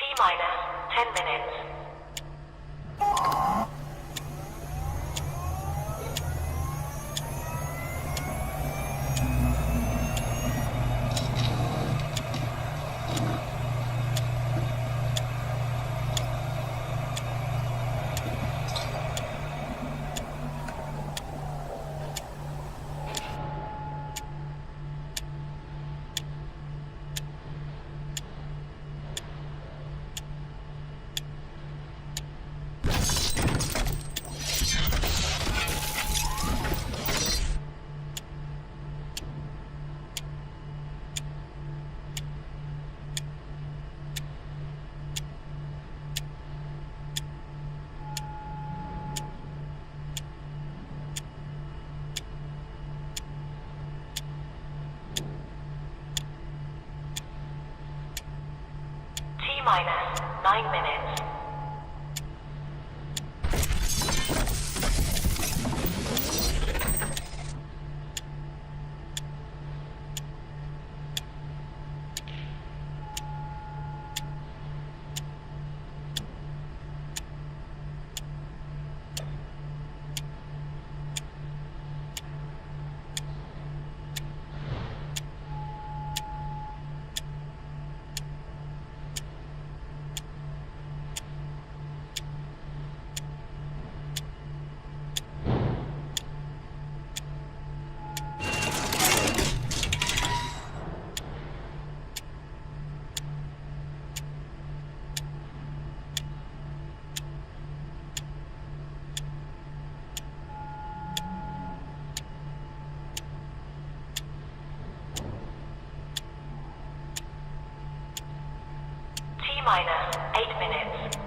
T-minus 10 minutes. T-minus 9 minutes. T-minus 8 minutes.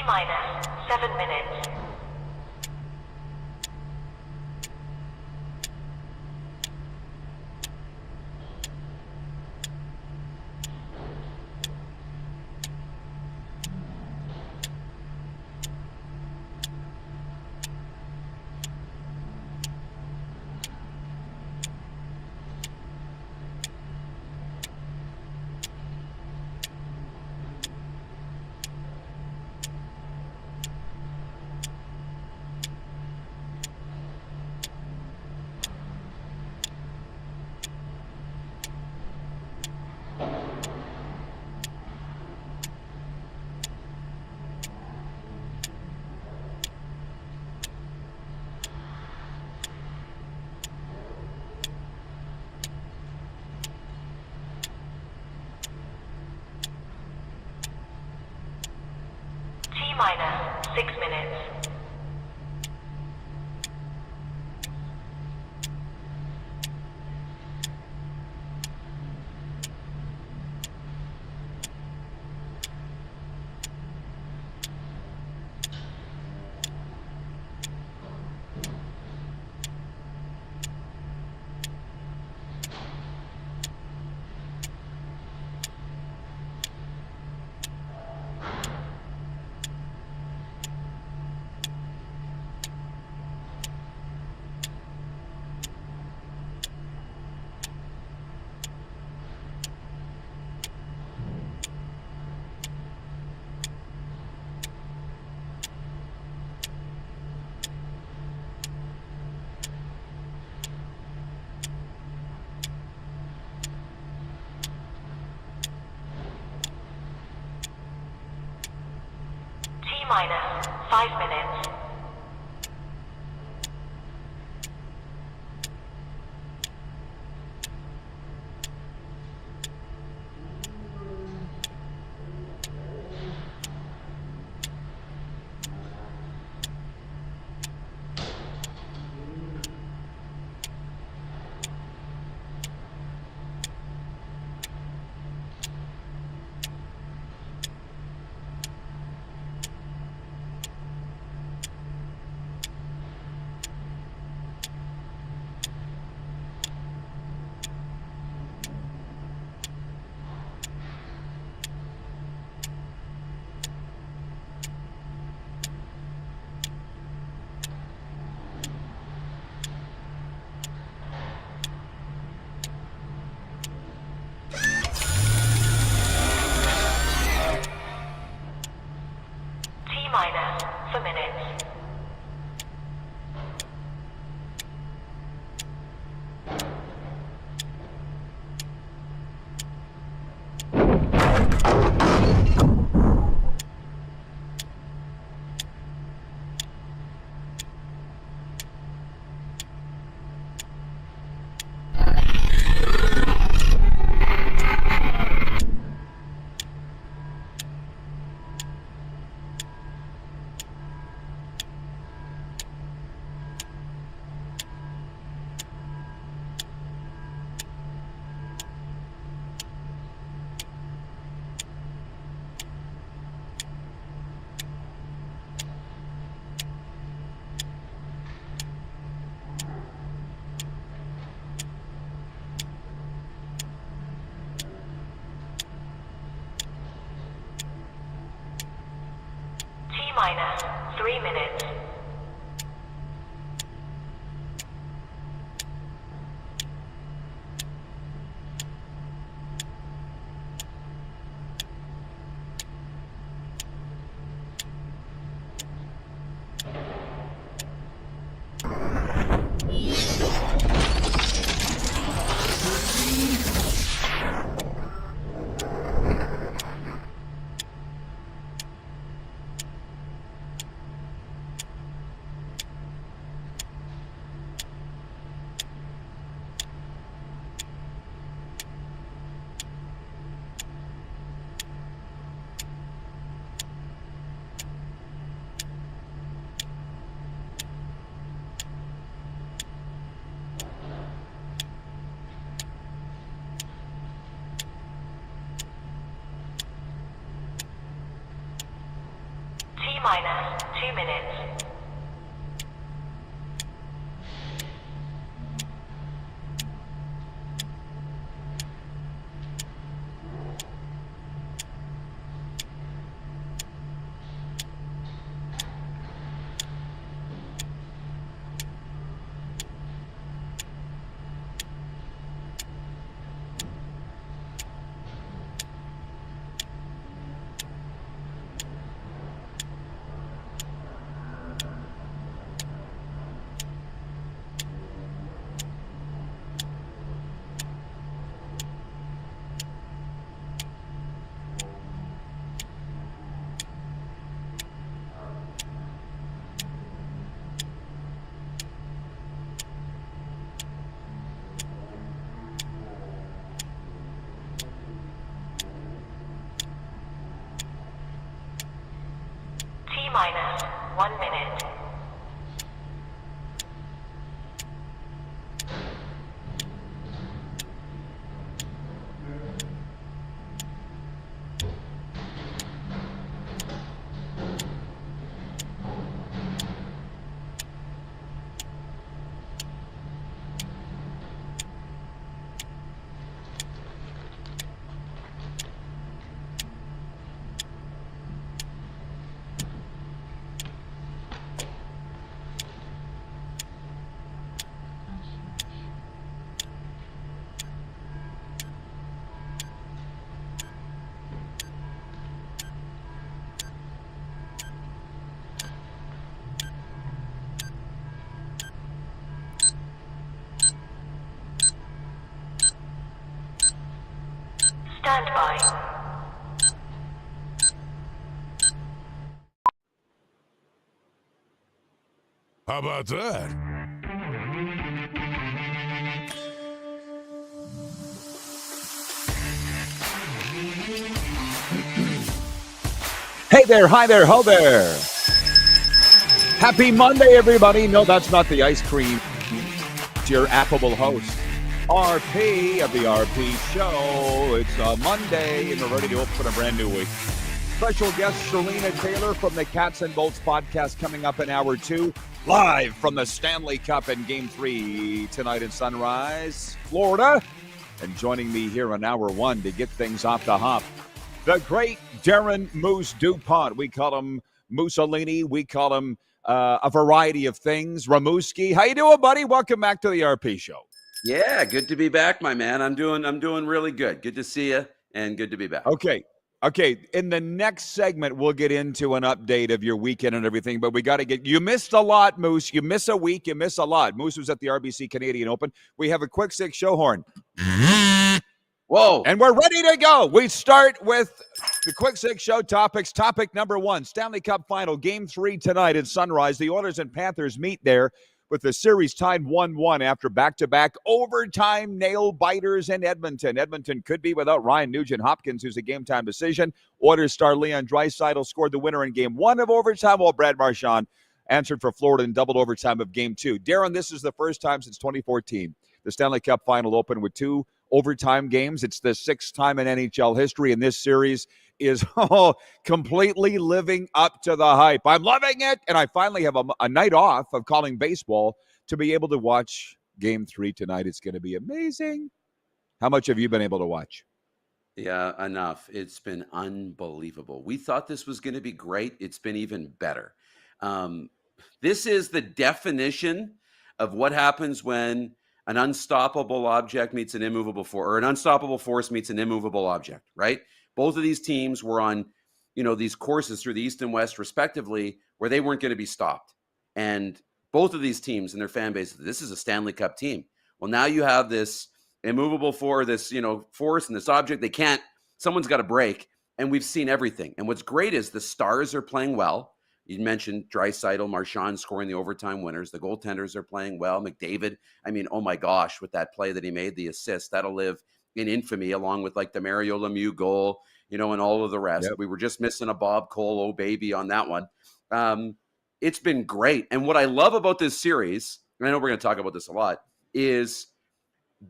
minus 7 minutes. Minus 6 minutes. Minus 5 minutes. Minus for minutes. Minus 3 minutes. minus 2 minutes. Minus 1 minute. Stand by. How about that? Hey there, hi there, ho there. Happy Monday, everybody. No, that's not the ice cream. It's your affable host, RP of the RP Show. It's a Monday, and we're ready to open a brand new week. Special guest Sarina Taylor from the CatsNBolts Podcast coming up in hour 2, live from the Stanley Cup in Game 3 tonight in Sunrise, Florida. And joining me here in hour 1 to get things off the hop, the great Darren Moose DuPont. We call him Mussolini. We call him a variety of things. Ramuski. How you doing, buddy? Welcome back to the RP Show. Yeah, good to be back, my man. I'm doing really good. Good to see you and good to be back. Okay. In the next segment, we'll get into an update of your weekend and everything, but we got to you missed a lot, Moose. You miss a week, you miss a lot. Moose was at the RBC Canadian Open. We have a quick six show horn. Whoa. And we're ready to go. We start with the quick six show topics. Topic number 1, Stanley Cup Final, Game 3 tonight at Sunrise. The Oilers and Panthers meet there with the series tied 1-1 after back-to-back overtime nail-biters in Edmonton. Edmonton could be without Ryan Nugent-Hopkins, who's a game-time decision. Oilers star Leon Draisaitl scored the winner in Game 1 of overtime, while Brad Marchand answered for Florida in double overtime of Game 2. Darren, this is the first time since 2014 the Stanley Cup Final opened with 2 overtime games. It's the 6th time in NHL history, and this series is completely living up to the hype. I'm loving it, and I finally have a night off of calling baseball to be able to watch Game 3 tonight. It's going to be amazing. How much have you been able to watch? Yeah, enough. It's been unbelievable. We thought this was going to be great. It's been even better. This is the definition of what happens when an unstoppable object meets an immovable force, or an unstoppable force meets an immovable object, right? Both of these teams were on, these courses through the East and West, respectively, where they weren't going to be stopped. And both of these teams and their fan base, this is a Stanley Cup team. Well, now you have this immovable force, this, force and this object. Someone's got to break, and we've seen everything. And what's great is the stars are playing well. You mentioned Draisaitl, Marchand scoring the overtime winners. The goaltenders are playing well. McDavid, oh my gosh, with that play that he made, the assist, that'll live in infamy, along with like the Mario Lemieux goal, and all of the rest. Yep. We were just missing a Bob Cole, oh baby, on that one. It's been great. And what I love about this series, and I know we're going to talk about this a lot, is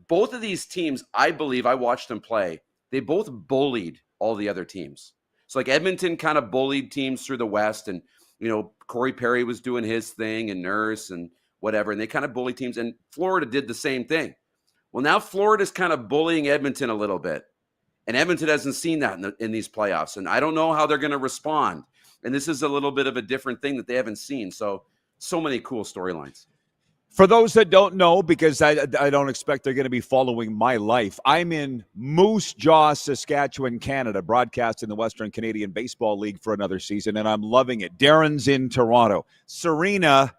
both of these teams, I believe, I watched them play, they both bullied all the other teams. So like Edmonton kind of bullied teams through the West, and Corey Perry was doing his thing and Nurse and whatever, and they kind of bully teams. And Florida did the same thing. Well, now Florida's kind of bullying Edmonton a little bit. And Edmonton hasn't seen that in these playoffs. And I don't know how they're going to respond. And this is a little bit of a different thing that they haven't seen. So many cool storylines. For those that don't know, because I don't expect they're going to be following my life, I'm in Moose Jaw, Saskatchewan, Canada, broadcasting the Western Canadian Baseball League for another season, and I'm loving it. Darren's in Toronto. Sarina,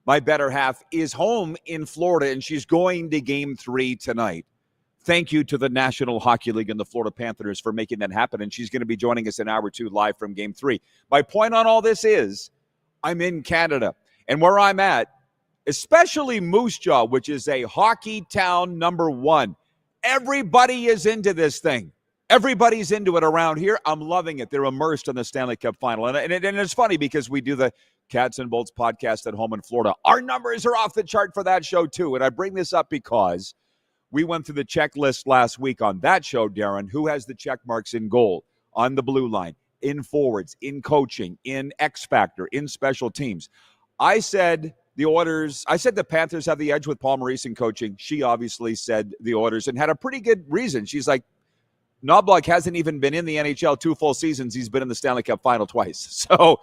my better half, is home in Florida, and she's going to Game 3 tonight. Thank you to the National Hockey League and the Florida Panthers for making that happen, and she's going to be joining us in hour 2 live from Game 3. My point on all this is I'm in Canada, and where I'm at, especially Moose Jaw, which is a hockey town number 1. Everybody is into this thing. Everybody's into it around here. I'm loving it. They're immersed in the Stanley Cup Final. And it's funny because we do the Cats and Bolts podcast at home in Florida. Our numbers are off the chart for that show, too. And I bring this up because we went through the checklist last week on that show, Darren, who has the check marks in goal, on the blue line, in forwards, in coaching, in X Factor, in special teams. I said the Panthers have the edge with Paul Maurice in coaching. She obviously said the Oilers and had a pretty good reason. She's like, Knobloch hasn't even been in the NHL 2 full seasons. He's been in the Stanley Cup Final twice. So,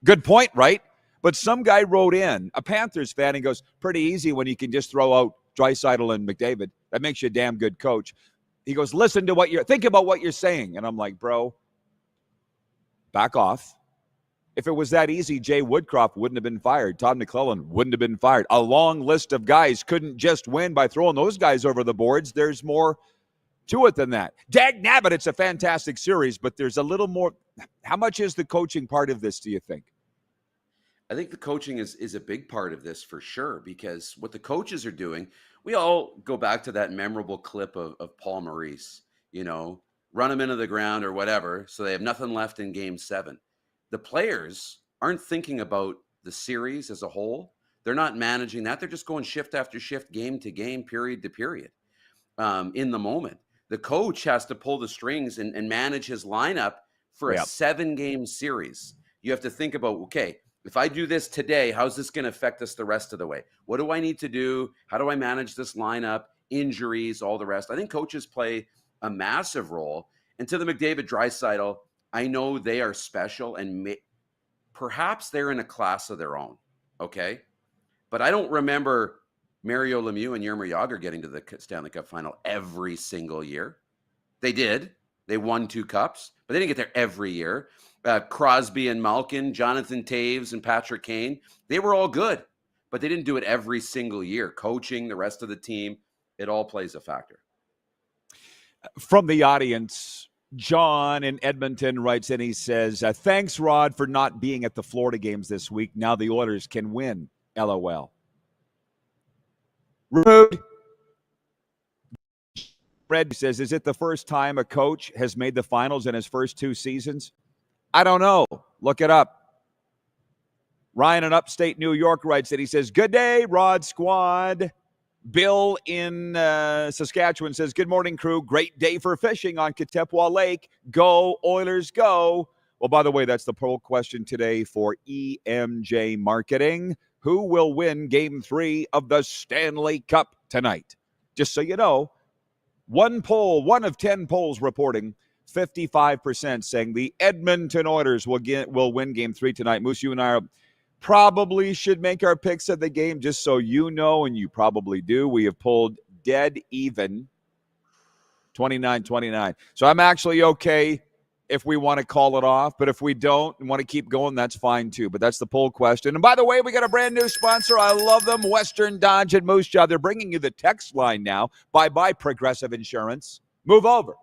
good point, right? But some guy wrote in, a Panthers fan, and goes, pretty easy when you can just throw out Draisaitl and McDavid. That makes you a damn good coach. He goes, think about what you're saying. And I'm like, bro, back off. If it was that easy, Jay Woodcroft wouldn't have been fired. Todd McClellan wouldn't have been fired. A long list of guys couldn't just win by throwing those guys over the boards. There's more to it than that. Dag nabbit, it's a fantastic series, but there's a little more. How much is the coaching part of this, do you think? I think the coaching is a big part of this for sure, because what the coaches are doing, we all go back to that memorable clip of Paul Maurice, run them into the ground or whatever, so they have nothing left in Game 7. The players aren't thinking about the series as a whole. They're not managing that. They're just going shift after shift, game to game, period to period, in the moment. The coach has to pull the strings and manage his lineup for a 7-game series. You have to think about, okay, if I do this today, how's this going to affect us the rest of the way? What do I need to do? How do I manage this lineup? Injuries, all the rest. I think coaches play a massive role. And to the McDavid, Draisaitl, I know they are special and perhaps they're in a class of their own, okay? But I don't remember Mario Lemieux and Jaromir Jagr getting to the Stanley Cup Final every single year. They did. They won 2 cups, but they didn't get there every year. Crosby and Malkin, Jonathan Taves and Patrick Kane, they were all good, but they didn't do it every single year. Coaching, the rest of the team, it all plays a factor. From the audience, John in Edmonton writes in, he says, thanks, Rod, for not being at the Florida games this week. Now the Oilers can win. LOL. Rude. Fred says, is it the first time a coach has made the finals in his first 2 seasons? I don't know. Look it up. Ryan in upstate New York writes that he says, good day, Rod Squad. Bill in Saskatchewan says, good morning, crew. Great day for fishing on Katepwa Lake. Go, Oilers, go. Well, by the way, that's the poll question today for EMJ Marketing. Who will win Game 3 of the Stanley Cup tonight? Just so you know, one of 10 polls reporting 55% saying the Edmonton Oilers will win Game 3 tonight. Moose, you and I probably should make our picks of the game, just so you know, and you probably do. We have pulled dead even 29-29. So I'm actually okay if we want to call it off, but if we don't and want to keep going, that's fine too. But that's the poll question. And by the way, we got a brand new sponsor. I love them, Western Dodge and Moose Jaw. They're bringing you the text line now. Bye-bye, Progressive Insurance. Move over.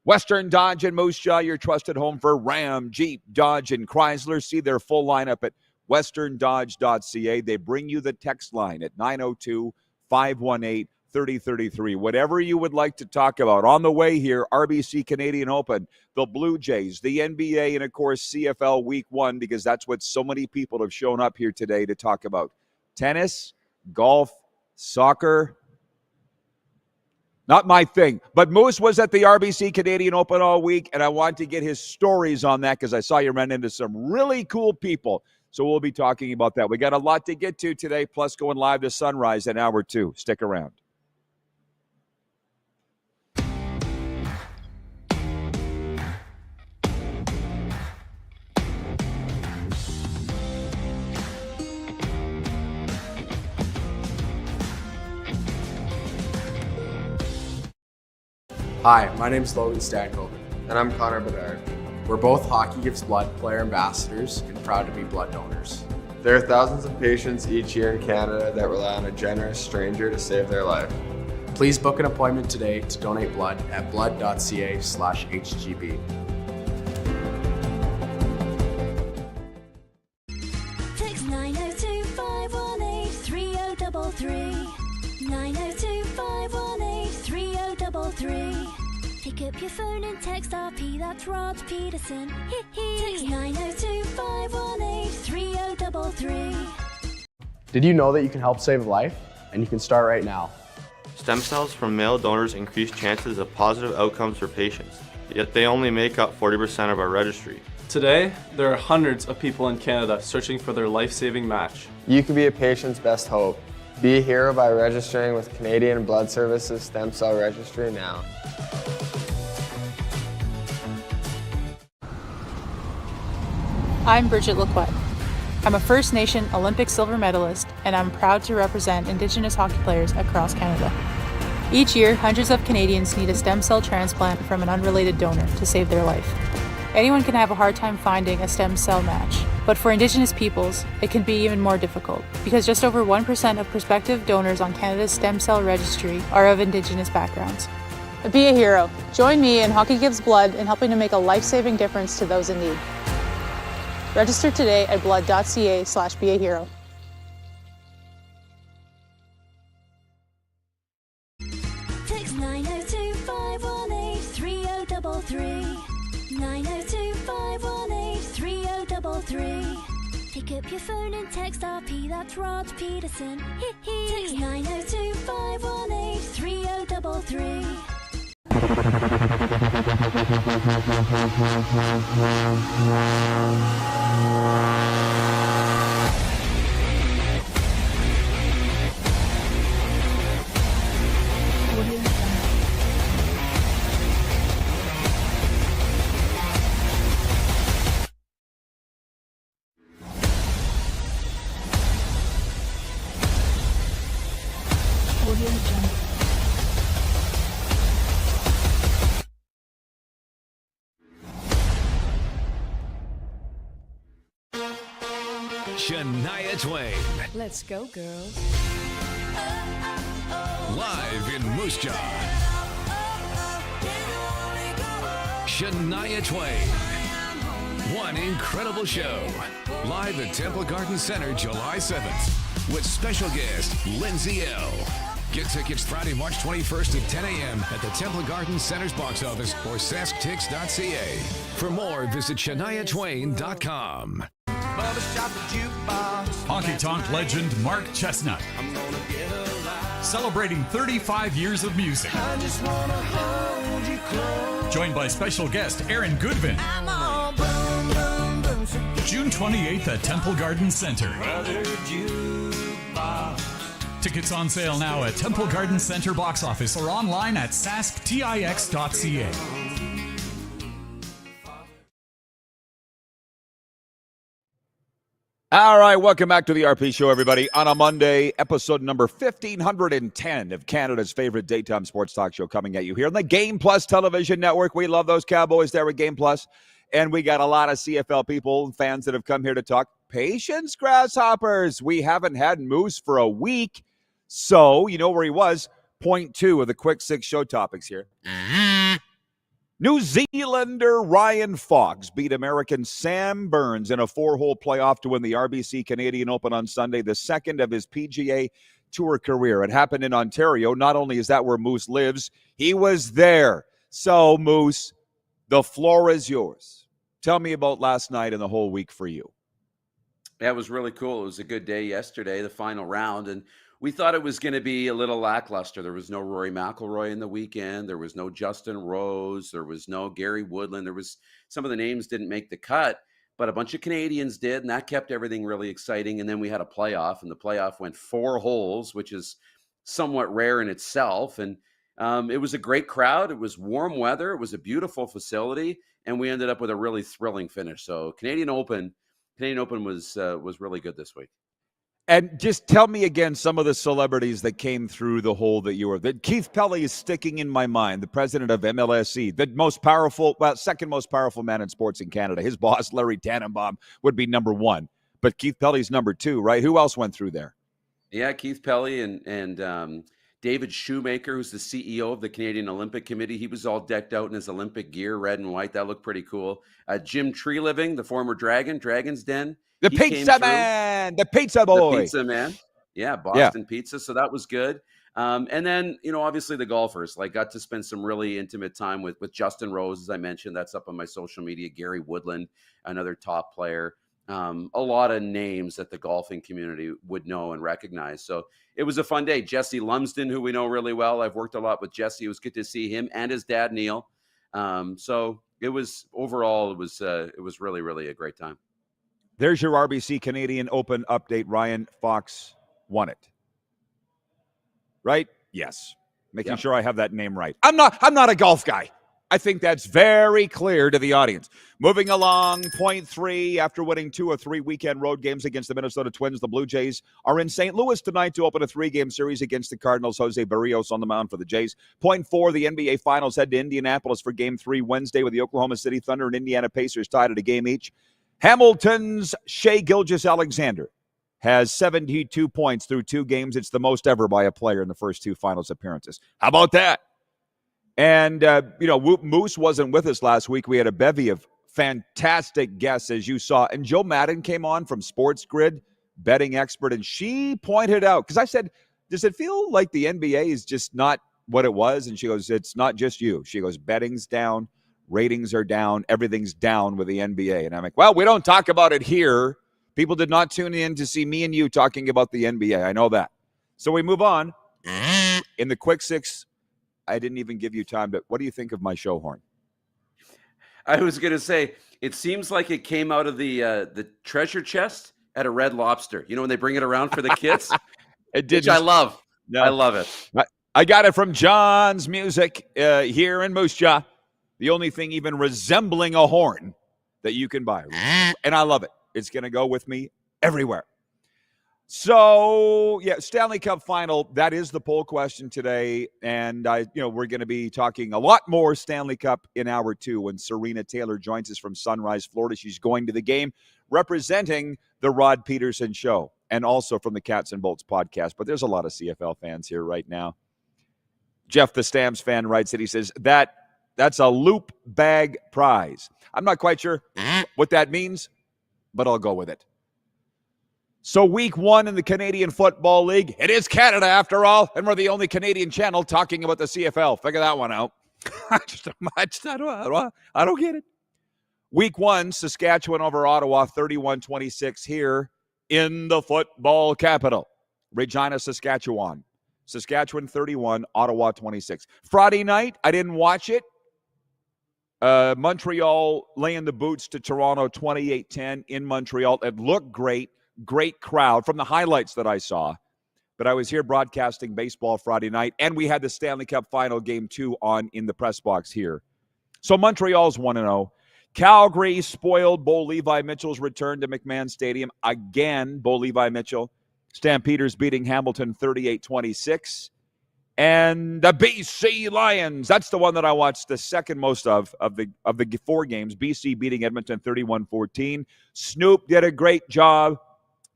Western Dodge and Moose Jaw, your trusted home for Ram, Jeep, Dodge, and Chrysler. See their full lineup at westerndodge.ca. They bring you the text line at 902-518-3033. Whatever you would like to talk about. On the way here, RBC Canadian Open, the Blue Jays, the NBA, and, of course, CFL Week 1, because that's what so many people have shown up here today to talk about. Tennis, golf, soccer. Not my thing. But Moose was at the RBC Canadian Open all week, and I wanted to get his stories on that because I saw you run into some really cool people. So we'll be talking about that. We got a lot to get to today, plus going live to Sunrise in hour 2. Stick around. Hi, my name is Logan Stankoven. And I'm Connor Bedard. We're both Hockey Gives Blood player ambassadors and proud to be blood donors. There are thousands of patients each year in Canada that rely on a generous stranger to save their life. Please book an appointment today to donate blood at blood.ca/HGB. Text 902-518-3033. 902-518-3033. Pick up your phone and text RP, that's Rod Pedersen. Text 902-518-3033. Did you know that you can help save a life? And you can start right now. Stem cells from male donors increase chances of positive outcomes for patients, yet they only make up 40% of our registry. Today, there are hundreds of people in Canada searching for their life-saving match. You can be a patient's best hope. Be a hero by registering with Canadian Blood Services Stem Cell Registry now. I'm Bridget Lacquette. I'm a First Nation Olympic silver medalist, and I'm proud to represent Indigenous hockey players across Canada. Each year, hundreds of Canadians need a stem cell transplant from an unrelated donor to save their life. Anyone can have a hard time finding a stem cell match, but for Indigenous peoples, it can be even more difficult because just over 1% of prospective donors on Canada's stem cell registry are of Indigenous backgrounds. Be a hero. Join me in Hockey Gives Blood in helping to make a life-saving difference to those in need. Register today at blood.ca/beahero. Text 902-518-3033. 902-518-3033. Pick up your phone and text RP, that's Rod Pedersen. Text 902-518-3033. Shania Twain. Let's go, girls. Live in Moose Jaw. Shania Twain. One incredible show. Live at Temple Garden Center, July 7th. With special guest, Lindsay L. Get tickets Friday, March 21st at 10 a.m. at the Temple Garden Center's box office or sasktix.ca. For more, visit ShaniaTwain.com. Honky Tonk legend Mark Chestnut. Celebrating 35 years of music. Joined by special guest Aaron Goodvin. June 28th at Temple Garden Center. Tickets on sale now at Temple Garden Center box office or online at sasktix.ca. All right, welcome back to the RP Show, everybody. On a Monday, episode number 1510 of Canada's favorite daytime sports talk show coming at you here on the Game Plus television network. We love those Cowboys there with Game Plus. And we got a lot of CFL people, fans that have come here to talk patience, Grasshoppers. We haven't had Moose for a week. So, you know where he was. Point 2 of the quick 6 show topics here. New Zealander Ryan Fox beat American Sam Burns in a 4-hole playoff to win the RBC Canadian Open on Sunday, the second of his PGA Tour career. It happened in Ontario. Not only is that where Moose lives, he was there. So, Moose, the floor is yours. Tell me about last night and the whole week for you. That was really cool. It was a good day yesterday, the final round. And we thought it was going to be a little lackluster. There was no Rory McIlroy in the weekend. There was no Justin Rose. There was no Gary Woodland. There was some of the names didn't make the cut, but a bunch of Canadians did, and that kept everything really exciting. And then we had a playoff, and the playoff went 4 holes, which is somewhat rare in itself. And it was a great crowd. It was warm weather. It was a beautiful facility, and we ended up with a really thrilling finish. So Canadian Open was really good this week. And just tell me again some of the celebrities that came through the hole that you were. That Keith Pelly is sticking in my mind, the president of MLSE, the second most powerful man in sports in Canada. His boss, Larry Tannenbaum, would be number 1. But Keith Pelly's number 2, right? Who else went through there? Yeah, Keith Pelly and David Shoemaker, who's the CEO of the Canadian Olympic Committee. He was all decked out in his Olympic gear, red and white. That looked pretty cool. Jim Treeliving, the former Dragon's Den. The pizza man, the pizza boy. The pizza man. Yeah, Boston Pizza. So that was good. And then, obviously the golfers, got to spend some really intimate time with Justin Rose, as I mentioned. That's up on my social media. Gary Woodland, another top player. A lot of names that the golfing community would know and recognize. So it was a fun day. Jesse Lumsden, who we know really well. I've worked a lot with Jesse. It was good to see him and his dad, Neil. So it was really, really a great time. There's your RBC Canadian Open update. Ryan Fox won it. Right? Yes. Making sure I have that name right. I'm not a golf guy. I think that's very clear to the audience. Moving along, point 3, after winning 2 or 3 weekend road games against the Minnesota Twins, the Blue Jays are in St. Louis tonight to open a 3-game series against the Cardinals. Jose Barrios on the mound for the Jays. Point 4, the NBA Finals head to Indianapolis for Game 3 Wednesday with the Oklahoma City Thunder and Indiana Pacers tied at a game each. Hamilton's Shai Gilgeous-Alexander has 72 points through 2 games. It's the most ever by a player in the first 2 finals appearances. How about that? And, Moose wasn't with us last week. We had a bevy of fantastic guests, as you saw. And Joe Madden came on from Sports Grid, betting expert, and she pointed out, because I said, does it feel like the NBA is just not what it was? And she goes, it's not just you. She goes, betting's down. Ratings are down. Everything's down with the NBA. And I'm like, well, we don't talk about it here. People did not tune in to see me and you talking about the NBA. I know that. So we move on. In the quick 6, I didn't even give you time, but what do you think of my show horn? I was going to say, it seems like it came out of the treasure chest at a Red Lobster. When they bring it around for the kids? It did. Which I love. No. I love it. I got it from John's Music here in Moose Jaw. The only thing even resembling a horn that you can buy. And I love it. It's going to go with me everywhere. So, Stanley Cup Final, that is the poll question today. And, we're going to be talking a lot more Stanley Cup in hour 2 when Sarina Taylor joins us from Sunrise, Florida. She's going to the game representing the Rod Pedersen Show and also from the CatsNBolts Podcast. But there's a lot of CFL fans here right now. Jeff, the Stamps fan, writes that he says, that's a loop bag prize. I'm not quite sure what that means, but I'll go with it. So week 1 in the Canadian Football League. It is Canada after all, and we're the only Canadian channel talking about the CFL. Figure that one out. I don't get it. Week 1, Saskatchewan over Ottawa, 31-26 here in the football capital. Regina, Saskatchewan. Saskatchewan 31, Ottawa 26. Friday night, I didn't watch it. Montreal laying the boots to Toronto 28-10 in Montreal. It looked great. Great crowd from the highlights that I saw. But I was here broadcasting baseball Friday night, and we had the Stanley Cup Final Game 2 on in the press box here. So Montreal's 1-0. Calgary spoiled Bo Levi Mitchell's return to McMahon Stadium. Again, Bo Levi Mitchell. Stampeders beating Hamilton 38-26. And the BC Lions, that's the one that I watched the second most of the 4 games. BC beating Edmonton 31-14. Snoop did a great job.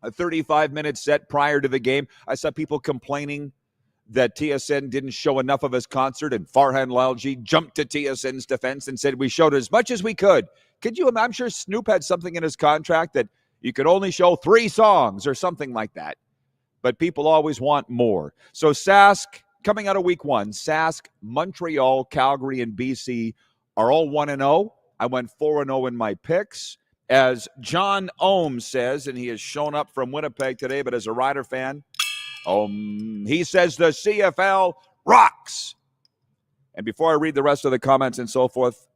A 35-minute set prior to the game. I saw people complaining that TSN didn't show enough of his concert, and Farhan Lalji jumped to TSN's defense and said, we showed as much as we could. I'm sure Snoop had something in his contract that you could only show 3 songs or something like that. But people always want more. So Sask, coming out of week 1, Sask, Montreal, Calgary, and BC are all 1-0. I went 4-0 in my picks. As John Ohm says, and he has shown up from Winnipeg today, but as a Rider fan, He says the CFL rocks. And before I read the rest of the comments and so forth,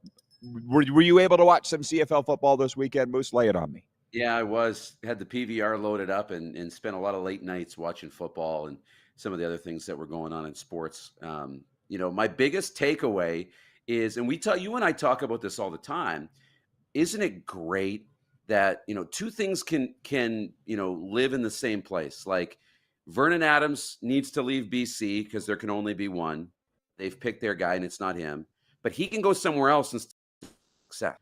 were you able to watch some CFL football this weekend, Moose? Lay it on me. Yeah, I was. Had the PVR loaded up and spent a lot of late nights watching football and some of the other things that were going on in sports. My biggest takeaway is, and you and I talk about this all the time, isn't it great that, two things can live in the same place? Like Vernon Adams needs to leave BC because there can only be one. They've picked their guy and it's not him, but he can go somewhere else and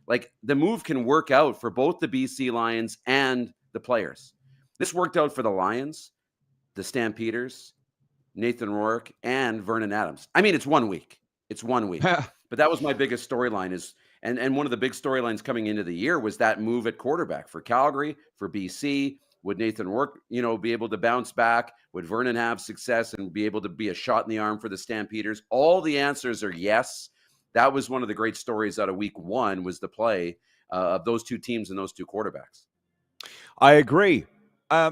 like the move can work out for both the BC Lions and the players. This worked out for the Lions, the Stampeders, Nathan Rourke, and Vernon Adams. I mean, it's 1 week. But that was my biggest storyline and one of the big storylines coming into the year was that move at quarterback for Calgary, for BC. Would Nathan Rourke, be able to bounce back? Would Vernon have success and be able to be a shot in the arm for the Stampeders? All the answers are yes. That was one of the great stories out of week 1 was the play of those two teams and those two quarterbacks. I agree.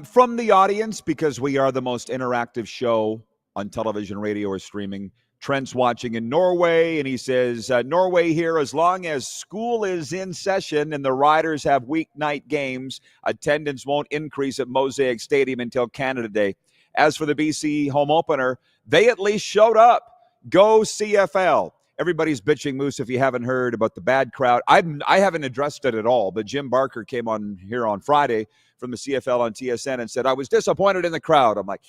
From the audience, because we are the most interactive show on television, radio, or streaming, Trent's watching in Norway, and he says, Norway here, as long as school is in session and the Riders have weeknight games, attendance won't increase at Mosaic Stadium until Canada Day. As for the BC home opener, they at least showed up. Go CFL. Everybody's bitching, Moose, if you haven't heard about the bad crowd. I haven't addressed it at all, but Jim Barker came on here on Friday from the CFL on TSN and said, I was disappointed in the crowd. I'm like,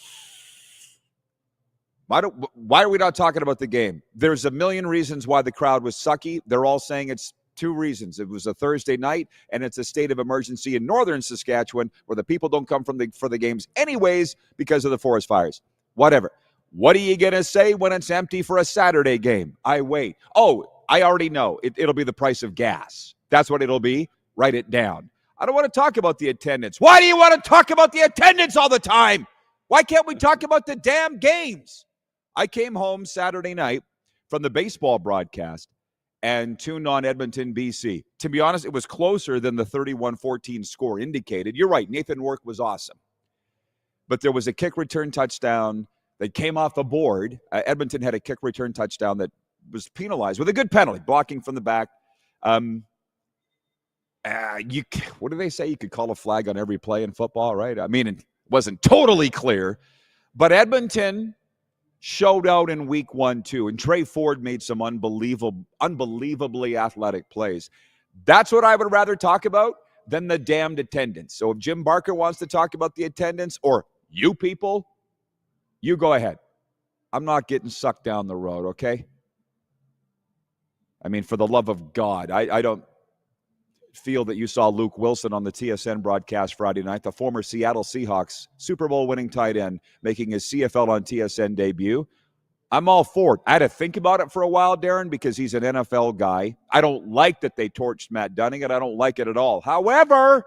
why are we not talking about the game? There's a million reasons why the crowd was sucky. They're all saying it's 2 reasons. It was a Thursday night, and it's a state of emergency in northern Saskatchewan where the people don't come for the games anyways because of the forest fires. Whatever. What are you going to say when it's empty for a Saturday game? I wait. Oh, I already know. It'll be the price of gas. That's what it'll be. Write it down. I don't want to talk about the attendance. Why do you want to talk about the attendance all the time? Why can't we talk about the damn games? I came home Saturday night from the baseball broadcast and tuned on Edmonton, BC. To be honest, it was closer than the 31-14 score indicated. You're right. Nathan Rourke was awesome. But there was a kick return touchdown that came off the board. Edmonton had a kick return touchdown that was penalized with a good penalty, blocking from the back. What do they say? You could call a flag on every play in football, right? I mean, it wasn't totally clear. But Edmonton showed out in week 1, too. And Trey Ford made some unbelievably athletic plays. That's what I would rather talk about than the damned attendance. So if Jim Barker wants to talk about the attendance, or you people, you go ahead. I'm not getting sucked down the road, okay? I mean, for the love of God, I don't feel that you saw Luke Wilson on the TSN broadcast Friday night, the former Seattle Seahawks Super Bowl winning tight end, making his CFL on TSN debut. I'm all for it. I had to think about it for a while, Darren, because he's an NFL guy. I don't like that they torched Matt Dunning, and I don't like it at all. However,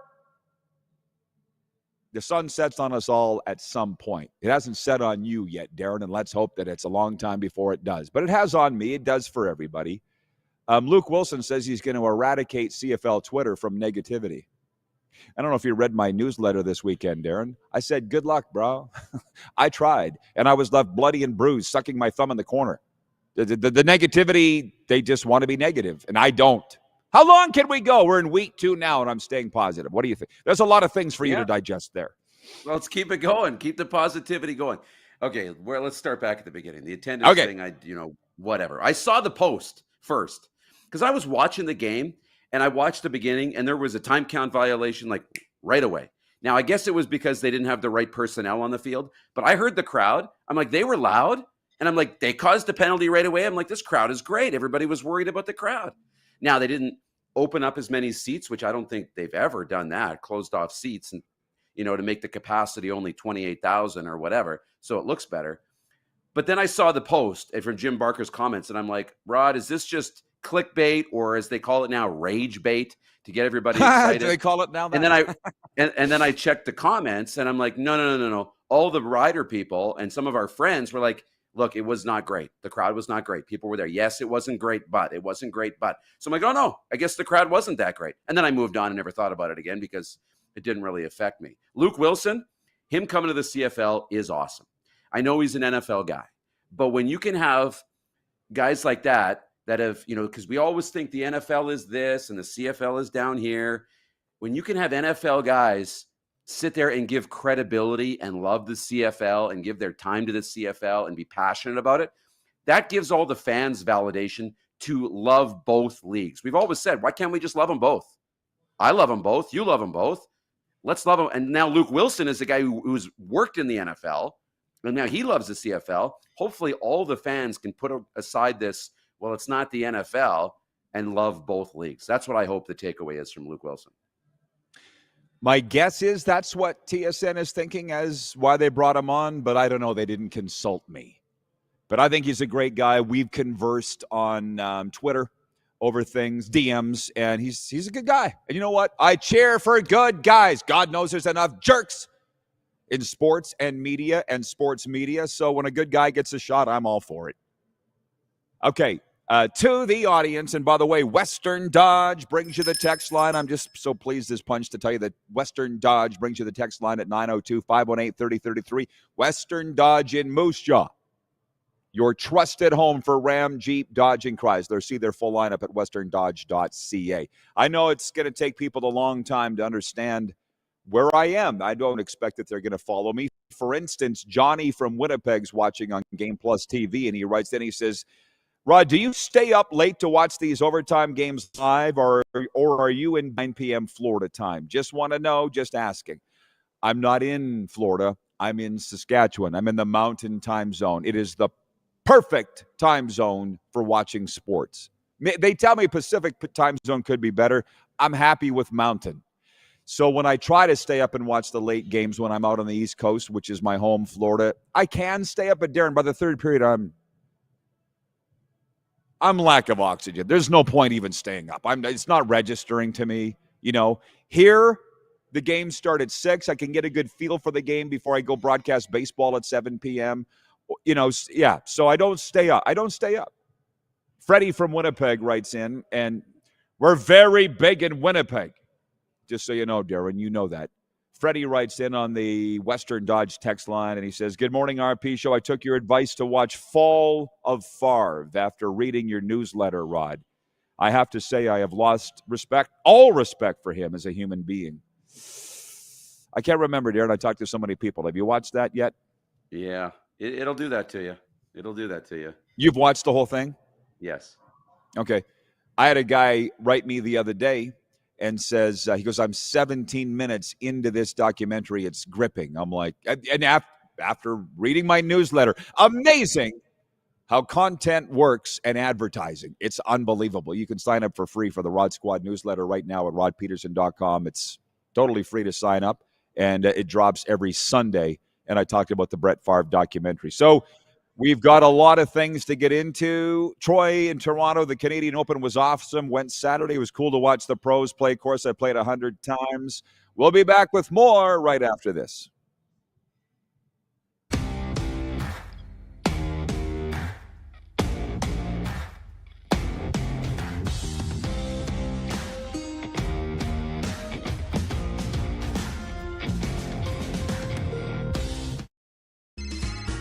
the sun sets on us all at some point. It hasn't set on you yet, Darren, and let's hope that it's a long time before it does. But it has on me. It does for everybody. Luke Wilson says he's going to eradicate CFL Twitter from negativity. I don't know if you read my newsletter this weekend, Darren. I said, good luck, bro. I tried, and I was left bloody and bruised, sucking my thumb in the corner. The negativity, they just want to be negative, and I don't. How long can we go? We're in week 2 now, and I'm staying positive. What do you think? There's a lot of things for you to digest there. Well, let's keep it going. Keep the positivity going. Okay, let's start back at the beginning. The attendance thing, whatever. I saw the post first because I was watching the game, and I watched the beginning, and there was a time count violation like right away. Now, I guess it was because they didn't have the right personnel on the field, but I heard the crowd. I'm like, they were loud, and I'm like, they caused a penalty right away. I'm like, this crowd is great. Everybody was worried about the crowd. Now, they didn't open up as many seats, which I don't think they've ever done that, closed off seats, and to make the capacity only 28,000 or whatever, so it looks better. But then I saw the post from Jim Barker's comments, and I'm like, Rod, is this just clickbait, or as they call it now, rage bait, to get everybody excited? Do they call it now? And then I checked the comments, and I'm like, no. All the Rider people and some of our friends were like, look, it was not great. The crowd was not great. People were there. Yes, it wasn't great, but it wasn't great, but. So I'm like, oh, no, I guess the crowd wasn't that great. And then I moved on and never thought about it again because it didn't really affect me. Luke Wilson, him coming to the CFL is awesome. I know he's an NFL guy. But when you can have guys like that have, because we always think the NFL is this and the CFL is down here. When you can have NFL guys sit there and give credibility and love the CFL and give their time to the CFL and be passionate about it, that gives all the fans validation to love both leagues. We've always said, why can't we just love them both? I love them both. You love them both. Let's love them. And now Luke Wilson is a guy who's worked in the NFL, and now he loves the CFL. Hopefully all the fans can put aside this, well, it's not the NFL, and love both leagues. That's what I hope the takeaway is from Luke Wilson. My guess is that's what TSN is thinking as why they brought him on, but I don't know. They didn't consult me. But I think he's a great guy. We've conversed on Twitter over things, DMs, and he's a good guy. And you know what? I cheer for good guys. God knows there's enough jerks in sports and media and sports media. So when a good guy gets a shot, I'm all for it. Okay. To the audience, and by the way, Western Dodge brings you the text line. I'm just so pleased as punch to tell you that Western Dodge brings you the text line at 902-518-3033. Western Dodge in Moose Jaw, your trusted home for Ram, Jeep, Dodge, and Chrysler. See their full lineup at westerndodge.ca. I know it's going to take people a long time to understand where I am. I don't expect that they're going to follow me. For instance, Johnny from Winnipeg's watching on Game Plus TV, and he writes in, he says, Rod, do you stay up late to watch these overtime games live, or are you in 9 p.m. Florida time? Just want to know, just asking. I'm not in Florida. I'm in Saskatchewan. I'm in the Mountain Time Zone. It is the perfect time zone for watching sports. They tell me Pacific Time Zone could be better. I'm happy with Mountain. So when I try to stay up and watch the late games when I'm out on the East Coast, which is my home, Florida, I can stay up. But Darren, by the third period, I'm lack of oxygen. There's no point even staying up. It's not registering to me. Here, the game start at 6. I can get a good feel for the game before I go broadcast baseball at 7 p.m. So I don't stay up. Freddie from Winnipeg writes in, and we're very big in Winnipeg. Just so you know, Darren, you know that. Freddie writes in on the Western Dodge text line, and he says, good morning, RP Show. I took your advice to watch Fall of Favre after reading your newsletter, Rod. I have to say I have lost all respect for him as a human being. I can't remember, Darren. I talked to so many people. Have you watched that yet? Yeah, it'll do that to you. You've watched the whole thing? Yes. Okay. I had a guy write me the other day and says, he goes, I'm 17 minutes into this documentary. It's gripping. I'm like, and after reading my newsletter, amazing how content works and advertising. It's unbelievable. You can sign up for free for the Rod Squad newsletter right now at rodpeterson.com. It's totally free to sign up, and it drops every Sunday. And I talked about the Brett Favre documentary. So we've got a lot of things to get into. Troy in Toronto, the Canadian Open was awesome. Went Saturday. It was cool to watch the pros play. Of course, I played 100 times. We'll be back with more right after this.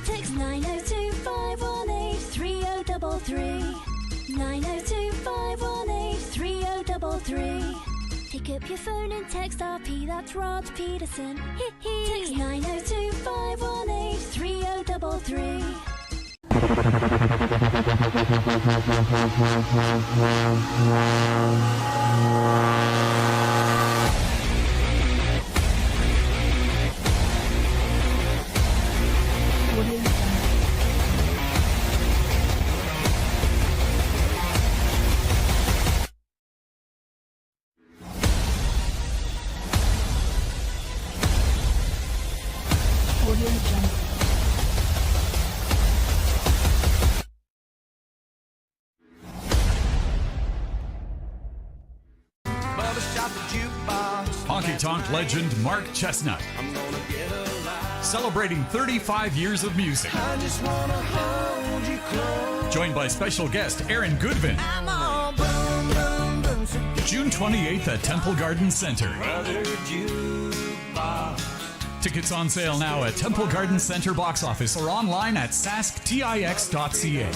Text 902-518-3033. 902-518-3033. Pick up your phone and text RP, that's Rod Pedersen. Text 902-518-3033. Honky Tonk legend Mark Chestnut. Celebrating 35 years of music. Joined by special guest Aaron Goodvin. June 28th at Temple Garden Center. Tickets on sale now at Temple Garden Center box office or online at sasktix.ca.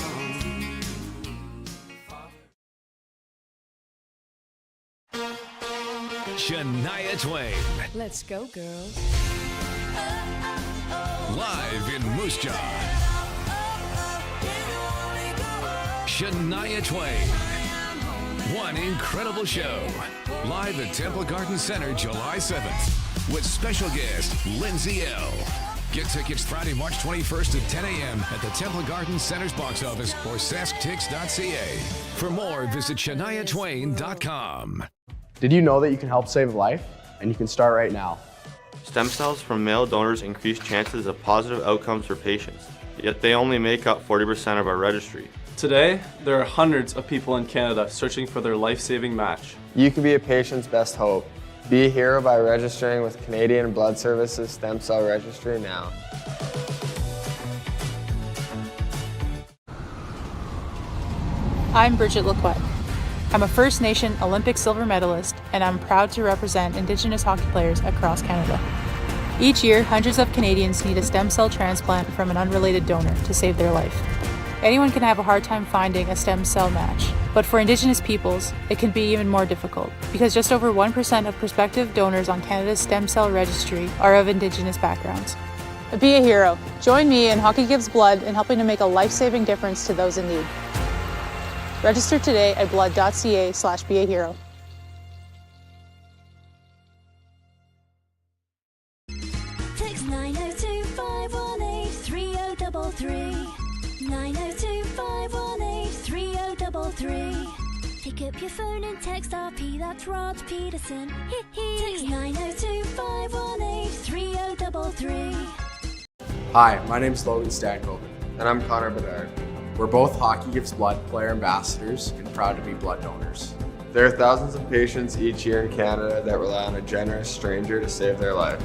Shania Twain. Let's go, girls. Live in Moose Jaw. Shania Twain. One incredible show. Live at Temple Garden Center July 7th. With special guest Lindsay L. Get tickets Friday, March 21st at 10 a.m. at the Temple Garden Center's box office or sasktix.ca. For more, visit shaniatwain.com. Did you know that you can help save a life? And you can start right now. Stem cells from male donors increase chances of positive outcomes for patients, yet they only make up 40% of our registry. Today, there are hundreds of people in Canada searching for their life-saving match. You can be a patient's best hope. Be a hero by registering with Canadian Blood Services Stem Cell Registry now. I'm Bridget Lacquette. I'm a First Nation Olympic silver medalist, and I'm proud to represent Indigenous hockey players across Canada. Each year, hundreds of Canadians need a stem cell transplant from an unrelated donor to save their life. Anyone can have a hard time finding a stem cell match, but for Indigenous peoples, it can be even more difficult because just over 1% of prospective donors on Canada's stem cell registry are of Indigenous backgrounds. Be a hero. Join me in Hockey Gives Blood in helping to make a life-saving difference to those in need. Register today at blood.ca/beahero. Text 902-518-3033. 902-518-3033. Pick up your phone and text RP, that's Rod Pedersen. Text 902-518-3033. Hi, my name's Logan Stankoven. And I'm Connor Bedard. We're both Hockey Gives Blood player ambassadors and proud to be blood donors. There are thousands of patients each year in Canada that rely on a generous stranger to save their life.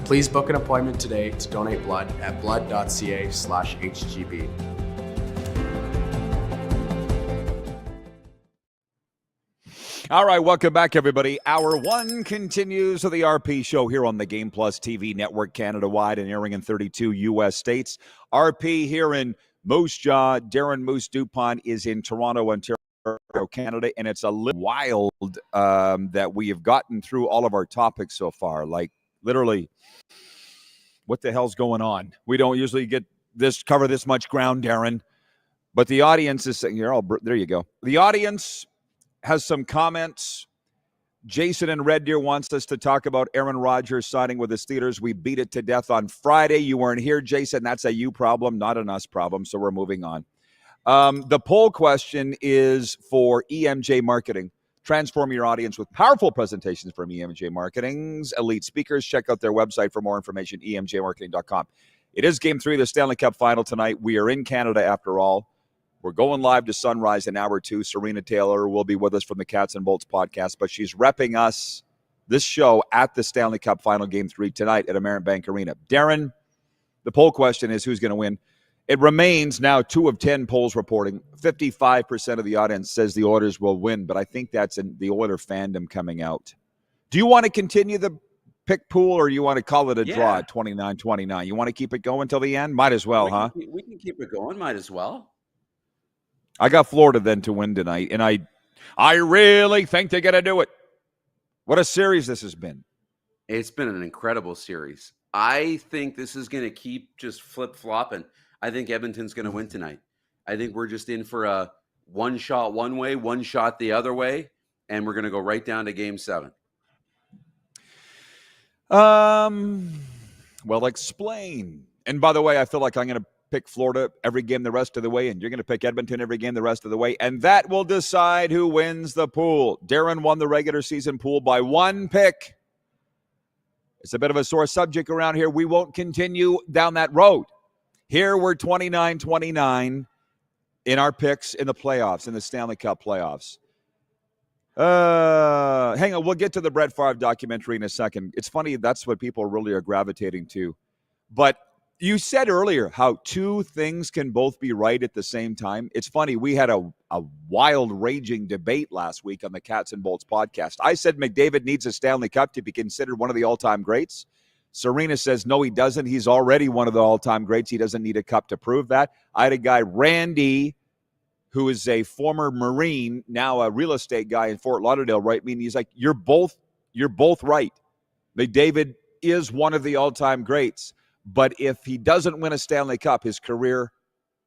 Please book an appointment today to donate blood at blood.ca/HGB. All right, welcome back, everybody. Hour one continues of the RP show here on the Game Plus TV network, Canada-wide and airing in 32 U.S. states. RP here in Moose Jaw. Darren Moose Dupont is in Toronto, Ontario, Canada, and it's a little wild that we have gotten through all of our topics so far. Like, literally, what the hell's going on? We don't usually cover this much ground, Darren. But the audience is saying, there you go. The audience has some comments. Jason in Red Deer wants us to talk about Aaron Rodgers signing with the Steelers. We beat it to death on Friday. You weren't here, Jason. That's a you problem, not an us problem. So we're moving on. The poll question is for EMJ Marketing. Transform your audience with powerful presentations from EMJ Marketing's elite speakers. Check out their website for more information, emjmarketing.com. It is Game 3 of the Stanley Cup Final tonight. We are in Canada after all. We're going live to Sunrise in hour 2. Sarina Taylor will be with us from the CatsNBolts Podcast, but she's repping us, this show, at the Stanley Cup Final Game 3 tonight at American Bank Arena. Darren, the poll question is who's going to win. It remains now 2 of 10 polls reporting. 55% of the audience says the Oilers will win, but I think that's in the Oiler fandom coming out. Do you want to continue the pick pool, or you want to call it a draw at 29-29? You want to keep it going till the end? Might as well, huh? We can keep it going. Might as well. I got Florida then to win tonight, and I really think they're going to do it. What a series this has been. It's been an incredible series. I think this is going to keep just flip-flopping. I think Edmonton's going to win tonight. I think we're just in for a one shot one way, one shot the other way, and we're going to go right down to Game 7. Well, explain. And by the way, I feel like I'm going to pick Florida every game the rest of the way, and you're going to pick Edmonton every game the rest of the way, and that will decide who wins the pool. Darren won the regular season pool by 1 pick. It's a bit of a sore subject around here. We won't continue down that road. Here we're 29-29 in our picks in the playoffs, in the Stanley Cup playoffs. Hang on, we'll get to the Brett Favre documentary in a second. It's funny, that's what people really are gravitating to. But you said earlier how 2 things can both be right at the same time. It's funny, we had a wild, raging debate last week on the CatsNBolts podcast. I said McDavid needs a Stanley Cup to be considered one of the all-time greats. Sarina says, no, he doesn't. He's already one of the all-time greats. He doesn't need a cup to prove that. I had a guy, Randy, who is a former Marine, now a real estate guy in Fort Lauderdale, write me, and he's like, you're both right. McDavid is one of the all-time greats, but if he doesn't win a Stanley Cup, his career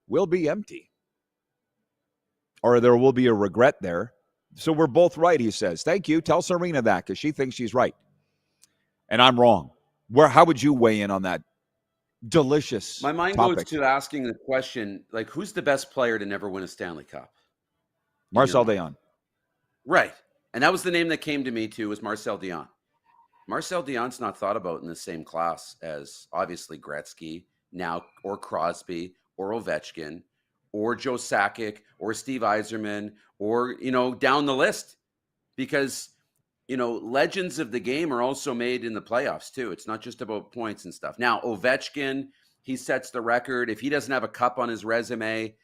will be empty. Or there will be a regret there. So we're both right, he says. Thank you. Tell Sarina that, because she thinks she's right. And I'm wrong. How would you weigh in on that delicious My mind topic? goes to asking the question, like, who's the best player to never win a Stanley Cup? Marcel Deon. Right. And that was the name that came to me, too, was Marcel Deon. Marcel Deon's not thought about in the same class as, obviously, Gretzky now, or Crosby, or Ovechkin, or Joe Sakic, or Steve Yzerman, or, down the list. Because, legends of the game are also made in the playoffs, too. It's not just about points and stuff. Now, Ovechkin, he sets the record. If he doesn't have a cup on his resume,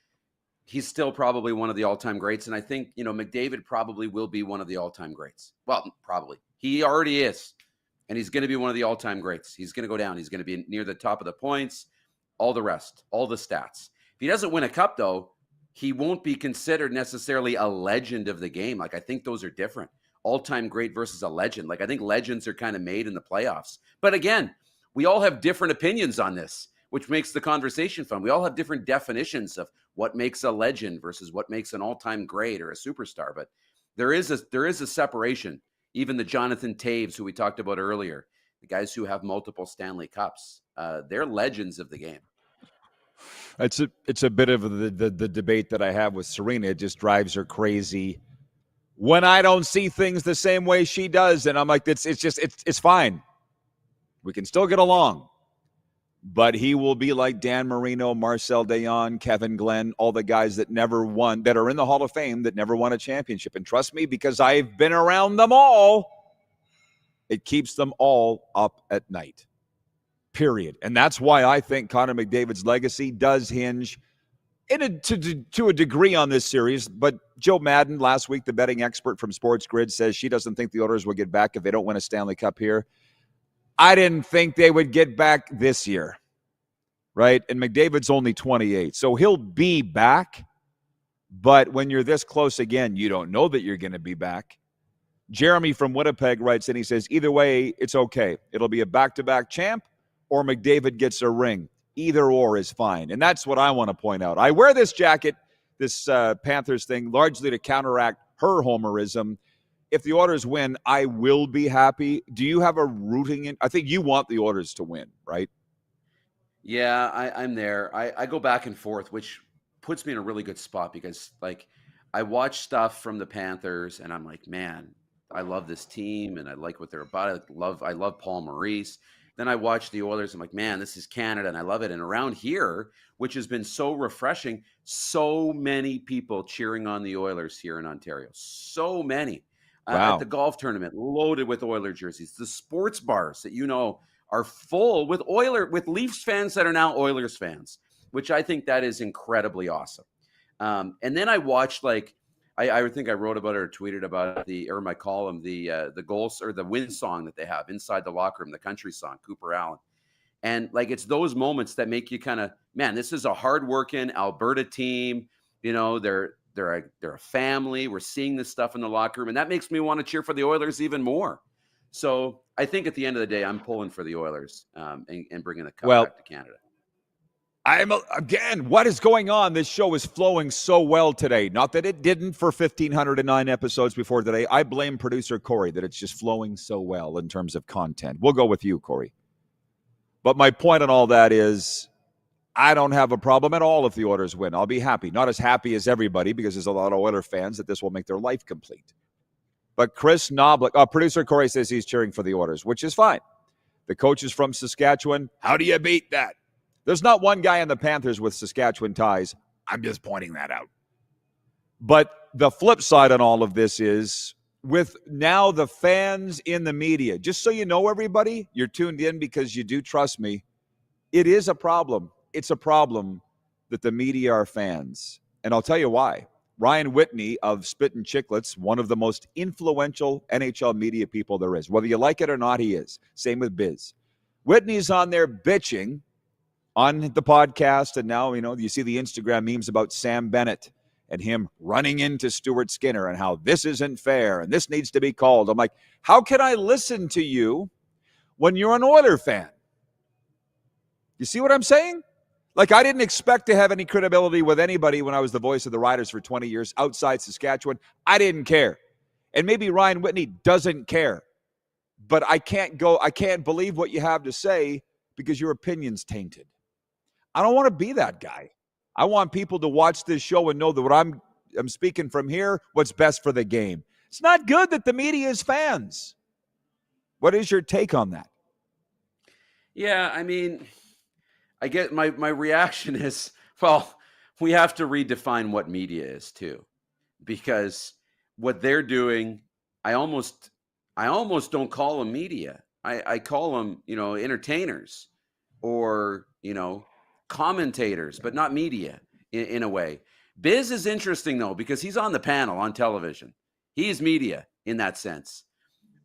he's still probably one of the all-time greats. And I think, McDavid probably will be one of the all-time greats. Well, probably. He already is. And he's going to be one of the all-time greats. He's going to go down. He's going to be near the top of the points, all the rest, all the stats. If he doesn't win a cup, though, he won't be considered necessarily a legend of the game. Like, I think those are different. All-time great versus a legend. Like, I think legends are kind of made in the playoffs. But again, we all have different opinions on this, which makes the conversation fun. We all have different definitions of what makes a legend versus what makes an all-time great or a superstar. But there is a separation. Even the Jonathan Taves, who we talked about earlier, the guys who have multiple Stanley Cups, they're legends of the game. It's a bit of the debate that I have with Sarina. It just drives her crazy when I don't see things the same way she does, and I'm like, it's fine. We can still get along, but he will be like Dan Marino, Marcel Deon, Kevin Glenn, all the guys that never won, that are in the Hall of Fame, that never won a championship. And trust me, because I've been around them all, it keeps them all up at night. Period. And that's why I think Connor McDavid's legacy does hinge to a degree on this series. But Joe Madden, last week, the betting expert from Sports Grid, says she doesn't think the Oilers will get back if they don't win a Stanley Cup here. I didn't think they would get back this year, right? And McDavid's only 28, so he'll be back. But when you're this close again, you don't know that you're going to be back. Jeremy from Winnipeg writes in, he says, either way, it's okay. It'll be a back-to-back champ or McDavid gets a ring. Either or is fine. And that's what I want to point out. I wear this jacket, this Panthers thing, largely to counteract her homerism. If the Oilers win, I will be happy. Do you have a rooting in? I think you want the Oilers to win, right? Yeah, I'm there. I go back and forth, which puts me in a really good spot because, like, I watch stuff from the Panthers, and I'm like, man, I love this team, and I like what they're about. I love Paul Maurice. Then I watch the Oilers. I'm like, man, this is Canada, and I love it. And around here, which has been so refreshing, so many people cheering on the Oilers here in Ontario. So many. Wow. At the golf tournament, loaded with Oiler jerseys. The sports bars that are full with Leafs fans that are now Oilers fans, which I think that is incredibly awesome. And then I watched, like, I think I wrote about it or tweeted about it, or my column, the goals or the win song that they have inside the locker room, the country song, Cooper Allen. And, like, it's those moments that make you kind of, man, this is a hardworking Alberta team. They're a family. We're seeing this stuff in the locker room, and that makes me want to cheer for the Oilers even more. So I think at the end of the day, I'm pulling for the Oilers and bringing the cup back to Canada. Again, what is going on? This show is flowing so well today. Not that it didn't for 1,509 episodes before today. I blame producer Corey that it's just flowing so well in terms of content. We'll go with you, Corey. But my point on all that is I don't have a problem at all if the Oilers win. I'll be happy. Not as happy as everybody because there's a lot of Oiler fans that this will make their life complete. But Chris Knoblich, producer Corey says he's cheering for the Oilers, which is fine. The coach is from Saskatchewan. How do you beat that? There's not one guy in the Panthers with Saskatchewan ties. I'm just pointing that out. But the flip side on all of this is with now the fans in the media, just so you know, everybody, you're tuned in because you do trust me. It is a problem. It's a problem that the media are fans. And I'll tell you why. Ryan Whitney of Spittin' Chicklets, one of the most influential NHL media people there is. Whether you like it or not, he is. Same with Biz. Whitney's on there bitching on the podcast, and now, you see the Instagram memes about Sam Bennett and him running into Stuart Skinner and how this isn't fair and this needs to be called. I'm like, how can I listen to you when you're an Oiler fan? You see what I'm saying? Like, I didn't expect to have any credibility with anybody when I was the voice of the Riders for 20 years outside Saskatchewan. I didn't care. And maybe Ryan Whitney doesn't care. But I can't believe what you have to say because your opinion's tainted. I don't want to be that guy. I want people to watch this show and know that what I'm speaking from here, what's best for the game. It's not good that the media is fans. What is your take on that? Yeah, I mean, I get my reaction is, well, we have to redefine what media is too, because what they're doing, I almost don't call them media. I call them, entertainers or, commentators, but not media in a way. Biz is interesting though, because he's on the panel on television. He's media in that sense.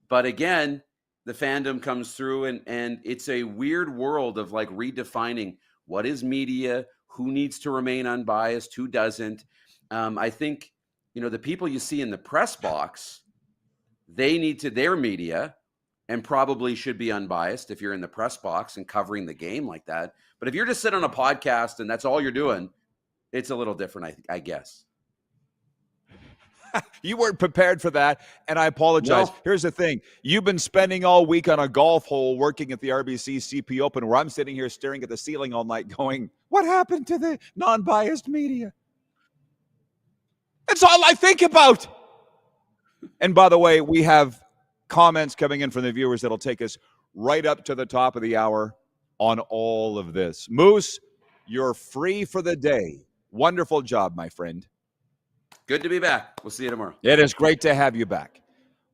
But again, the fandom comes through and it's a weird world of like redefining what is media, who needs to remain unbiased, who doesn't. I think, the people you see in the press box, they're media and probably should be unbiased if you're in the press box and covering the game like that. But if you're just sitting on a podcast and that's all you're doing, it's a little different, I guess. You weren't prepared for that, and I apologize. No. Here's the thing. You've been spending all week on a golf hole working at the RBC CP Open, where I'm sitting here staring at the ceiling all night going, what happened to the non-biased media? That's all I think about. And by the way, we have comments coming in from the viewers that'll take us right up to the top of the hour on all of this. Moose, you're free for the day. Wonderful job, my friend. Good to be back. We'll see you tomorrow. It is great to have you back.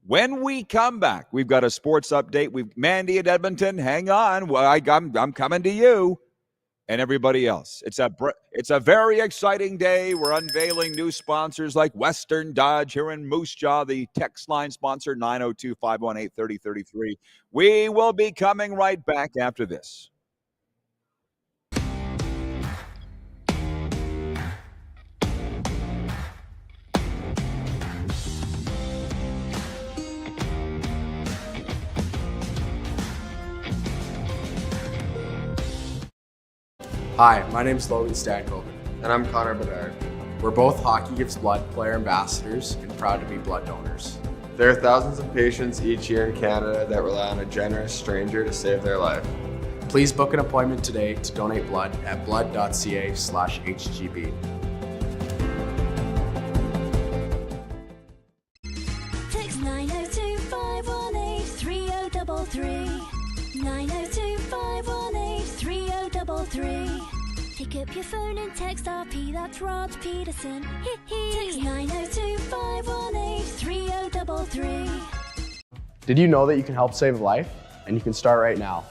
When we come back, we've got a sports update. We've Mandy at Edmonton. Hang on. Well, I'm coming to you and everybody else. It's a very exciting day. We're unveiling new sponsors like Western Dodge here in Moose Jaw, the text line sponsor, 902-518-3033. We will be coming right back after this. Hi, my name's Logan Stankoven. And I'm Connor Bedard. We're both Hockey Gives Blood player ambassadors and proud to be blood donors. There are thousands of patients each year in Canada that rely on a generous stranger to save their life. Please book an appointment today to donate blood at blood.ca/HGB. Text 902-518-3033. 902-518-3033. Pick up your phone and text RP, that's Rod Pedersen. Text 902-518-3033. Did you know that you can help save a life? And you can start right now.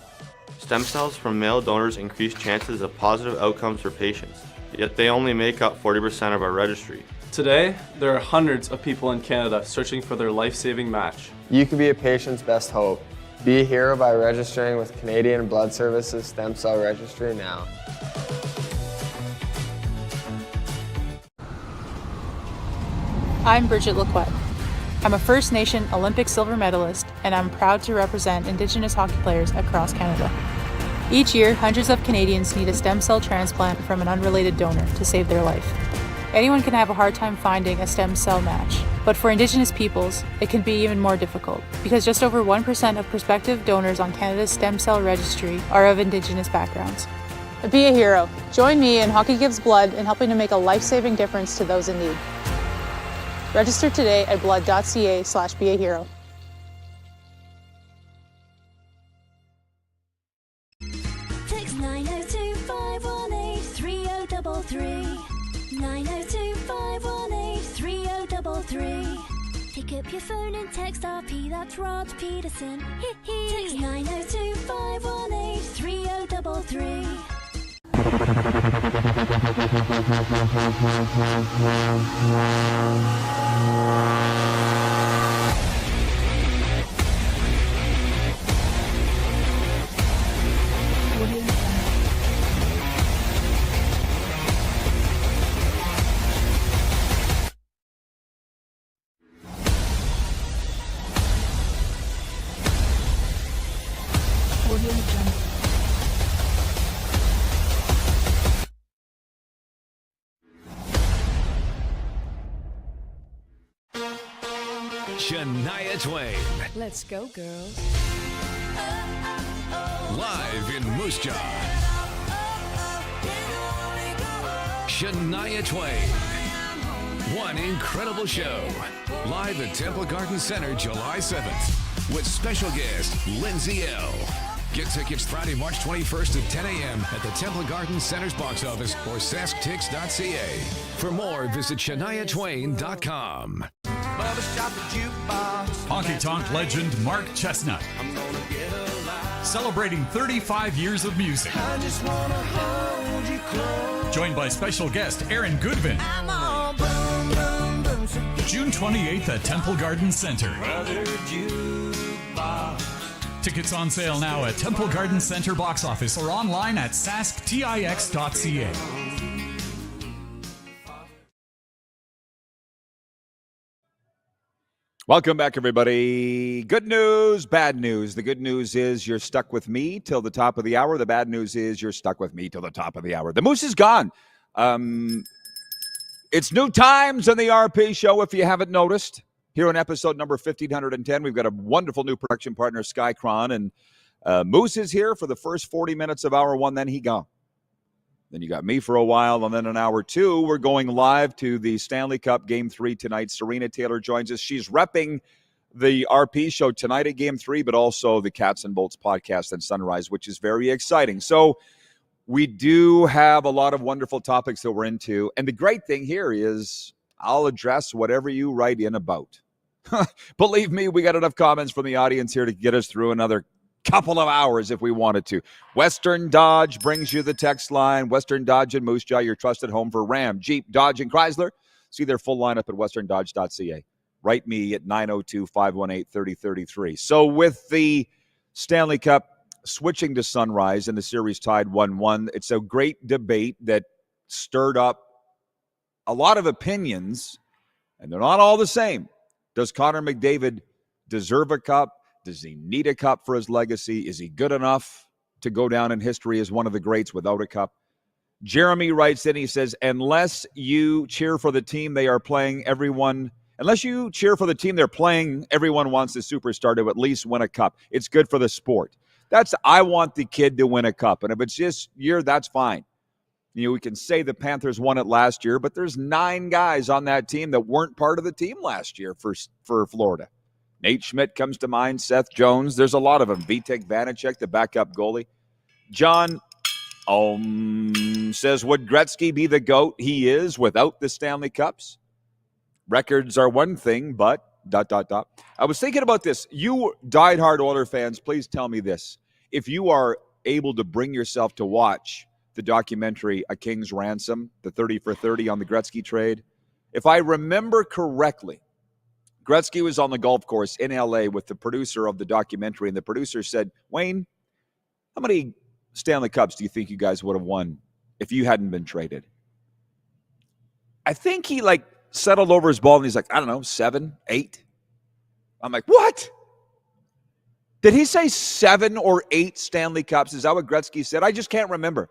Stem cells from male donors increase chances of positive outcomes for patients, yet they only make up 40% of our registry. Today, there are hundreds of people in Canada searching for their life-saving match. You can be a patient's best hope. Be a hero by registering with Canadian Blood Services Stem Cell Registry now. I'm Bridget Lacquette. I'm a First Nation Olympic silver medalist, and I'm proud to represent Indigenous hockey players across Canada. Each year, hundreds of Canadians need a stem cell transplant from an unrelated donor to save their life. Anyone can have a hard time finding a stem cell match, but for Indigenous peoples, it can be even more difficult because just over 1% of prospective donors on Canada's stem cell registry are of Indigenous backgrounds. Be a hero. Join me in Hockey Gives Blood in helping to make a life-saving difference to those in need. Register today at blood.ca/beahero. Text 902-518-3033. 902-518-3033. Pick up your phone and text RP, that's Rod Pedersen. Text 902-518-3033. Shania Twain. Let's go, girls. Live in Moose Jaw. Shania Twain. One incredible show. Live at Temple Garden Center July 7th with special guest Lindsay L. Get tickets Friday, March 21st at 10 a.m. at the Temple Garden Center's box office or sasktix.ca. For more, visit ShaniaTwain.com. Honky Tonk legend Mark Chestnut. Celebrating 35 years of music. Joined by special guest Aaron Goodvin. June 28th at Temple Garden Center. Tickets on sale now at Temple Garden Center box office or online at sasktix.ca. Welcome back, everybody. Good news, bad news. The good news is you're stuck with me till the top of the hour. The bad news is you're stuck with me till the top of the hour. The Moose is gone. It's new times on the RP show, if you haven't noticed. Here on episode number 1510, we've got a wonderful new production partner, Skycron, and Moose is here for the first 40 minutes of hour one, then he gone. Then you got me for a while, and then in hour two, we're going live to the Stanley Cup Game 3 tonight. Sarina Taylor joins us. She's repping the RP show tonight at Game 3, but also the CatsNBolts Podcast and Sunrise, which is very exciting. So we do have a lot of wonderful topics that we're into, and the great thing here is I'll address whatever you write in about. Believe me, we got enough comments from the audience here to get us through another couple of hours if we wanted to. Western Dodge brings you the text line. Western Dodge and Moose Jaw, your trusted home for Ram, Jeep, Dodge, and Chrysler. See their full lineup at westerndodge.ca. Write me at 902-518-3033. So with the Stanley Cup switching to Sunrise and the series tied 1-1, it's a great debate that stirred up a lot of opinions, and they're not all the same. Does Connor McDavid deserve a cup? Does he need a cup for his legacy? Is he good enough to go down in history as one of the greats without a cup? Jeremy writes in, he says, unless you cheer for the team they are playing, everyone wants the superstar to at least win a cup. It's good for the sport. I want the kid to win a cup. And if it's just that's fine. You know, we can say the Panthers won it last year, but there's 9 guys on that team that weren't part of the team last year for Florida. Nate Schmidt comes to mind, Seth Jones. There's a lot of them. Vitek Vanacek, the backup goalie. John says, would Gretzky be the GOAT? He is without the Stanley Cups. Records are one thing, but ... I was thinking about this. You diehard Oilers fans, please tell me this. If you are able to bring yourself to watch the documentary A King's Ransom, the 30 for 30 on the Gretzky trade. If I remember correctly, Gretzky was on the golf course in L.A. with the producer of the documentary, and the producer said, Wayne, how many Stanley Cups do you think you guys would have won if you hadn't been traded? I think he settled over his ball, and he's like, I don't know, 7, 8. I'm like, what? Did he say 7 or 8 Stanley Cups? Is that what Gretzky said? I just can't remember.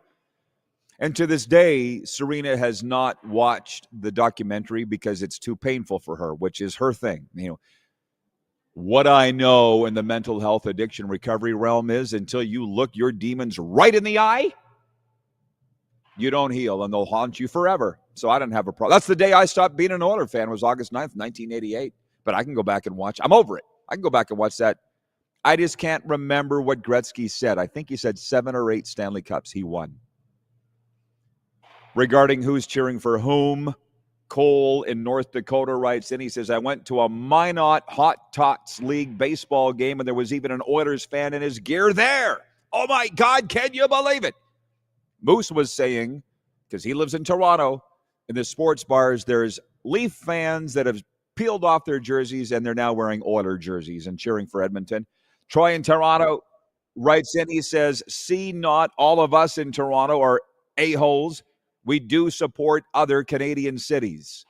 And to this day, Sarina has not watched the documentary because it's too painful for her, which is her thing. You know, what I know in the mental health addiction recovery realm is until you look your demons right in the eye, you don't heal, and they'll haunt you forever. So I don't have a problem. That's the day I stopped being an Oilers fan, was August 9th, 1988. But I can go back and watch. I'm over it. I can go back and watch that. I just can't remember what Gretzky said. I think he said 7 or 8 Stanley Cups he won. Regarding who's cheering for whom, Cole in North Dakota writes in, he says, I went to a Minot Hot Tots League baseball game, and there was even an Oilers fan in his gear there. Oh, my God, can you believe it? Moose was saying, because he lives in Toronto, in the sports bars, there's Leaf fans that have peeled off their jerseys, and they're now wearing Oiler jerseys and cheering for Edmonton. Troy in Toronto writes in, he says, see, not all of us in Toronto are a-holes. We do support other Canadian cities.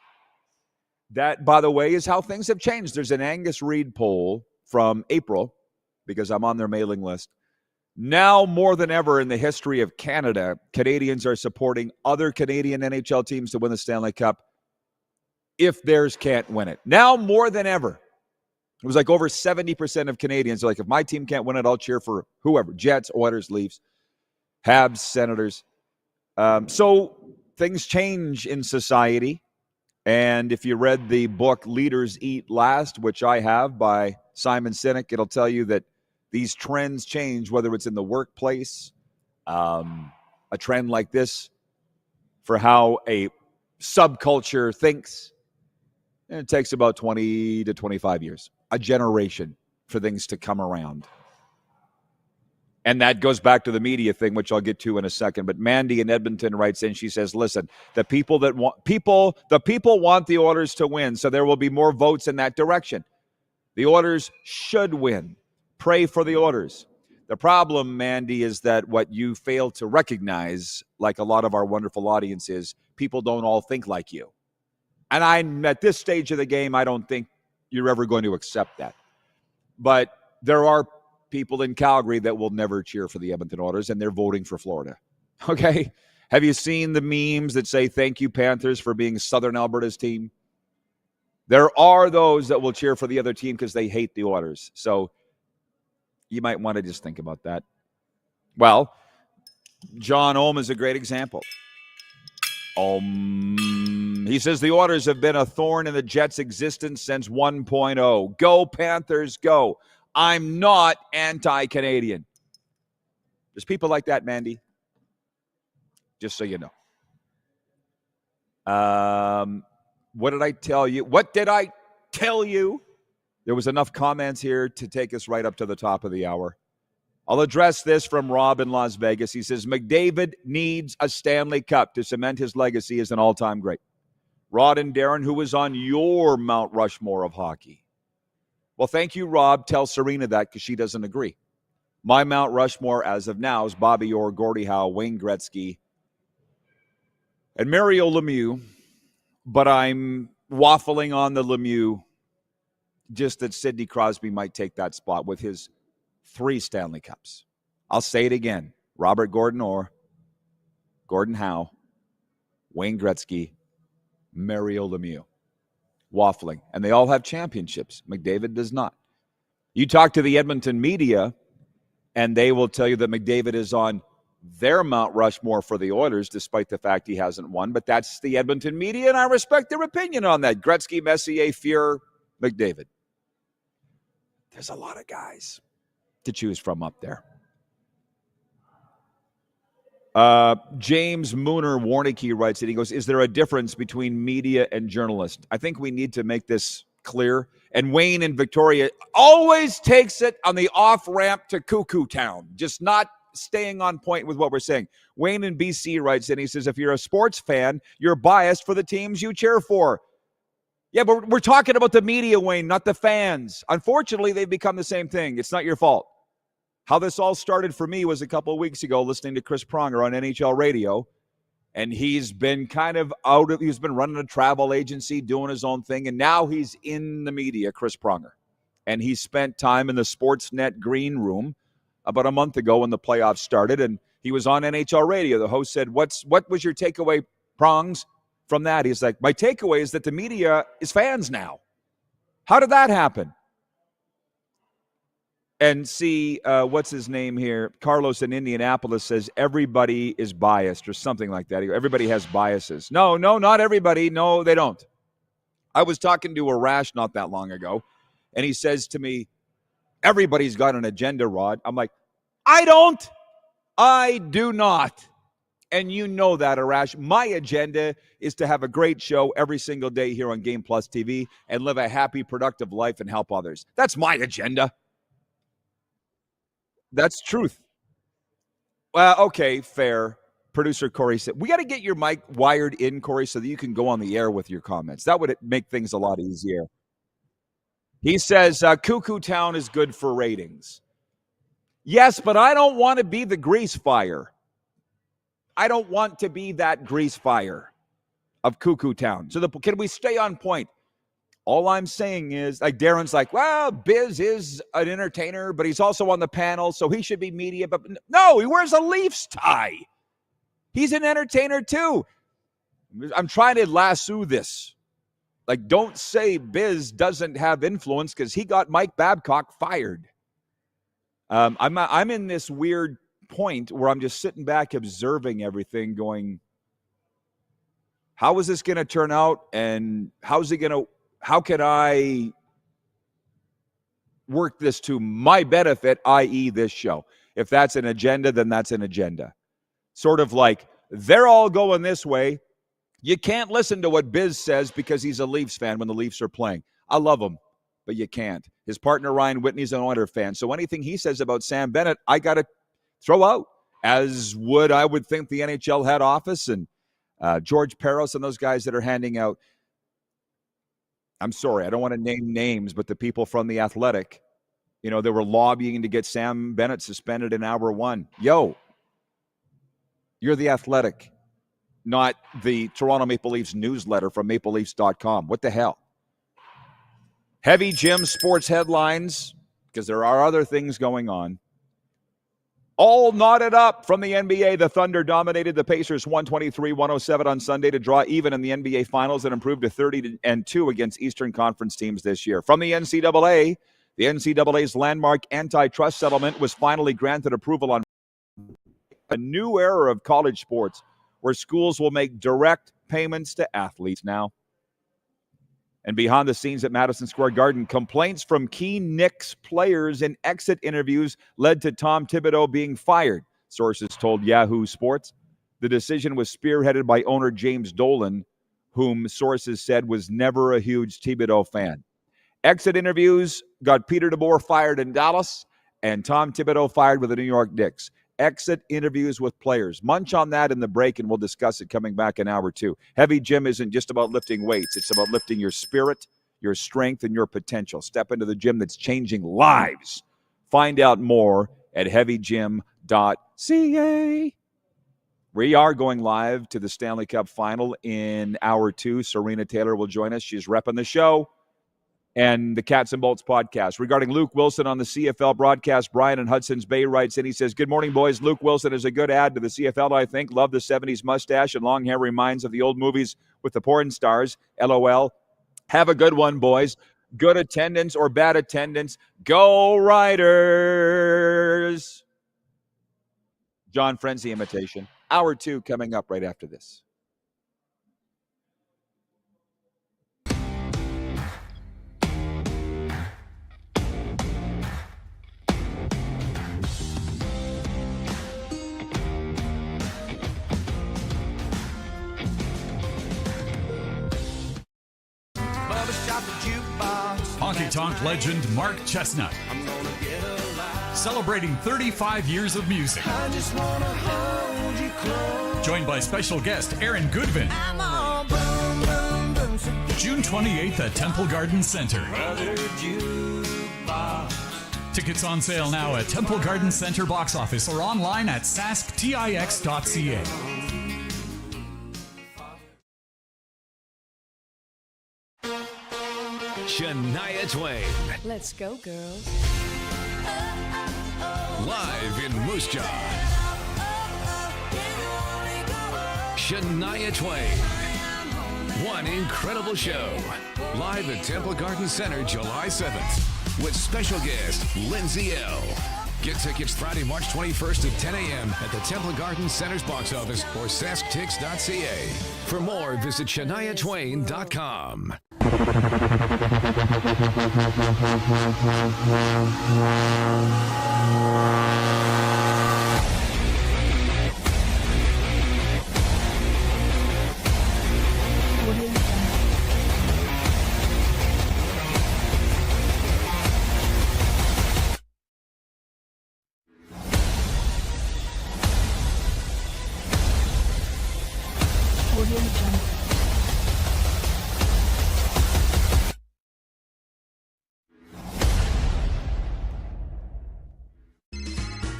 That, by the way, is how things have changed. There's an Angus Reid poll from April, because I'm on their mailing list, Now more than ever in the history of Canada, Canadians are supporting other Canadian NHL teams to win the Stanley Cup if theirs can't win it. Now more than ever. It was like over 70% of Canadians are like, if my team can't win it, I'll cheer for whoever. Jets, Oilers, Leafs, Habs, Senators. So things change in society. And if you read the book Leaders Eat Last, which I have by Simon Sinek, it'll tell you that these trends change, whether it's in the workplace, a trend like this for how a subculture thinks. And it takes about 20 to 25 years, a generation for things to come around. And that goes back to the media thing, which I'll get to in a second. But Mandy in Edmonton writes in, she says, listen, the people want the Oilers to win, so there will be more votes in that direction. The Oilers should win. Pray for the Oilers. The problem, Mandy, is that what you fail to recognize, like a lot of our wonderful audience is, people don't all think like you. And I'm at this stage of the game, I don't think you're ever going to accept that. But there are people in Calgary that will never cheer for the Edmonton Oilers, and they're voting for Florida. Okay? Have you seen the memes that say, thank you, Panthers, for being Southern Alberta's team? There are those that will cheer for the other team because they hate the Oilers. So you might want to just think about that. Well, John Ohm is a great example. He says the Oilers have been a thorn in the Jets' existence since 1.0. Go, Panthers, go. I'm not anti-Canadian. There's people like that, Mandy. Just so you know. What did I tell you? What did I tell you? There was enough comments here to take us right up to the top of the hour. I'll address this from Rob in Las Vegas. He says, McDavid needs a Stanley Cup to cement his legacy as an all-time great. Rod and Darren, who was on your Mount Rushmore of hockey. Well, thank you, Rob. Tell Sarina that because she doesn't agree. My Mount Rushmore as of now is Bobby Orr, Gordie Howe, Wayne Gretzky, and Mario Lemieux. But I'm waffling on the Lemieux, just that Sidney Crosby might take that spot with his 3 Stanley Cups. I'll say it again. Robert Gordon Orr, Gordon Howe, Wayne Gretzky, Mario Lemieux. Waffling. And they all have championships. McDavid does not. You talk to the Edmonton media, and they will tell you that McDavid is on their Mount Rushmore for the Oilers, despite the fact he hasn't won. But that's the Edmonton media, and I respect their opinion on that. Gretzky, Messier, Fuhr, McDavid. There's a lot of guys to choose from up there. James Mooner Warnicki writes it. He goes, is there a difference between media and journalist? I think we need to make this clear. And Wayne in Victoria always takes it on the off-ramp to Cuckoo Town, just not staying on point with what we're saying. Wayne in BC writes in, he says, if you're a sports fan, you're biased for the teams you cheer for. Yeah, but we're talking about the media, Wayne, not the fans. Unfortunately, they've become the same thing. It's not your fault. How this all started for me was a couple of weeks ago listening to Chris Pronger on NHL radio, and he's been he's been running a travel agency, doing his own thing, and now he's in the media, Chris Pronger. And he spent time in the Sportsnet green room about a month ago when the playoffs started, and he was on NHL radio. The host said, what was your takeaway, Prongs, from that? He's like, my takeaway is that the media is fans now. How did that happen? And see, what's his name here? Carlos in Indianapolis says everybody is biased or something like that. Everybody has biases. No, not everybody. No, they don't. I was talking to Arash not that long ago, and he says to me, everybody's got an agenda, Rod. I'm like, I don't. I do not. And you know that, Arash. My agenda is to have a great show every single day here on Game Plus TV and live a happy, productive life and help others. That's my agenda. That's truth. Well, okay, fair. Producer Corey said, we got to get your mic wired in, Corey, so that you can go on the air with your comments. That would make things a lot easier. He says, Cuckoo Town is good for ratings. Yes, but I don't want to be the grease fire. I don't want to be that grease fire of Cuckoo Town. So can we stay on point? All I'm saying is, like, Darren's like, well, Biz is an entertainer, but he's also on the panel, so he should be media. But no, he wears a Leafs tie. He's an entertainer too. I'm trying to lasso this. Like, don't say Biz doesn't have influence because he got Mike Babcock fired. I'm in this weird point where I'm just sitting back observing everything going, how is this going to turn out? And how can I work this to my benefit, i.e. this show? If that's an agenda, then that's an agenda. Sort of like, they're all going this way. You can't listen to what Biz says because he's a Leafs fan when the Leafs are playing. I love him, but you can't. His partner, Ryan Whitney's an Oilers fan. So anything he says about Sam Bennett, I got to throw out, as I would think the NHL head office and George Peros and those guys that are handing out. I'm sorry, I don't want to name names, but the people from The Athletic, they were lobbying to get Sam Bennett suspended in hour one. Yo, you're The Athletic, not the Toronto Maple Leafs newsletter from mapleleafs.com. What the hell? Heavy Jim sports headlines, because there are other things going on. All knotted up from the NBA. The Thunder dominated the Pacers 123-107 on Sunday to draw even in the NBA Finals and improve to 30-2 against Eastern Conference teams this year. From the NCAA, the NCAA's landmark antitrust settlement was finally granted approval on a new era of college sports where schools will make direct payments to athletes now. And behind the scenes at Madison Square Garden, complaints from key Knicks players in exit interviews led to Tom Thibodeau being fired, sources told Yahoo Sports. The decision was spearheaded by owner James Dolan, whom sources said was never a huge Thibodeau fan. Exit interviews got Peter DeBoer fired in Dallas and Tom Thibodeau fired with the New York Knicks. Exit interviews with players. Munch on that in the break, and we'll discuss it coming back in hour two. Heavy Gym isn't just about lifting weights. It's about lifting your spirit, your strength, and your potential. Step into the gym that's changing lives. Find out more at heavygym.ca. We are going live to the Stanley Cup Final in hour two. Sarina Taylor will join us. She's repping the show. And the Cats and Bolts podcast. Regarding Luke Wilson on the CFL broadcast, Brian in Hudson's Bay writes in, he says, good morning, boys. Luke Wilson is a good add to the CFL, I think. Love the 70s mustache and long hair, reminds of the old movies with the porn stars. LOL. Have a good one, boys. Good attendance or bad attendance. Go Riders. John Frenzy imitation. Hour two coming up right after this. Honky Tonk legend Mark Chestnut, celebrating 35 years of music. Joined by special guest Aaron Goodvin. June 28th at Temple Garden Center. Tickets on sale now at Temple Garden Center box office or online at sasktix.ca. Shania Twain. Let's go, girls. Live in Moose Jaw. Shania Twain. One incredible show. Live at Temple Garden Center July 7th with special guest Lindsay L. Get tickets Friday, March 21st at 10 a.m. at the Temple Garden Center's box office or sasktix.ca. For more, visit ShaniaTwain.com.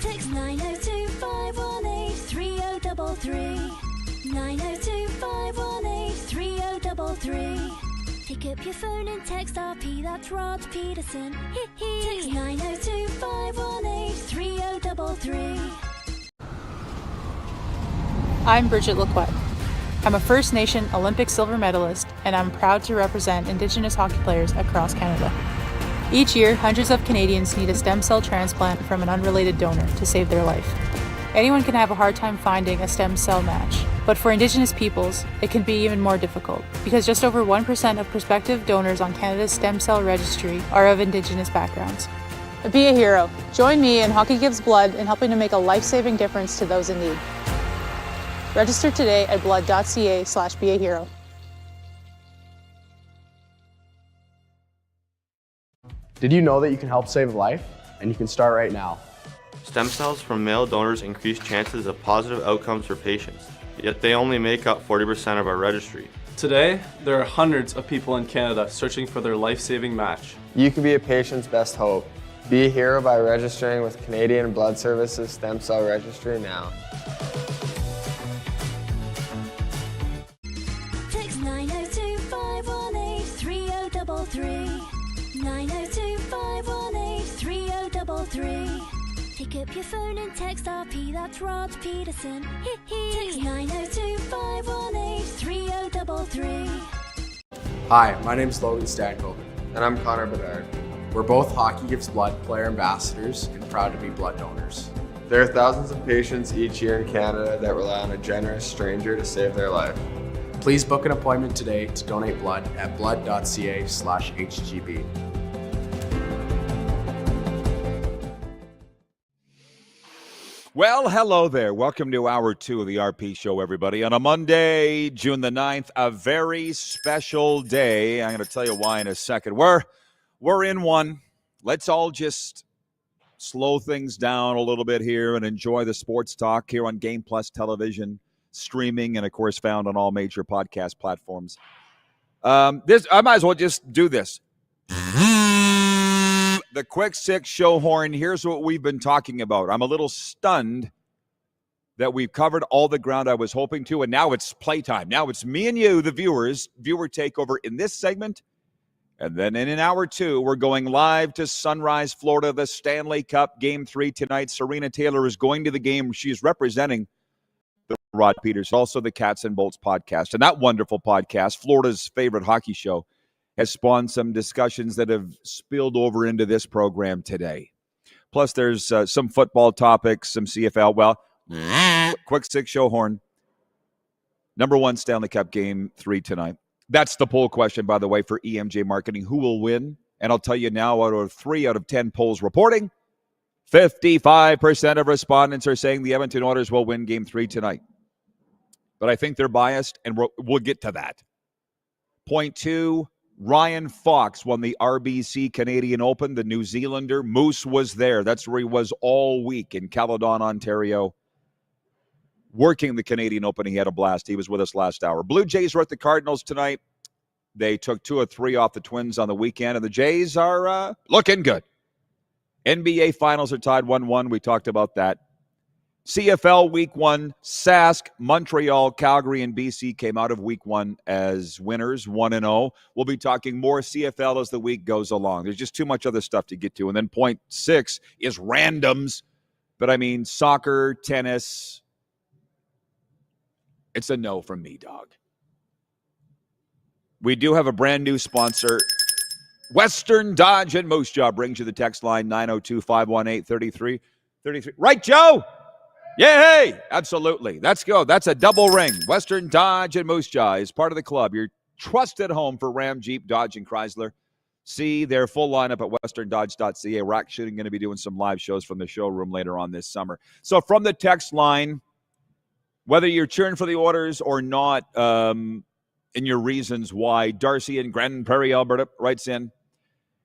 Text 902-518-3033. 902-518-3033. Pick Pick up your phone and text RP, that's Rod Pedersen. Text 902 518 3033. I'm Bridget Lacquette. I'm a First Nation Olympic silver medalist, and I'm proud to represent Indigenous hockey players across Canada. Each year, hundreds of Canadians need a stem cell transplant from an unrelated donor to save their life. Anyone can have a hard time finding a stem cell match, but for Indigenous peoples, it can be even more difficult because just over 1% of prospective donors on Canada's stem cell registry are of Indigenous backgrounds. Be a hero. Join me in Hockey Gives Blood in helping to make a life-saving difference to those in need. Register today at blood.ca/beahero. Did you know that you can help save a life? And you can start right now. Stem cells from male donors increase chances of positive outcomes for patients, yet they only make up 40% of our registry. Today, there are hundreds of people in Canada searching for their life-saving match. You can be a patient's best hope. Be a hero by registering with Canadian Blood Services Stem Cell Registry now. Text 902 518 3033. 902 518 3033. Pick up your phone and text RP, that's Rod Pedersen. Text 902 518 3033. Hi, my name's Logan Stankoven. And I'm Connor Bedard. We're both Hockey Gives Blood player ambassadors and proud to be blood donors. There are thousands of patients each year in Canada that rely on a generous stranger to save their life. Please book an appointment today to donate blood at blood.ca/HGB. Well, hello there. Welcome to Hour 2 of the RP Show, everybody. On a Monday, June the 9th, a very special day. I'm going to tell you why in a second. We're in one. Let's all just slow things down a little bit here and enjoy the sports talk here on Game Plus Television, streaming, and, of course, found on all major podcast platforms. I might as well just do this. The quick six show horn. Here's what we've been talking about. I'm a little stunned that we've covered all the ground I was hoping to, and now it's playtime. Now it's me and you, the viewers, viewer takeover in this segment. And then in Hour 2, we're going live to Sunrise, Florida, the Stanley Cup Game 3 tonight. Sarina Taylor is going to the game. She's representing the Rod Pedersen, also the CatsNBolts Podcast. And that wonderful podcast, Florida's favorite hockey show, has spawned some discussions that have spilled over into this program today. Plus, there's some football topics, some CFL. Well, quick six show horn. Number 1 Stanley Cup Game 3 tonight. That's the poll question, by the way, for EMJ Marketing. Who will win? And I'll tell you now, out of 3 out of 10 polls reporting, 55% of respondents are saying the Edmonton Oilers will win Game 3 tonight. But I think they're biased, and we'll get to that. Point 2, Ryan Fox won the RBC Canadian Open. The New Zealander, Moose, was there. That's where he was all week in Caledon, Ontario, working the Canadian Open. He had a blast. He was with us last hour. Blue Jays are at the Cardinals tonight. They took 2 of 3 off the Twins on the weekend, and the Jays are looking good. NBA Finals are tied 1-1. We talked about that. CFL Week 1, Sask, Montreal, Calgary, and BC came out of Week 1 as winners, 1-0. We'll be talking more CFL as the week goes along. There's just too much other stuff to get to. And then point 6 is randoms. But I mean, soccer, tennis, it's a no from me, dog. We do have a brand new sponsor. Western Dodge and Moose Jaw brings you the text line 902-518-3333. Right, Joe? Yay! Absolutely. Let's go. That's a double ring. Western Dodge and Moose Jaw is part of the club. Your trusted home for Ram, Jeep, Dodge, and Chrysler. See their full lineup at westerndodge.ca. We're actually going to be doing some live shows from the showroom later on this summer. So from the text line, whether you're cheering for the Oilers or not, in your reasons why, Darcy in Grand Prairie, Alberta, writes in.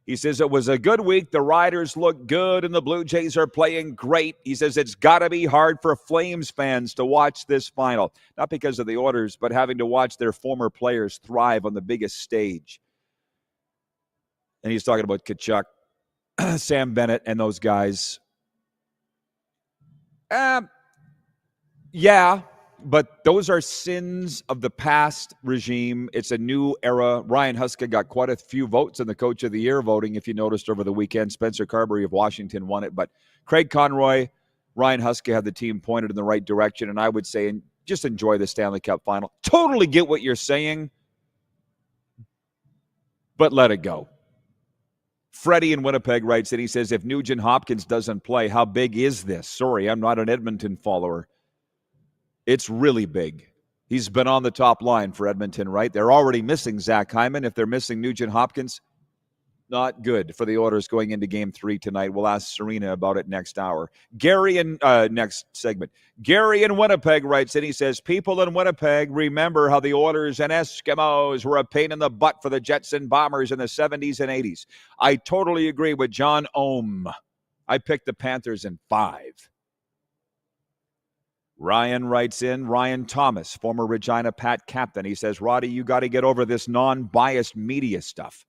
He says, it was a good week. The Riders look good, and the Blue Jays are playing great. He says, it's got to be hard for Flames fans to watch this final. Not because of the Oilers, but having to watch their former players thrive on the biggest stage. And he's talking about Tkachuk, Sam Bennett, and those guys. Yeah, But those are sins of the past regime. It's a new era. Ryan Huska got quite a few votes in the Coach of the Year voting, if you noticed over the weekend. Spencer Carberry of Washington won it. But Craig Conroy, Ryan Huska had the team pointed in the right direction. And I would say just enjoy the Stanley Cup final. Totally get what you're saying, but let it go. Freddie in Winnipeg writes that he says, if Nugent Hopkins doesn't play, how big is this? Sorry, I'm not an Edmonton follower. It's really big. He's been on the top line for Edmonton, right? They're already missing Zach Hyman. If they're missing Nugent Hopkins, not good for the Oilers going into Game 3 tonight. We'll ask Sarina about it next hour. Gary in next segment. Gary in Winnipeg writes and he says, people in Winnipeg remember how the Oilers and Eskimos were a pain in the butt for the Jets and Bombers in the 70s and 80s. I totally agree with John Ohm. I picked the Panthers in 5. Ryan writes in, Ryan Thomas, former Regina Pat captain. He says, Roddy, you got to get over this non-biased media stuff.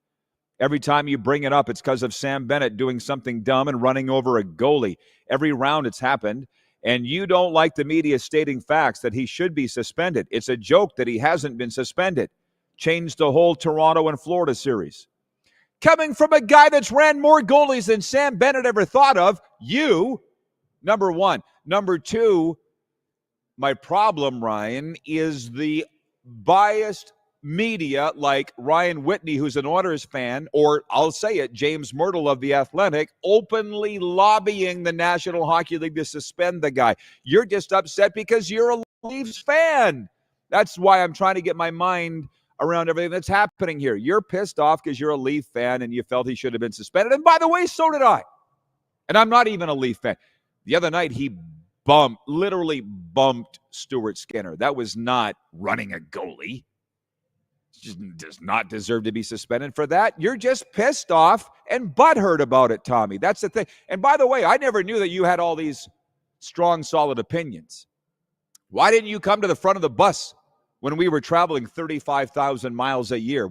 Every time you bring it up, it's because of Sam Bennett doing something dumb and running over a goalie. Every round it's happened, and you don't like the media stating facts that he should be suspended. It's a joke that he hasn't been suspended. Change the whole Toronto and Florida series. Coming from a guy that's ran more goalies than Sam Bennett ever thought of, you, number one. Number two, my problem, Ryan, is the biased media like Ryan Whitney, who's an Oilers fan, or I'll say it, James Myrtle of The Athletic, openly lobbying the National Hockey League to suspend the guy. You're just upset because you're a Leafs fan. That's why I'm trying to get my mind around everything that's happening here. You're pissed off because you're a Leaf fan and you felt he should have been suspended. And by the way, so did I. And I'm not even a Leaf fan. The other night, he literally bumped Stuart Skinner. That was not running a goalie. Just does not deserve to be suspended for that. You're just pissed off and butthurt about it, Tommy. That's the thing. And by the way, I never knew that you had all these strong, solid opinions. Why didn't you come to the front of the bus when we were traveling 35,000 miles a year?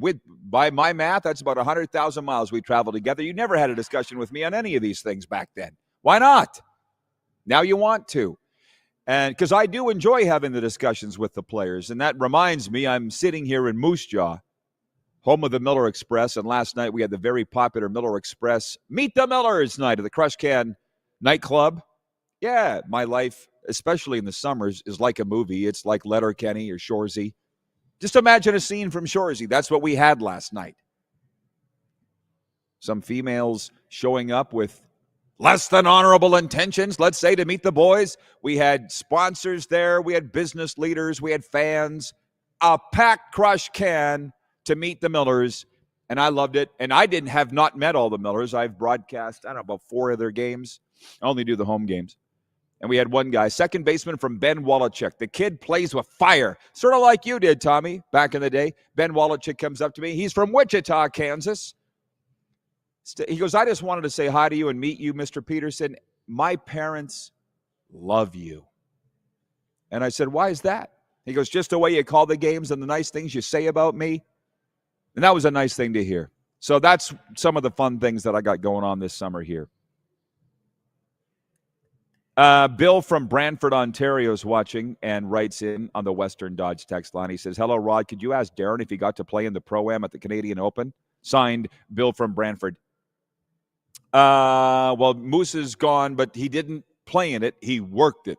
By my math, that's about 100,000 miles we traveled together. You never had a discussion with me on any of these things back then. Why not? Now you want to. And because I do enjoy having the discussions with the players. And that reminds me, I'm sitting here in Moose Jaw, home of the Miller Express. And last night we had the very popular Miller Express Meet the Millers night at the Crush Can nightclub. Yeah, my life, especially in the summers, is like a movie. It's like Letterkenny or Shoresy. Just imagine a scene from Shoresy. That's what we had last night. Some females showing up with less than honorable intentions, let's say, to meet the boys. We had sponsors there. We had business leaders. We had fans. A packed Crush Can to meet the Millers, and I loved it. And I have not met all the Millers. I've broadcast, I don't know, about 4 of their games. I only do the home games. And we had one guy, second baseman from Ben Wallachuk. The kid plays with fire, sort of like you did, Tommy, back in the day. Ben Wallachuk comes up to me. He's from Wichita, Kansas. He goes, I just wanted to say hi to you and meet you, Mr. Pedersen. My parents love you. And I said, why is that? He goes, just the way you call the games and the nice things you say about me. And that was a nice thing to hear. So that's some of the fun things that I got going on this summer here. Bill from Brantford, Ontario is watching and writes in on the Western Dodge text line. He says, hello, Rod. Could you ask Darren if he got to play in the Pro-Am at the Canadian Open? Signed, Bill from Brantford. Well, Moose is gone, but he didn't play in it. He worked it.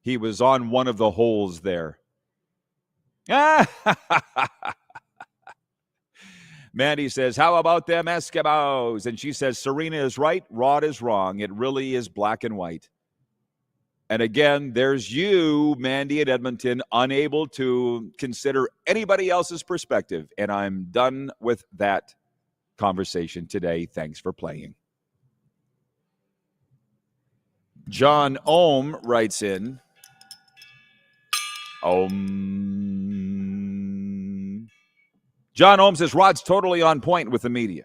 He was on one of the holes there. Mandy says, how about them Eskimos? And she says, Sarina is right, Rod is wrong. It really is black and white. And again, there's you, Mandy at Edmonton, unable to consider anybody else's perspective. And I'm done with that conversation today. Thanks for playing. John Ohm writes in. John Ohm says, Rod's totally on point with the media.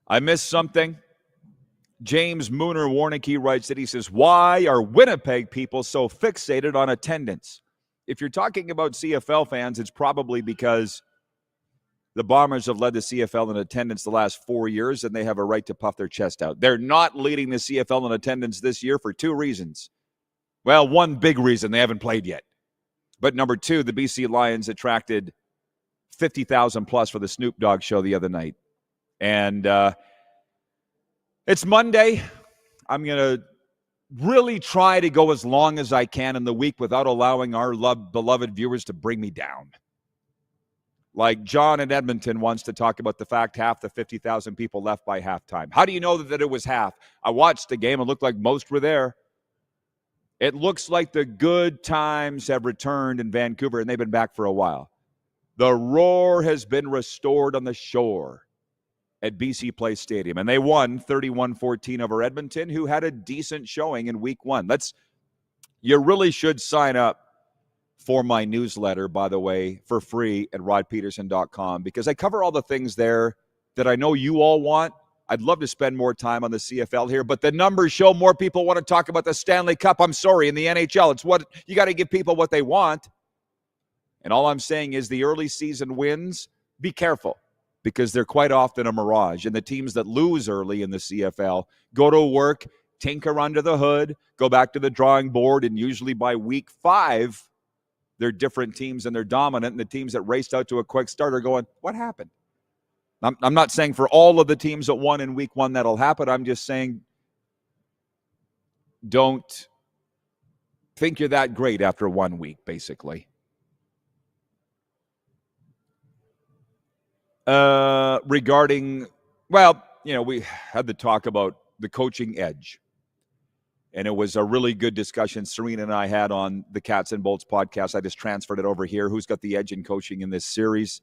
I missed something. James Mooner Warnicki writes that he says, why are Winnipeg people so fixated on attendance? If you're talking about CFL fans, it's probably because The Bombers have led the CFL in attendance the last 4 years, and they have a right to puff their chest out. They're not leading the CFL in attendance this year for 2 reasons. Well, one big reason, they haven't played yet. But number 2, the BC Lions attracted 50,000 plus for the Snoop Dogg show the other night. And it's Monday. I'm going to really try to go as long as I can in the week without allowing our beloved viewers to bring me down. Like John in Edmonton wants to talk about the fact half the 50,000 people left by halftime. How do you know that it was half? I watched the game. It looked like most were there. It looks like the good times have returned in Vancouver, and they've been back for a while. The roar has been restored on the shore at BC Place Stadium, and they won 31-14 over Edmonton, who had a decent showing in week 1. You really should sign up for my newsletter, by the way, for free at rodpedersen.com, because I cover all the things there that I know you all want. I'd love to spend more time on the CFL here, but the numbers show more people want to talk about the Stanley Cup. I'm sorry, in the NHL, it's what you got to give people what they want. And all I'm saying is the early season wins, be careful, because they're quite often a mirage. And the teams that lose early in the CFL go to work, tinker under the hood, go back to the drawing board, and usually by week 5, they're different teams and they're dominant, and the teams that raced out to a quick start are going, what happened? I'm not saying for all of the teams that won in week 1 that'll happen. I'm just saying don't think you're that great after 1 week, basically. Regarding, we had the talk about the coaching edge. And it was a really good discussion Sarina and I had on the Cats and Bolts podcast. I just transferred it over here. Who's got the edge in coaching in this series?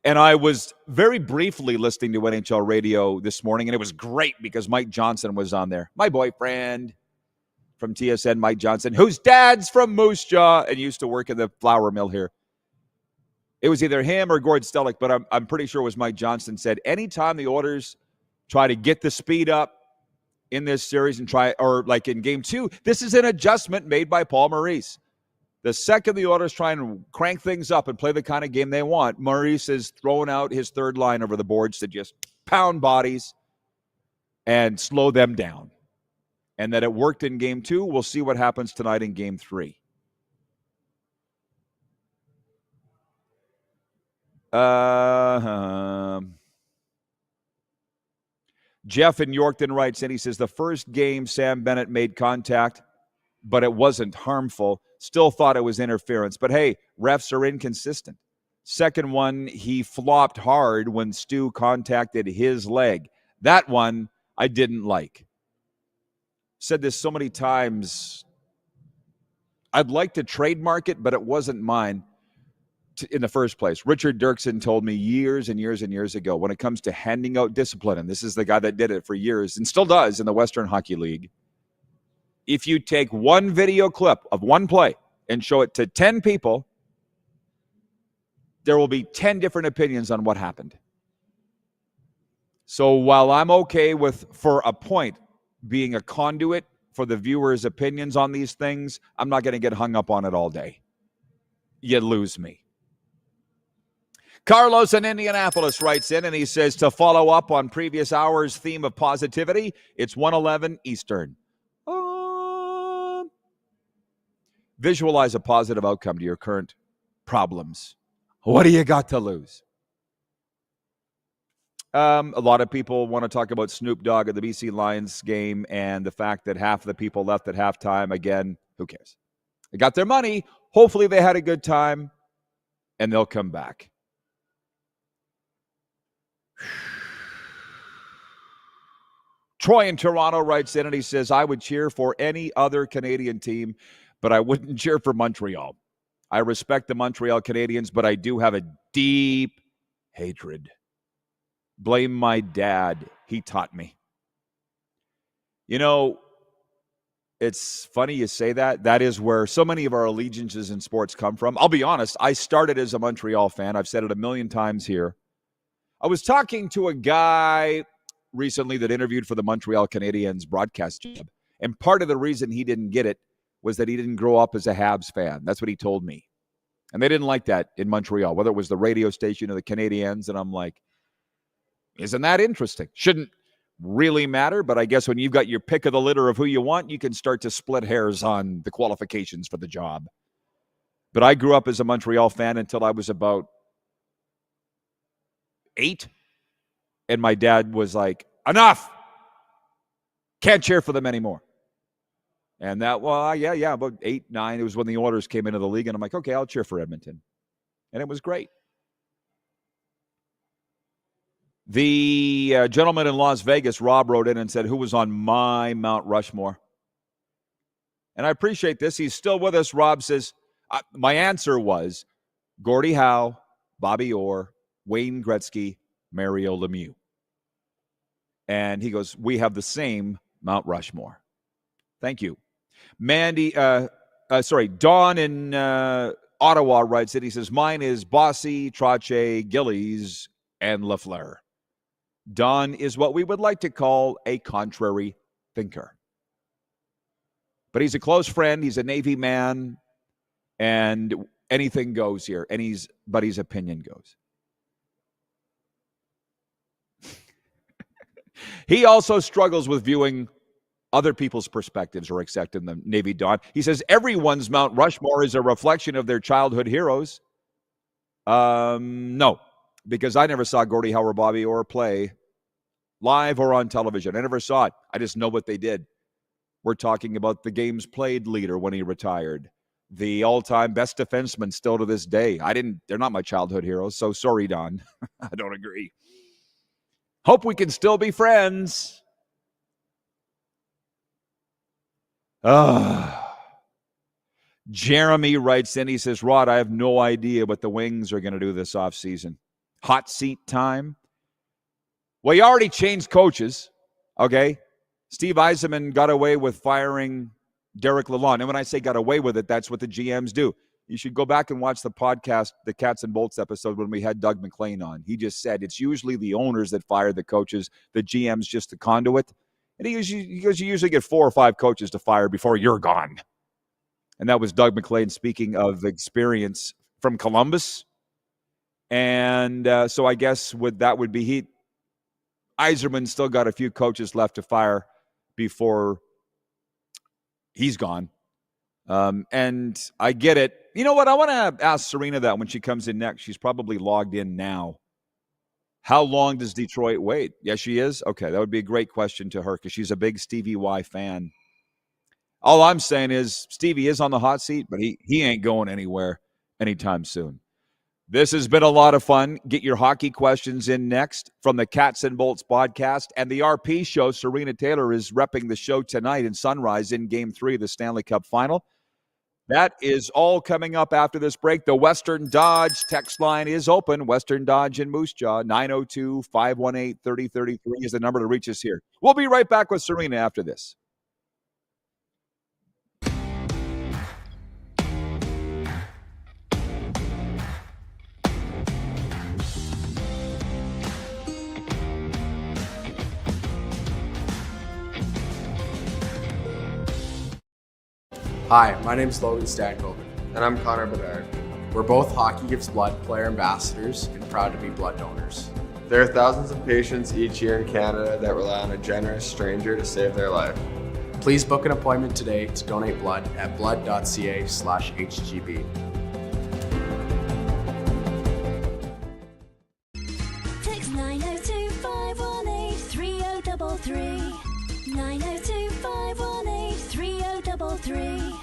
And I was very briefly listening to NHL radio this morning, and it was great because Mike Johnson was on there. My boyfriend from TSN, Mike Johnson, whose dad's from Moose Jaw and used to work in the flour mill here. It was either him or Gord Stellick, but I'm pretty sure it was Mike Johnson said, anytime the Oilers try to get the speed up in this series and like in game 2, this is an adjustment made by Paul Maurice. The second the Oilers try and crank things up and play the kind of game they want, Maurice is throwing out his third line over the boards to just pound bodies and slow them down. And that it worked in game 2. We'll see what happens tonight in game 3. Jeff in Yorkton writes in, he says, the first game Sam Bennett made contact, but it wasn't harmful. Still thought it was interference. But hey, refs are inconsistent. Second one, he flopped hard when Stu contacted his leg. That one I didn't like. Said this so many times. I'd like to trademark it, but it wasn't mine in the first place. Richard Dirksen told me years and years and years ago, when it comes to handing out discipline, and this is the guy that did it for years and still does in the Western Hockey League, if you take one video clip of one play and show it to 10 people, there will be 10 different opinions on what happened. So while I'm okay with, for a point, being a conduit for the viewers' opinions on these things, I'm not going to get hung up on it all day. You lose me. Carlos in Indianapolis writes in, and he says, to follow up on previous hour's theme of positivity, it's 1:11 Eastern. Visualize a positive outcome to your current problems. What do you got to lose? A lot of people want to talk about Snoop Dogg at the BC Lions game and the fact that half of the people left at halftime. Again, who cares? They got their money. Hopefully they had a good time, and they'll come back. Troy in Toronto writes in, and he says, I would cheer for any other Canadian team, but I wouldn't cheer for Montreal. I respect the Montreal Canadiens, but I do have a deep hatred. Blame my dad. He taught me. You know, it's funny you say that. That is where so many of our allegiances in sports come from. I'll be honest, I started as a Montreal fan. I've said it a million times here. I was talking to a guy recently that interviewed for the Montreal Canadiens broadcast job, and part of the reason he didn't get it was that he didn't grow up as a Habs fan. That's what he told me. And they didn't like that in Montreal, whether it was the radio station or the Canadiens. And I'm like, isn't that interesting? Shouldn't really matter, but I guess when you've got your pick of the litter of who you want, you can start to split hairs on the qualifications for the job. But I grew up as a Montreal fan until I was about 8. And my dad was like, enough. Can't cheer for them anymore. And that, about 8, 9. It was when the Oilers came into the league. And I'm like, okay, I'll cheer for Edmonton. And it was great. The gentleman in Las Vegas, Rob, wrote in and said, who was on my Mount Rushmore? And I appreciate this. He's still with us. Rob says, my answer was Gordie Howe, Bobby Orr, Wayne Gretzky, Mario Lemieux. And he goes, we have the same Mount Rushmore. Thank you. Don in Ottawa writes it. He says, mine is Bossy, Trottier, Gillies, and Lafleur. Don is what we would like to call a contrary thinker. But he's a close friend. He's a Navy man. And anything goes here. But his opinion goes. He also struggles with viewing other people's perspectives or accepting them. Navy Don. He says everyone's Mount Rushmore is a reflection of their childhood heroes. No, because I never saw Gordie Howe or Bobby Orr play live or on television. I never saw it. I just know what they did. We're talking about the games played leader when he retired. The all-time best defenseman still to this day. They're not my childhood heroes, so sorry, Don. I don't agree. Hope we can still be friends. Jeremy writes in, he says, Rod, I have no idea what the Wings are going to do this offseason. Hot seat time? Well, you already changed coaches, okay? Steve Yzerman got away with firing Derek Lalonde. And when I say got away with it, that's what the GMs do. You should go back and watch the podcast, the Cats and Bolts episode when we had Doug McLean on. He just said it's usually the owners that fire the coaches, the GM's just the conduit. And he goes, you usually get 4 or 5 coaches to fire before you're gone. And that was Doug McLean speaking of experience from Columbus. And so I guess that would be Yzerman still got a few coaches left to fire before he's gone. And I get it. You know what? I want to ask Sarina that when she comes in next. She's probably logged in now. How long does Detroit wait? Yes, she is? Okay, that would be a great question to her because she's a big Stevie Y fan. All I'm saying is Stevie is on the hot seat, but he ain't going anywhere anytime soon. This has been a lot of fun. Get your hockey questions in next from the Cats and Bolts podcast and the RP show. Sarina Taylor is repping the show tonight in Sunrise in Game 3 of the Stanley Cup Final. That is all coming up after this break. The Western Dodge text line is open. Western Dodge in Moose Jaw, 902-518-3033 is the number to reach us here. We'll be right back with Sarina after this. Hi, my name is Logan Stankoven. And I'm Connor Bedard. We're both Hockey Gives Blood player ambassadors and proud to be blood donors. There are thousands of patients each year in Canada that rely on a generous stranger to save their life. Please book an appointment today to donate blood at blood.ca/HGB. Text 902-518-3033. 902-518-3033.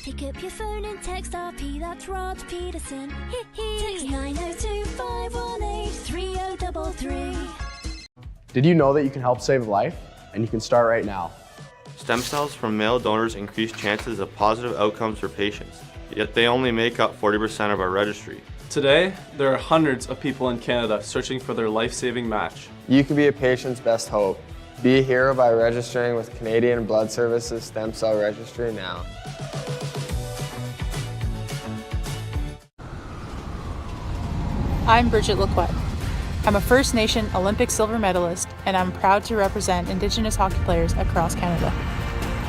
Pick up your phone and text RP, that's Rod Pedersen. Text 902-518-3033. Did you know that you can help save a life? And you can start right now. Stem cells from male donors increase chances of positive outcomes for patients, yet they only make up 40% of our registry. Today, there are hundreds of people in Canada searching for their life-saving match. You can be a patient's best hope. Be a hero by registering with Canadian Blood Services Stem Cell Registry now. I'm Bridget Lacquette. I'm a First Nation Olympic silver medalist, and I'm proud to represent Indigenous hockey players across Canada.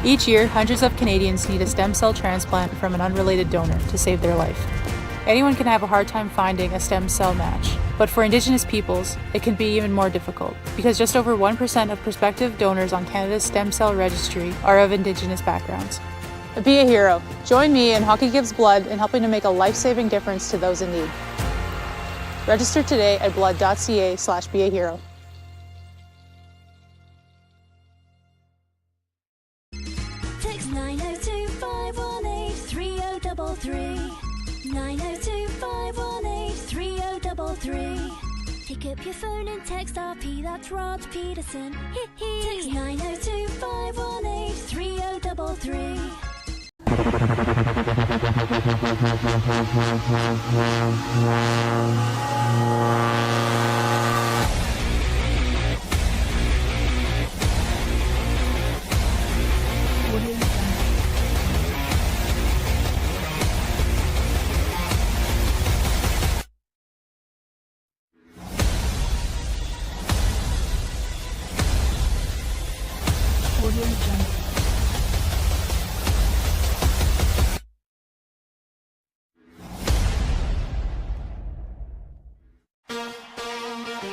Each year, hundreds of Canadians need a stem cell transplant from an unrelated donor to save their life. anyone can have a hard time finding a stem cell match. But for Indigenous peoples, it can be even more difficult, because just over 1% of prospective donors on Canada's stem cell registry are of Indigenous backgrounds. Be a hero. Join me and Hockey Gives Blood in helping to make a life-saving difference to those in need. Register today at blood.ca/beahero. Text 902-518-3033. 902-518-3033. Pick up your phone and text RP, that's Rod Pedersen. Text 902-518-3033.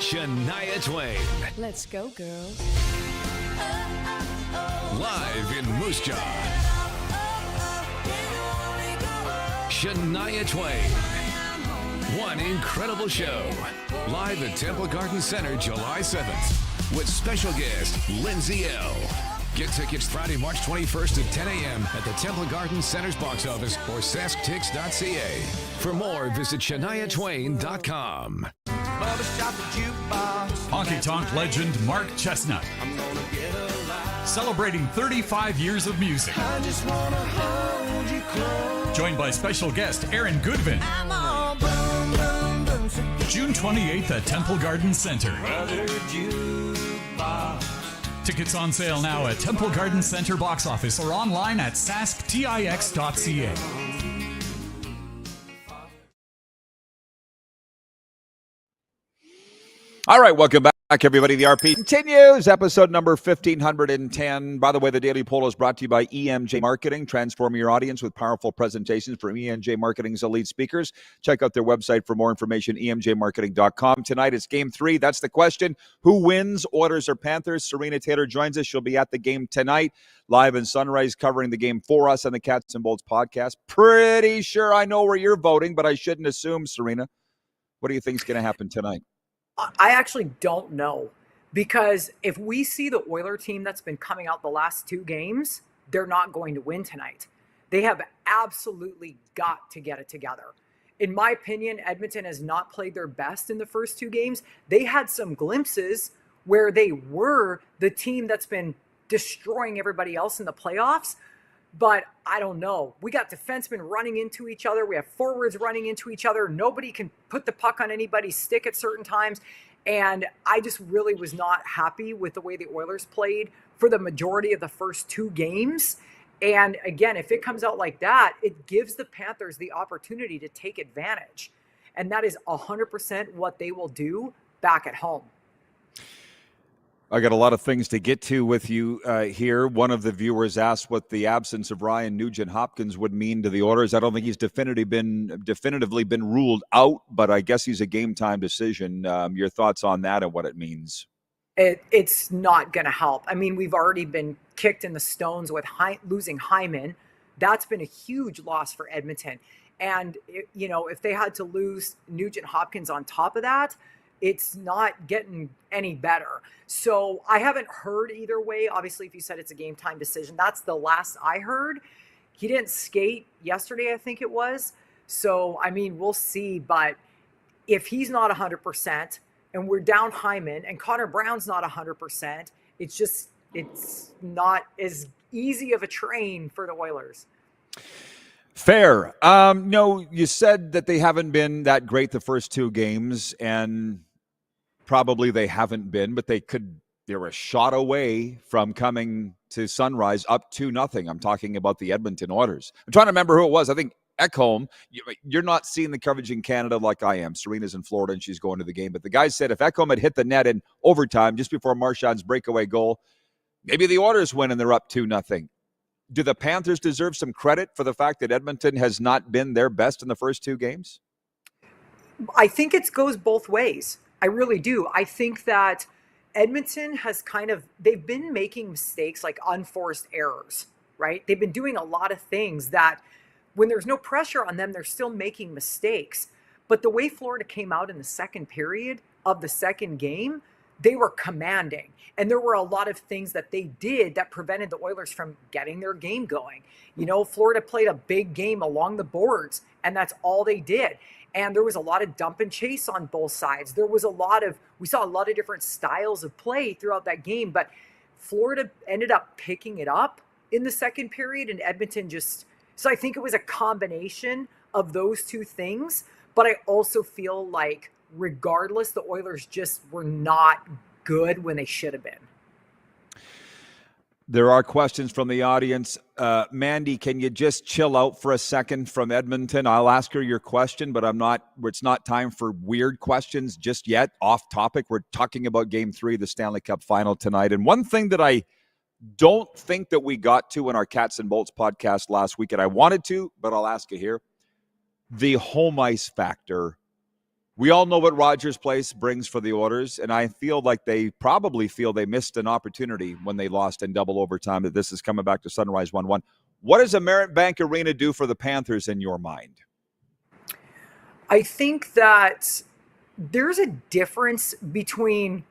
Shania Twain. Let's go, girls. Live in Moose Jaw. Shania Twain. One incredible show. Live at Temple Garden Center, July 7th. With special guest, Lindsay L. Get tickets Friday, March 21st at 10 a.m. at the Temple Garden Center's box office or sasktix.ca. For more, visit ShaniaTwain.com. Honky Tonk legend Mark Chestnut. Celebrating 35 years of music. Joined by special guest Aaron Goodvin. June 28th at Temple Garden Center. Tickets on sale now at Temple Garden Center box office or online at sasktix.ca. All right, welcome back, everybody. The RP continues, episode number 1510. By the way, the Daily Poll is brought to you by EMJ Marketing. Transform your audience with powerful presentations from EMJ Marketing's elite speakers. Check out their website for more information, emjmarketing.com. Tonight is Game 3. That's the question. Who wins, Oilers or Panthers? Sarina Taylor joins us. She'll be at the game tonight, live in Sunrise, covering the game for us on the Cats and Bolts podcast. Pretty sure I know where you're voting, but I shouldn't assume, Sarina. What do you think is going to happen tonight? I actually don't know, because if we see the Oiler team that's been coming out the last two games, they're not going to win tonight. They have absolutely got to get it together. In my opinion, Edmonton has not played their best in the first two games. They had some glimpses where they were the team that's been destroying everybody else in the playoffs. But I don't know. We got defensemen running into each other. We have forwards running into each other. Nobody can put the puck on anybody's stick at certain times. And I just really was not happy with the way the Oilers played for the majority of the first two games. And again, if it comes out like that, it gives the Panthers the opportunity to take advantage. And that is 100% what they will do back at home. I got a lot of things to get to with you here. One of the viewers asked what the absence of Ryan Nugent-Hopkins would mean to the Oilers. I don't think he's definitively been ruled out, but I guess he's a game-time decision. Your thoughts on that and what it means? It's not going to help. I mean, we've already been kicked in the stones with losing Hyman. That's been a huge loss for Edmonton. And, if they had to lose Nugent-Hopkins on top of that, it's not getting any better. So I haven't heard either way. Obviously, if you said it's a game time decision, that's the last I heard. He didn't skate yesterday, I think it was. So, I mean, we'll see. But if he's not 100% and we're down Hyman and Connor Brown's not 100%, it's not as easy of a train for the Oilers. Fair. No, you said that they haven't been that great the first two games, and probably they haven't been, but they're a shot away from coming to Sunrise up 2-0. I'm talking about the Edmonton Oilers. I'm trying to remember who it was. I think Ekholm. You're not seeing the coverage in Canada like I am. Serena's in Florida and she's going to the game. But the guy said if Ekholm had hit the net in overtime just before Marchand's breakaway goal, maybe the Oilers win and they're up 2-0. Do the Panthers deserve some credit for the fact that Edmonton has not been their best in the first two games? I think it goes both ways. I really do. I think that Edmonton has they've been making mistakes, like unforced errors, right? They've been doing a lot of things that when there's no pressure on them, they're still making mistakes. But the way Florida came out in the second period of the second game, they were commanding. And there were a lot of things that they did that prevented the Oilers from getting their game going. Florida played a big game along the boards, and that's all they did. And there was a lot of dump and chase on both sides. We saw a lot of different styles of play throughout that game, but Florida ended up picking it up in the second period, and Edmonton so I think it was a combination of those two things. But I also feel like regardless, the Oilers just were not good when they should have been. There are questions from the audience. Mandy, can you just chill out for a second from Edmonton? I'll ask her your question, but it's not time for weird questions just yet. Off topic. We're talking about Game 3 of the Stanley Cup Final tonight. And one thing that I don't think that we got to in our Cats and Bolts podcast last week, and I wanted to, but I'll ask you here. The home ice factor. We all know what Rogers Place brings for the Oilers, and I feel like they probably feel they missed an opportunity when they lost in double overtime, that this is coming back to Sunrise 1-1. What does Amerit Bank Arena do for the Panthers in your mind? I think that there's a difference between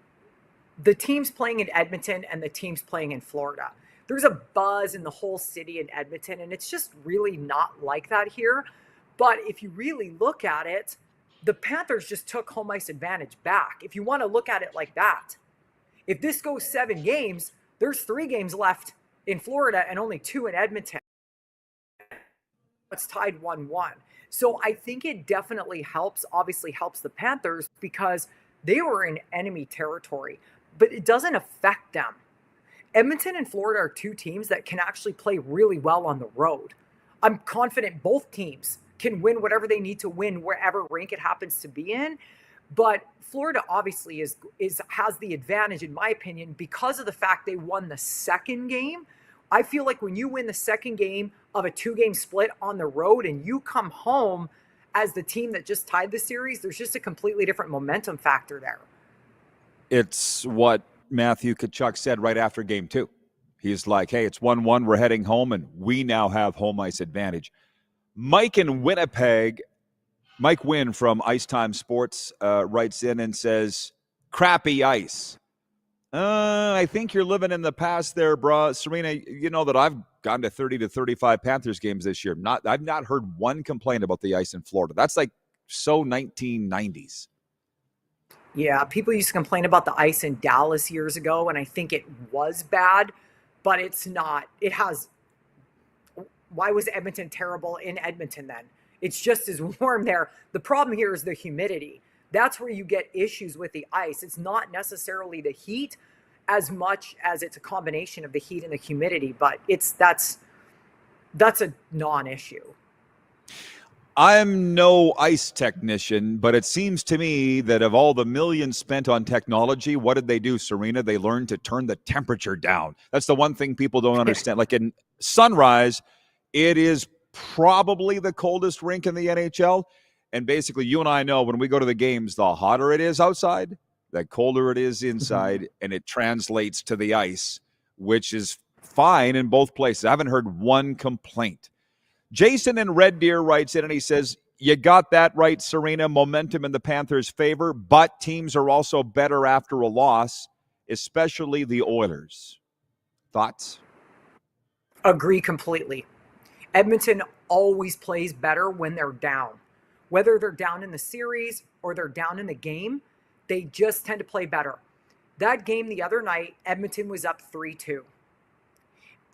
the teams playing in Edmonton and the teams playing in Florida. There's a buzz in the whole city in Edmonton, and it's just really not like that here. But if you really look at it, the Panthers just took home ice advantage back. If you want to look at it like that, if this goes 7 games, there's 3 games left in Florida and only 2 in Edmonton. It's tied 1-1. So I think it definitely obviously helps the Panthers because they were in enemy territory, but it doesn't affect them. Edmonton and Florida are 2 teams that can actually play really well on the road. I'm confident both teams can win whatever they need to win, wherever rink it happens to be in. But Florida obviously has the advantage, in my opinion, because of the fact they won the second game. I feel like when you win the second game of a 2-game split on the road and you come home as the team that just tied the series, there's just a completely different momentum factor there. It's what Matthew Tkachuk said right after Game 2. He's like, hey, it's 1-1, we're heading home, and we now have home ice advantage. Mike in Winnipeg, Mike Wynn from Ice Time Sports writes in and says, crappy ice. I think you're living in the past there, bro. Sarina, you know that I've gone to 30 to 35 Panthers games this year. I've not heard one complaint about the ice in Florida. That's like so 1990s. Yeah, people used to complain about the ice in Dallas years ago, and I think it was bad, but it's not. Why was Edmonton terrible in Edmonton then? It's just as warm there. The problem here is the humidity. That's where you get issues with the ice. It's not necessarily the heat as much as it's a combination of the heat and the humidity, but that's a non-issue. I'm no ice technician, but it seems to me that of all the millions spent on technology, what did they do, Sarina? They learned to turn the temperature down. That's the one thing people don't understand. Like in Sunrise, it is probably the coldest rink in the NHL. And basically, you and I know when we go to the games, the hotter it is outside, the colder it is inside, and it translates to the ice, which is fine in both places. I haven't heard one complaint. Jason in Red Deer writes in and he says, you got that right, Sarina. Momentum in the Panthers' favor, but teams are also better after a loss, especially the Oilers. Thoughts? Agree completely. Edmonton always plays better when they're down. Whether they're down in the series or they're down in the game, they just tend to play better. That game the other night, Edmonton was up 3-2.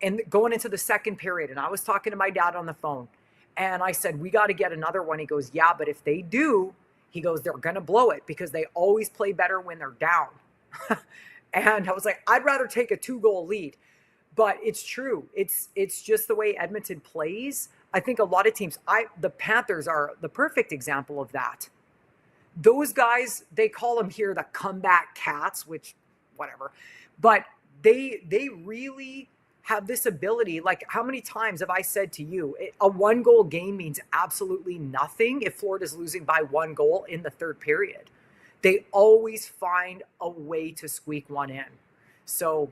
And going into the second period, and I was talking to my dad on the phone, and I said, we got to get another one. He goes, yeah, but if they do, he goes, they're going to blow it because they always play better when they're down. And I was like, I'd rather take a 2-goal lead. But it's true. It's just the way Edmonton plays. I think a lot of teams, the Panthers are the perfect example of that. Those guys, they call them here the comeback cats, which whatever. But they really have this ability. Like, how many times have I said to you, a 1-goal game means absolutely nothing if Florida's losing by 1 goal in the third period. They always find a way to squeak one in. So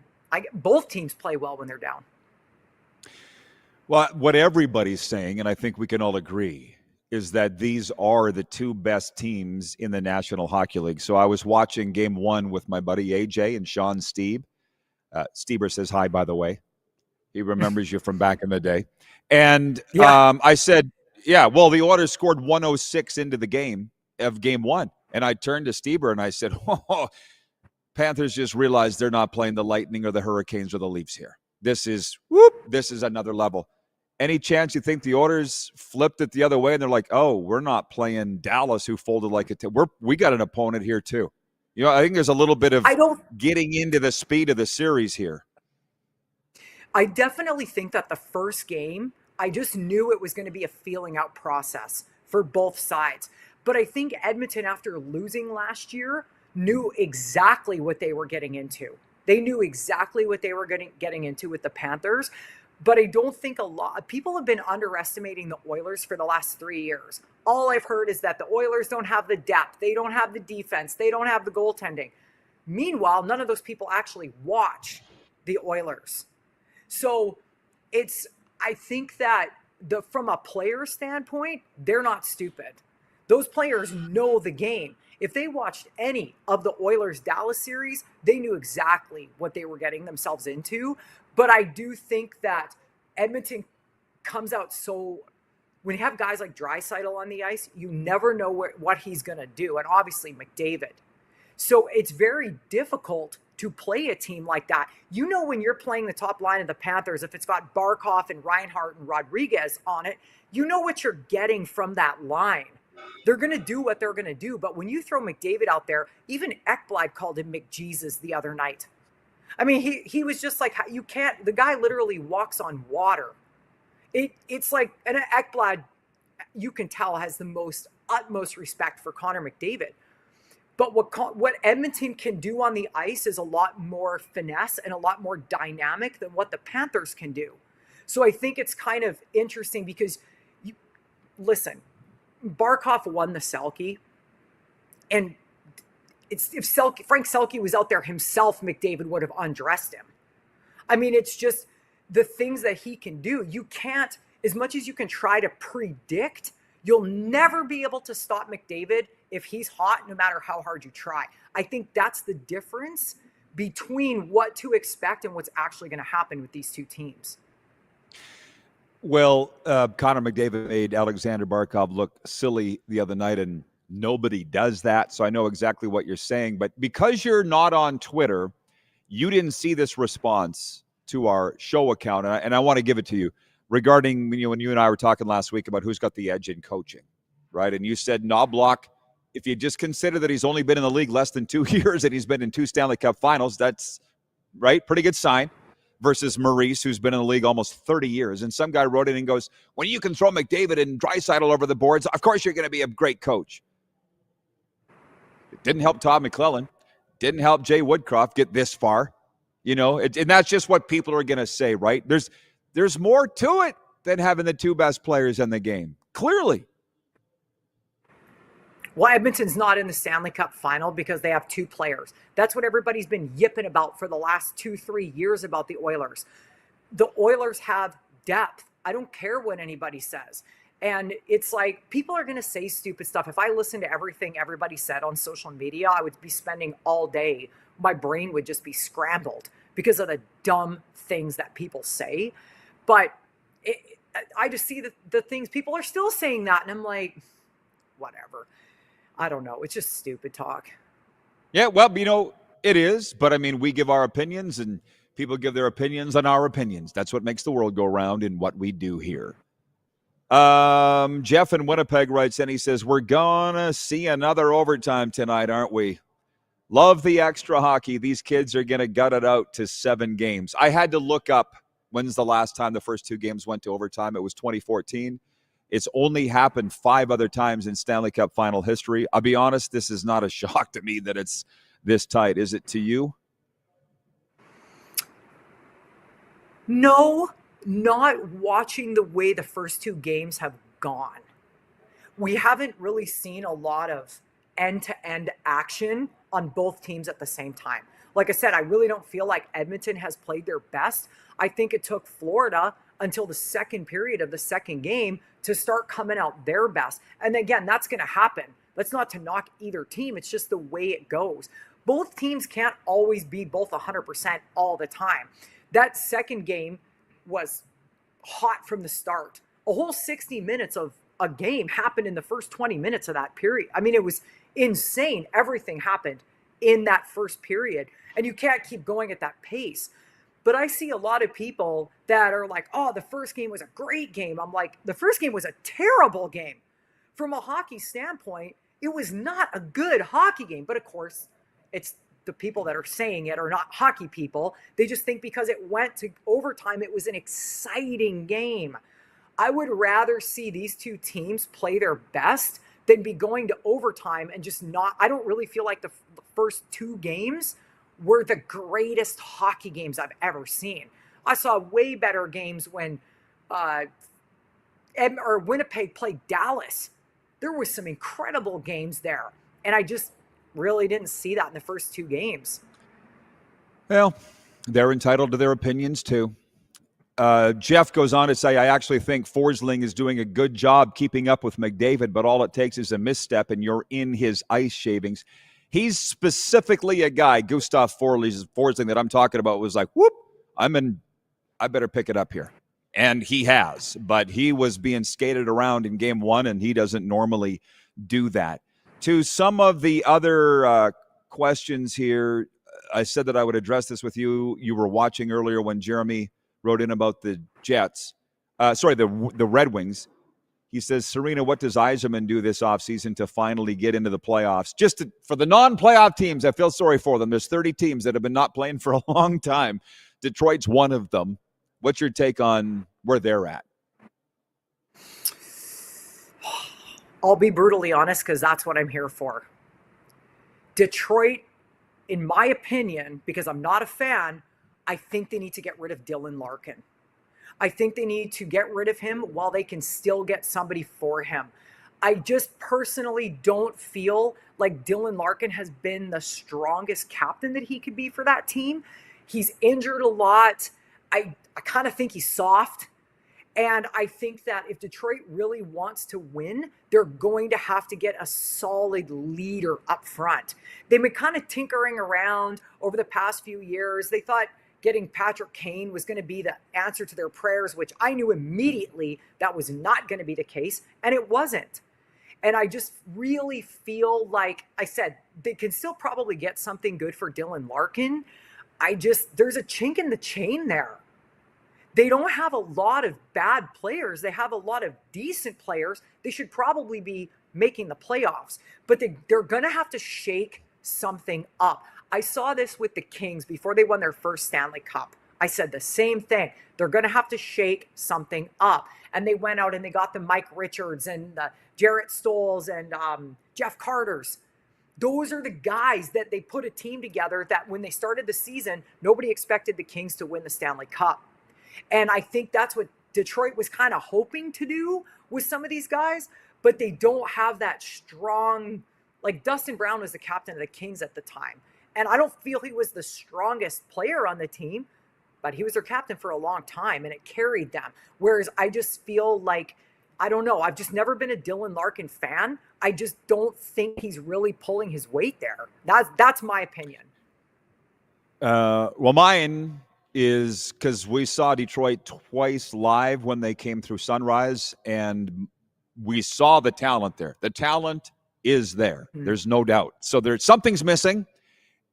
both teams play well when they're down. Well, what everybody's saying, and I think we can all agree, is that these are the 2 best teams in the National Hockey League. So I was watching game 1 with my buddy AJ and Sean Steeb. Steber says hi, by the way. He remembers you from back in the day. And I said, yeah, well, the Oilers scored 106 into the game of game 1. And I turned to Steber and I said, Panthers just realized they're not playing the Lightning or the Hurricanes or the Leafs here. This is another level. Any chance you think the Oilers flipped it the other way and they're like, oh, we're not playing Dallas who folded like a we got an opponent here too. You know, I think there's a little bit of getting into the speed of the series here. I definitely think that the first game, I just knew it was going to be a feeling out process for both sides. But I think Edmonton, after losing last year, knew exactly what they were getting into. They knew exactly what they were getting into with the Panthers. But I don't think a lot of people have been underestimating the Oilers for the last 3 years. All I've heard is that the Oilers don't have the depth. They don't have the defense. They don't have the goaltending. Meanwhile, none of those people actually watch the Oilers. So I think that from a player standpoint, they're not stupid. Those players know the game. If they watched any of the Oilers-Dallas series, they knew exactly what they were getting themselves into. But I do think that Edmonton comes out when you have guys like Draisaitl on the ice, you never know what he's going to do. And obviously McDavid. So it's very difficult to play a team like that. You know, when you're playing the top line of the Panthers, if it's got Barkov and Reinhart and Rodriguez on it, you know what you're getting from that line. They're going to do what they're going to do. But when you throw McDavid out there, even Ekblad called him McJesus the other night. I mean, he was just like, you can't, the guy literally walks on water. It's like, and Ekblad, you can tell, has the utmost respect for Connor McDavid. But what Edmonton can do on the ice is a lot more finesse and a lot more dynamic than what the Panthers can do. So I think it's kind of interesting because, listen, Barkov won the Selke, and if Frank Selke was out there himself, McDavid would have undressed him. I mean, it's just the things that he can do. You can't, as much as you can try to predict, you'll never be able to stop McDavid if he's hot, no matter how hard you try. I think that's the difference between what to expect and what's actually going to happen with these two teams. Well, Connor McDavid made Alexander Barkov look silly the other night, and nobody does that, so I know exactly what you're saying. But because you're not on Twitter, you didn't see this response to our show account, and I want to give it to you regarding when you and I were talking last week about who's got the edge in coaching, right? And you said Knobloch, if you just consider that he's only been in the league less than 2 years and he's been in 2 Stanley Cup Finals, that's right, pretty good sign. Versus Maurice, who's been in the league almost 30 years. And some guy wrote in and goes, when you can throw McDavid and Draisaitl over the boards, of course you're going to be a great coach. It didn't help Todd McClellan. Didn't help Jay Woodcroft get this far. You know, and that's just what people are going to say, right? There's more to it than having the 2 best players in the game. Clearly. Well, Edmonton's not in the Stanley Cup final because they have 2 players. That's what everybody's been yipping about for the last 2-3 years about the Oilers. The Oilers have depth. I don't care what anybody says. And it's like, people are going to say stupid stuff. If I listened to everything everybody said on social media, I would be spending all day. My brain would just be scrambled because of the dumb things that people say. But I just see the things people are still saying that. And I'm like, whatever. I don't know. It's just stupid talk. Yeah, well, you know, it is. But, I mean, we give our opinions and people give their opinions on our opinions. That's what makes the world go round in what we do here. Jeff in Winnipeg writes in, he says, we're going to see another overtime tonight, aren't we? Love the extra hockey. These kids are going to gut it out to 7 games. I had to look up when's the last time the first 2 games went to overtime. It was 2014. It's only happened 5 other times in Stanley Cup final history. I'll be honest, this is not a shock to me that it's this tight. Is it to you? No, not watching the way the first two games have gone. We haven't really seen a lot of end-to-end action on both teams at the same time. Like I said, I really don't feel like Edmonton has played their best. I think it took Florida until the second period of the second game to start coming out their best. And again, that's going to happen. That's not to knock either team. It's just the way it goes. Both teams can't always be both 100% all the time. That second game was hot from the start. A whole 60 minutes of a game happened in the first 20 minutes of that period. I mean, it was insane. Everything happened in that first period. And you can't keep going at that pace. But I see a lot of people that are like, oh, the first game was a great game. I'm like, the first game was a terrible game. From a hockey standpoint, it was not a good hockey game. But of course, it's the people that are saying it are not hockey people. They just think because it went to overtime, it was an exciting game. I would rather see these two teams play their best than be going to overtime and just not. I don't really feel like the first two games were the greatest hockey games I've ever seen. I saw way better games when Winnipeg played Dallas. There was some incredible games there. And I just really didn't see that in the first two games. Well, they're entitled to their opinions too. Jeff goes on to say, I actually think Forsling is doing a good job keeping up with McDavid, but all it takes is a misstep and you're in his ice shavings. He's specifically a guy, Gustav Forsling, that I'm talking about, was like, whoop, I better pick it up here. And he has, but he was being skated around in game one, and he doesn't normally do that. To some of the other questions here, I said that I would address this with you. You were watching earlier when Jeremy wrote in about the Jets. The Red Wings. He says, Sarina, what does Yzerman do this offseason to finally get into the playoffs? For the non-playoff teams, I feel sorry for them. There's 30 teams that have been not playing for a long time. Detroit's one of them. What's your take on where they're at? I'll be brutally honest because that's what I'm here for. Detroit, in my opinion, because I'm not a fan, I think they need to get rid of Dylan Larkin. I think they need to get rid of him while they can still get somebody for him. I just personally don't feel like Dylan Larkin has been the strongest captain that he could be for that team. He's injured a lot. I kind of think he's soft. And I think that if Detroit really wants to win, they're going to have to get a solid leader up front. They've been kind of tinkering around over the past few years. They thought getting Patrick Kane was going to be the answer to their prayers, which I knew immediately that was not going to be the case, and it wasn't. And I just really feel like, I said, they can still probably get something good for Dylan Larkin. There's a chink in the chain there. They don't have a lot of bad players. They have a lot of decent players. They should probably be making the playoffs, but they're going to have to shake something up. I saw this with the Kings before they won their first Stanley Cup. I said the same thing. They're going to have to shake something up. And they went out and they got the Mike Richards and the Jarrett Stolls and Jeff Carters. Those are the guys that they put a team together that when they started the season, nobody expected the Kings to win the Stanley Cup. And I think that's what Detroit was kind of hoping to do with some of these guys, but they don't have that strong, like Dustin Brown was the captain of the Kings at the time. And I don't feel he was the strongest player on the team, but he was their captain for a long time and it carried them. Whereas I just feel like, I don't know, I've just never been a Dylan Larkin fan. I just don't think he's really pulling his weight there. That's my opinion. Well, mine is because we saw Detroit twice live when they came through Sunrise, and we saw the talent there. The talent is there. There's no doubt. So something's missing.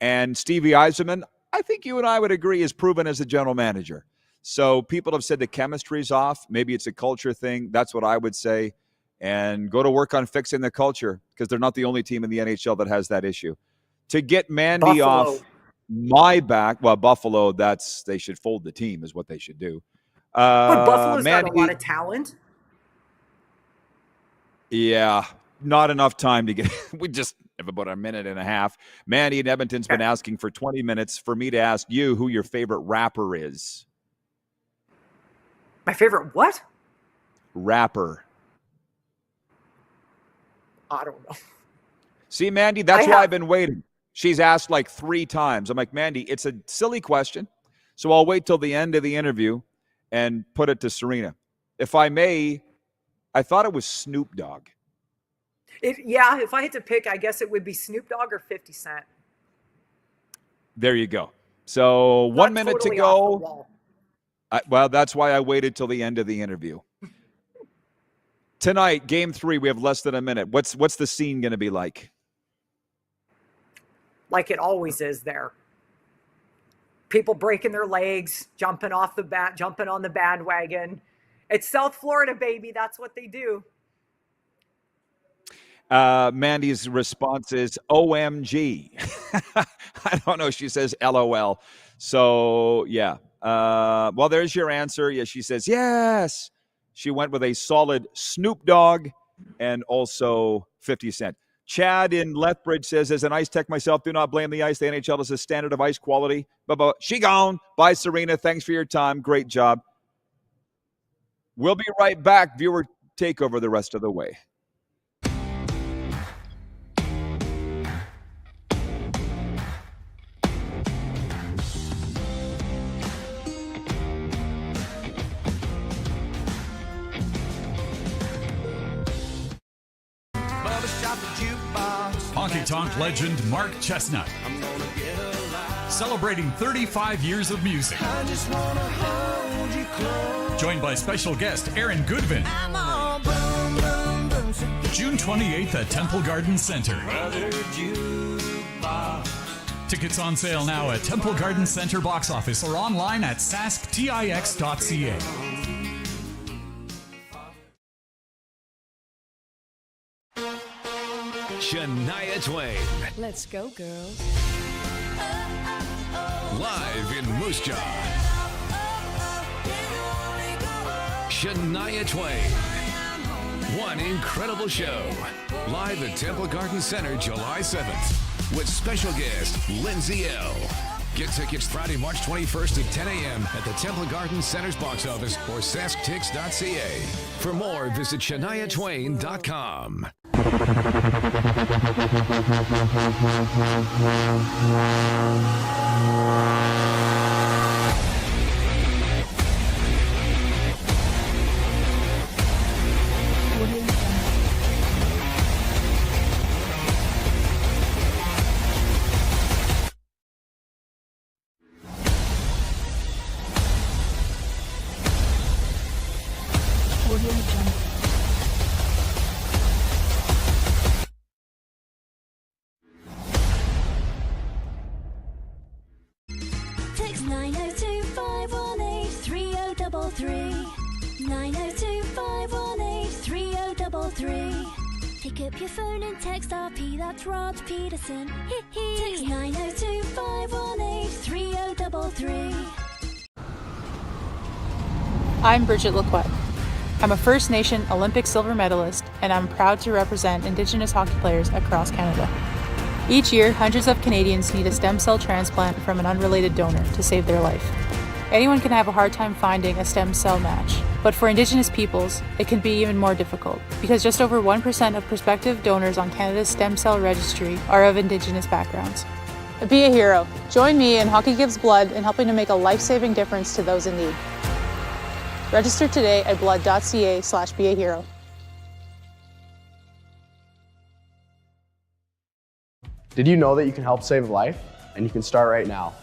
And Stevie Yzerman, I think you and I would agree, is proven as a general manager. So people have said the chemistry's off. Maybe it's a culture thing. That's what I would say. And go to work on fixing the culture, because they're not the only team in the NHL that has that issue. To get Mandy off my back, well, Buffalo, they should fold the team is what they should do. But Buffalo's got a lot of talent. Yeah, not enough time to get. We just have about a minute and a half. Mandy in Edmonton's been asking for 20 minutes for me to ask you who your favorite rapper is. My favorite what? Rapper. I don't know. See, Mandy, that's why I've been waiting. She's asked like 3 times. I'm like, Mandy, it's a silly question, so I'll wait till the end of the interview and put it to Sarina. If I may, I thought it was Snoop Dogg. Yeah, if I had to pick, I guess it would be Snoop Dogg or 50 Cent. There you go. So 1 minute totally to off the go. wall. Well, that's why I waited till the end of the interview. Tonight, game 3, we have less than a minute. What's the scene going to be like? Like it always is there. People breaking their legs, jumping on the bandwagon. It's South Florida, baby. That's what they do. Mandy's response is OMG. I don't know. She says LOL. So, yeah. Well, there's your answer. Yeah, she says yes. She went with a solid Snoop Dogg and also 50 Cent. Chad in Lethbridge says, as an ice tech myself, do not blame the ice. The NHL is a standard of ice quality. But she gone. Bye, Sarina. Thanks for your time. Great job. We'll be right back. Viewer takeover the rest of the way. Honky Tonk legend Mark Chestnut, celebrating 35 years of music. Joined by special guest Aaron Goodvin. June 28th at Temple Garden Center. Tickets on sale now at Temple Garden Center box office or online at sasktix.ca. Shania Twain. Let's go, girls. Live in Moose Jaw. Shania Twain. One incredible show. Live at Temple Garden Center July 7th. With special guest Lindsay L. Get tickets Friday, March 21st at 10 a.m. at the Temple Garden Center's box office or sasktix.ca. For more, visit shaniatwain.com. Text 902-518-3033. 902-518-3033. Pick up your phone and text RP, that's Rod Pedersen. Text 902-518-3033. I'm Bridget Lacquette. I'm a First Nation Olympic silver medalist, and I'm proud to represent Indigenous hockey players across Canada. Each year, hundreds of Canadians need a stem cell transplant from an unrelated donor to save their life. Anyone can have a hard time finding a stem cell match, but for Indigenous peoples, it can be even more difficult because just over 1% of prospective donors on Canada's stem cell registry are of Indigenous backgrounds. Be a hero. Join me in Hockey Gives Blood in helping to make a life-saving difference to those in need. Register today at blood.ca/beahero. Did you know that you can help save a life? And you can start right now.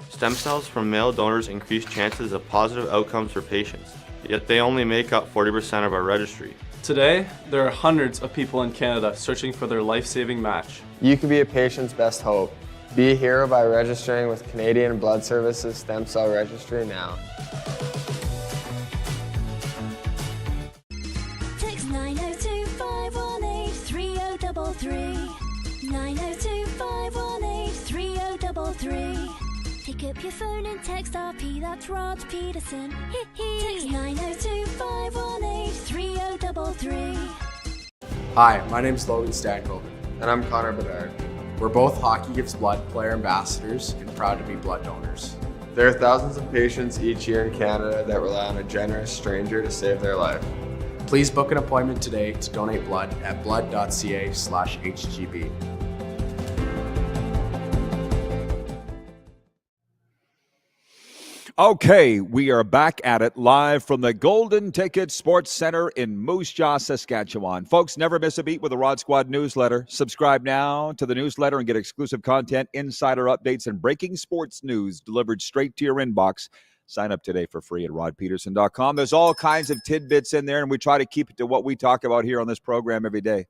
Stem cells from male donors increase chances of positive outcomes for patients, yet they only make up 40% of our registry. Today, there are hundreds of people in Canada searching for their life-saving match. You can be a patient's best hope. Be a hero by registering with Canadian Blood Services Stem Cell Registry now. Text 902-518-3033. 902-518-3033. Pick up your phone and text RP, that's Rod Pedersen. Text 902-518-3033. Hi, my name is Logan Stankoven. And I'm Connor Bedard. We're both Hockey Gives Blood player ambassadors and proud to be blood donors. There are thousands of patients each year in Canada that rely on a generous stranger to save their life. Please book an appointment today to donate blood at blood.ca/HGB. Okay, we are back at it live from the Golden Ticket Sports Center in Moose Jaw, Saskatchewan. Folks, never miss a beat with the Rod Squad newsletter. Subscribe now to the newsletter and get exclusive content, insider updates, and breaking sports news delivered straight to your inbox. Sign up today for free at rodpeterson.com. There's all kinds of tidbits in there, and we try to keep it to what we talk about here on this program every day.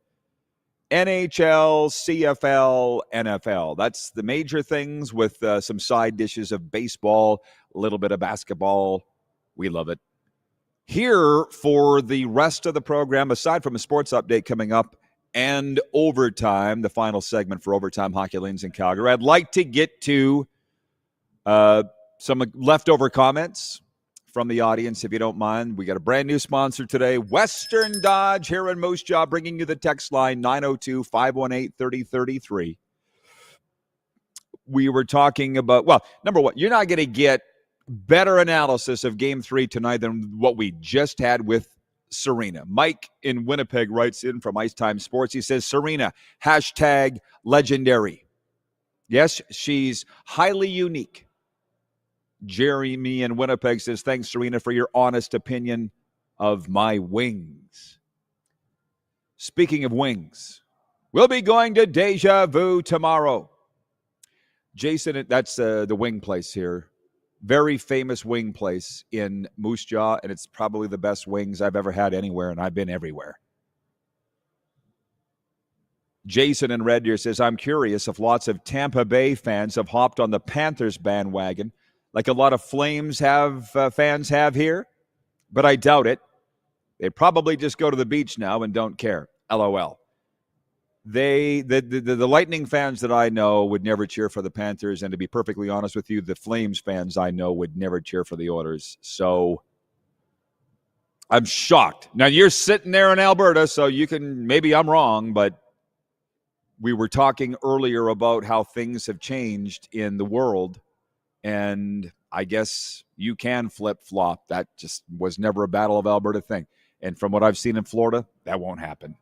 NHL, CFL, NFL. That's the major things with some side dishes of baseball, a little bit of basketball. We love it. Here for the rest of the program, aside from a sports update coming up and overtime, the final segment for Overtime Hockey Lanes in Calgary, I'd like to get to some leftover comments from the audience, if you don't mind. We got a brand new sponsor today, Western Dodge here in Moose Jaw, bringing you the text line 902-518-3033. We were talking about, well, number one, you're not going to get better analysis of Game 3 tonight than what we just had with Sarina. Mike in Winnipeg writes in from Ice Time Sports. He says, Sarina, #legendary. Yes, she's highly unique. Jeremy in Winnipeg says, thanks, Sarina, for your honest opinion of my wings. Speaking of wings, we'll be going to Deja Vu tomorrow. Jason, that's the wing place here. Very famous wing place in Moose Jaw, and it's probably the best wings I've ever had anywhere, and I've been everywhere. Jason in Red Deer says, I'm curious if lots of Tampa Bay fans have hopped on the Panthers bandwagon like a lot of Flames fans have here, but I doubt it. They probably just go to the beach now and don't care. LOL. The Lightning fans that I know would never cheer for the Panthers, and to be perfectly honest with you, the Flames fans I know would never cheer for the Oilers. So I'm shocked. Now, you're sitting there in Alberta, so you can, maybe I'm wrong, but we were talking earlier about how things have changed in the world. And I guess you can flip-flop. That just was never a Battle of Alberta thing. And from what I've seen in Florida, that won't happen.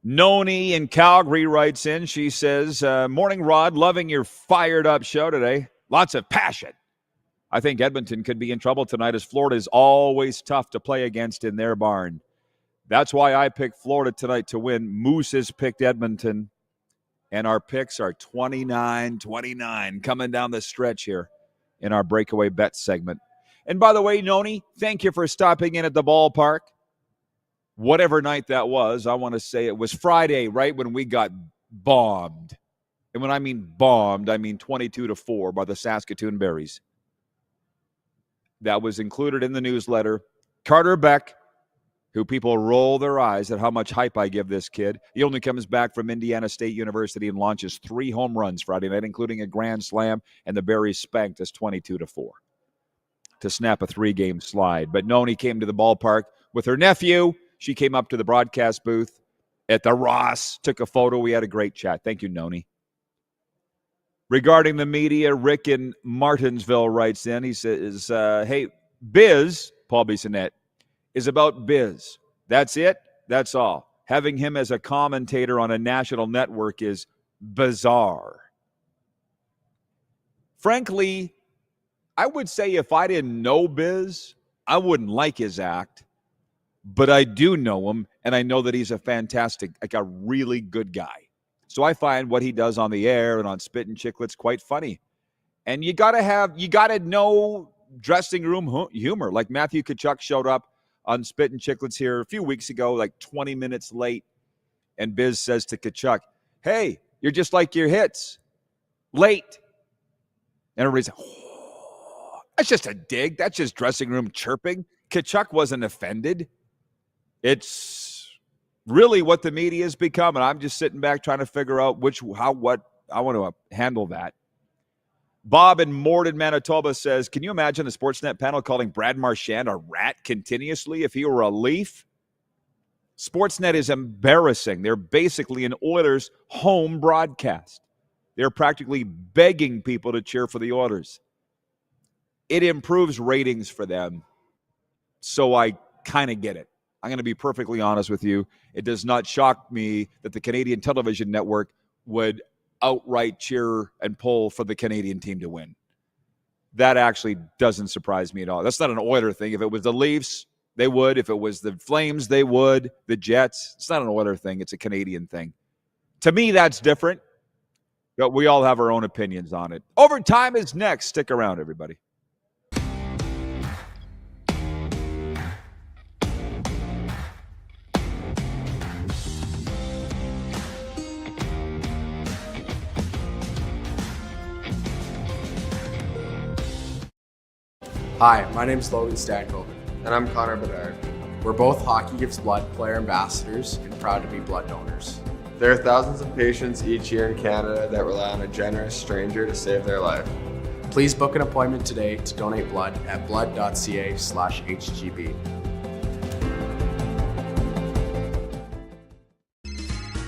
Noni in Calgary writes in. She says, morning, Rod. Loving your fired-up show today. Lots of passion. I think Edmonton could be in trouble tonight, as Florida is always tough to play against in their barn. That's why I picked Florida tonight to win. Moose has picked Edmonton. And our picks are 29-29 coming down the stretch here in our breakaway bet segment. And by the way, Noni, thank you for stopping in at the ballpark. Whatever night that was, I want to say it was Friday, right, when we got bombed. And when I mean bombed, I mean 22-4 by the Saskatoon Berries. That was included in the newsletter. Carter Beck, who people roll their eyes at how much hype I give this kid. He only comes back from Indiana State University and launches 3 home runs Friday night, including a grand slam, and the Berries spanked us 22-4 to snap a 3-game slide. But Noni came to the ballpark with her nephew. She came up to the broadcast booth at the Ross, took a photo. We had a great chat. Thank you, Noni. Regarding the media, Rick in Martinsville writes in. He says, hey, Biz, Paul Bissonnette, is about Biz. That's it. That's all. Having him as a commentator on a national network is bizarre. Frankly, I would say if I didn't know Biz, I wouldn't like his act. But I do know him, and I know that he's a fantastic, like a really good guy. So I find what he does on the air and on Spit and Chicklets quite funny. And you got to know dressing room humor. Like Matthew Tkachuk showed up on Spit and Chicklets here a few weeks ago, like 20 minutes late. And Biz says to Tkachuk, hey, you're just like your hits. Late. And everybody's like, oh, that's just a dig. That's just dressing room chirping. Tkachuk wasn't offended. It's really what the media has become. And I'm just sitting back trying to figure out what I want to handle that. Bob in Morden, Manitoba says, can you imagine the Sportsnet panel calling Brad Marchand a rat continuously if he were a Leaf? Sportsnet is embarrassing. They're basically an Oilers home broadcast. They're practically begging people to cheer for the Oilers. It improves ratings for them, so I kind of get it. I'm going to be perfectly honest with you. It does not shock me that the Canadian television network would outright cheer and pull for the Canadian team to win. That actually doesn't surprise me at all. That's not an Oiler thing. If it was the Leafs, they would. If it was the Flames, they would. The Jets, it's not an Oiler thing. It's a Canadian thing. To me, that's different. But we all have our own opinions on it. Overtime is next. Stick around, everybody. Hi, my name is Logan Stankoven. And I'm Connor Bedard. We're both Hockey Gives Blood player ambassadors and proud to be blood donors. There are thousands of patients each year in Canada that rely on a generous stranger to save their life. Please book an appointment today to donate blood at blood.ca/HGB.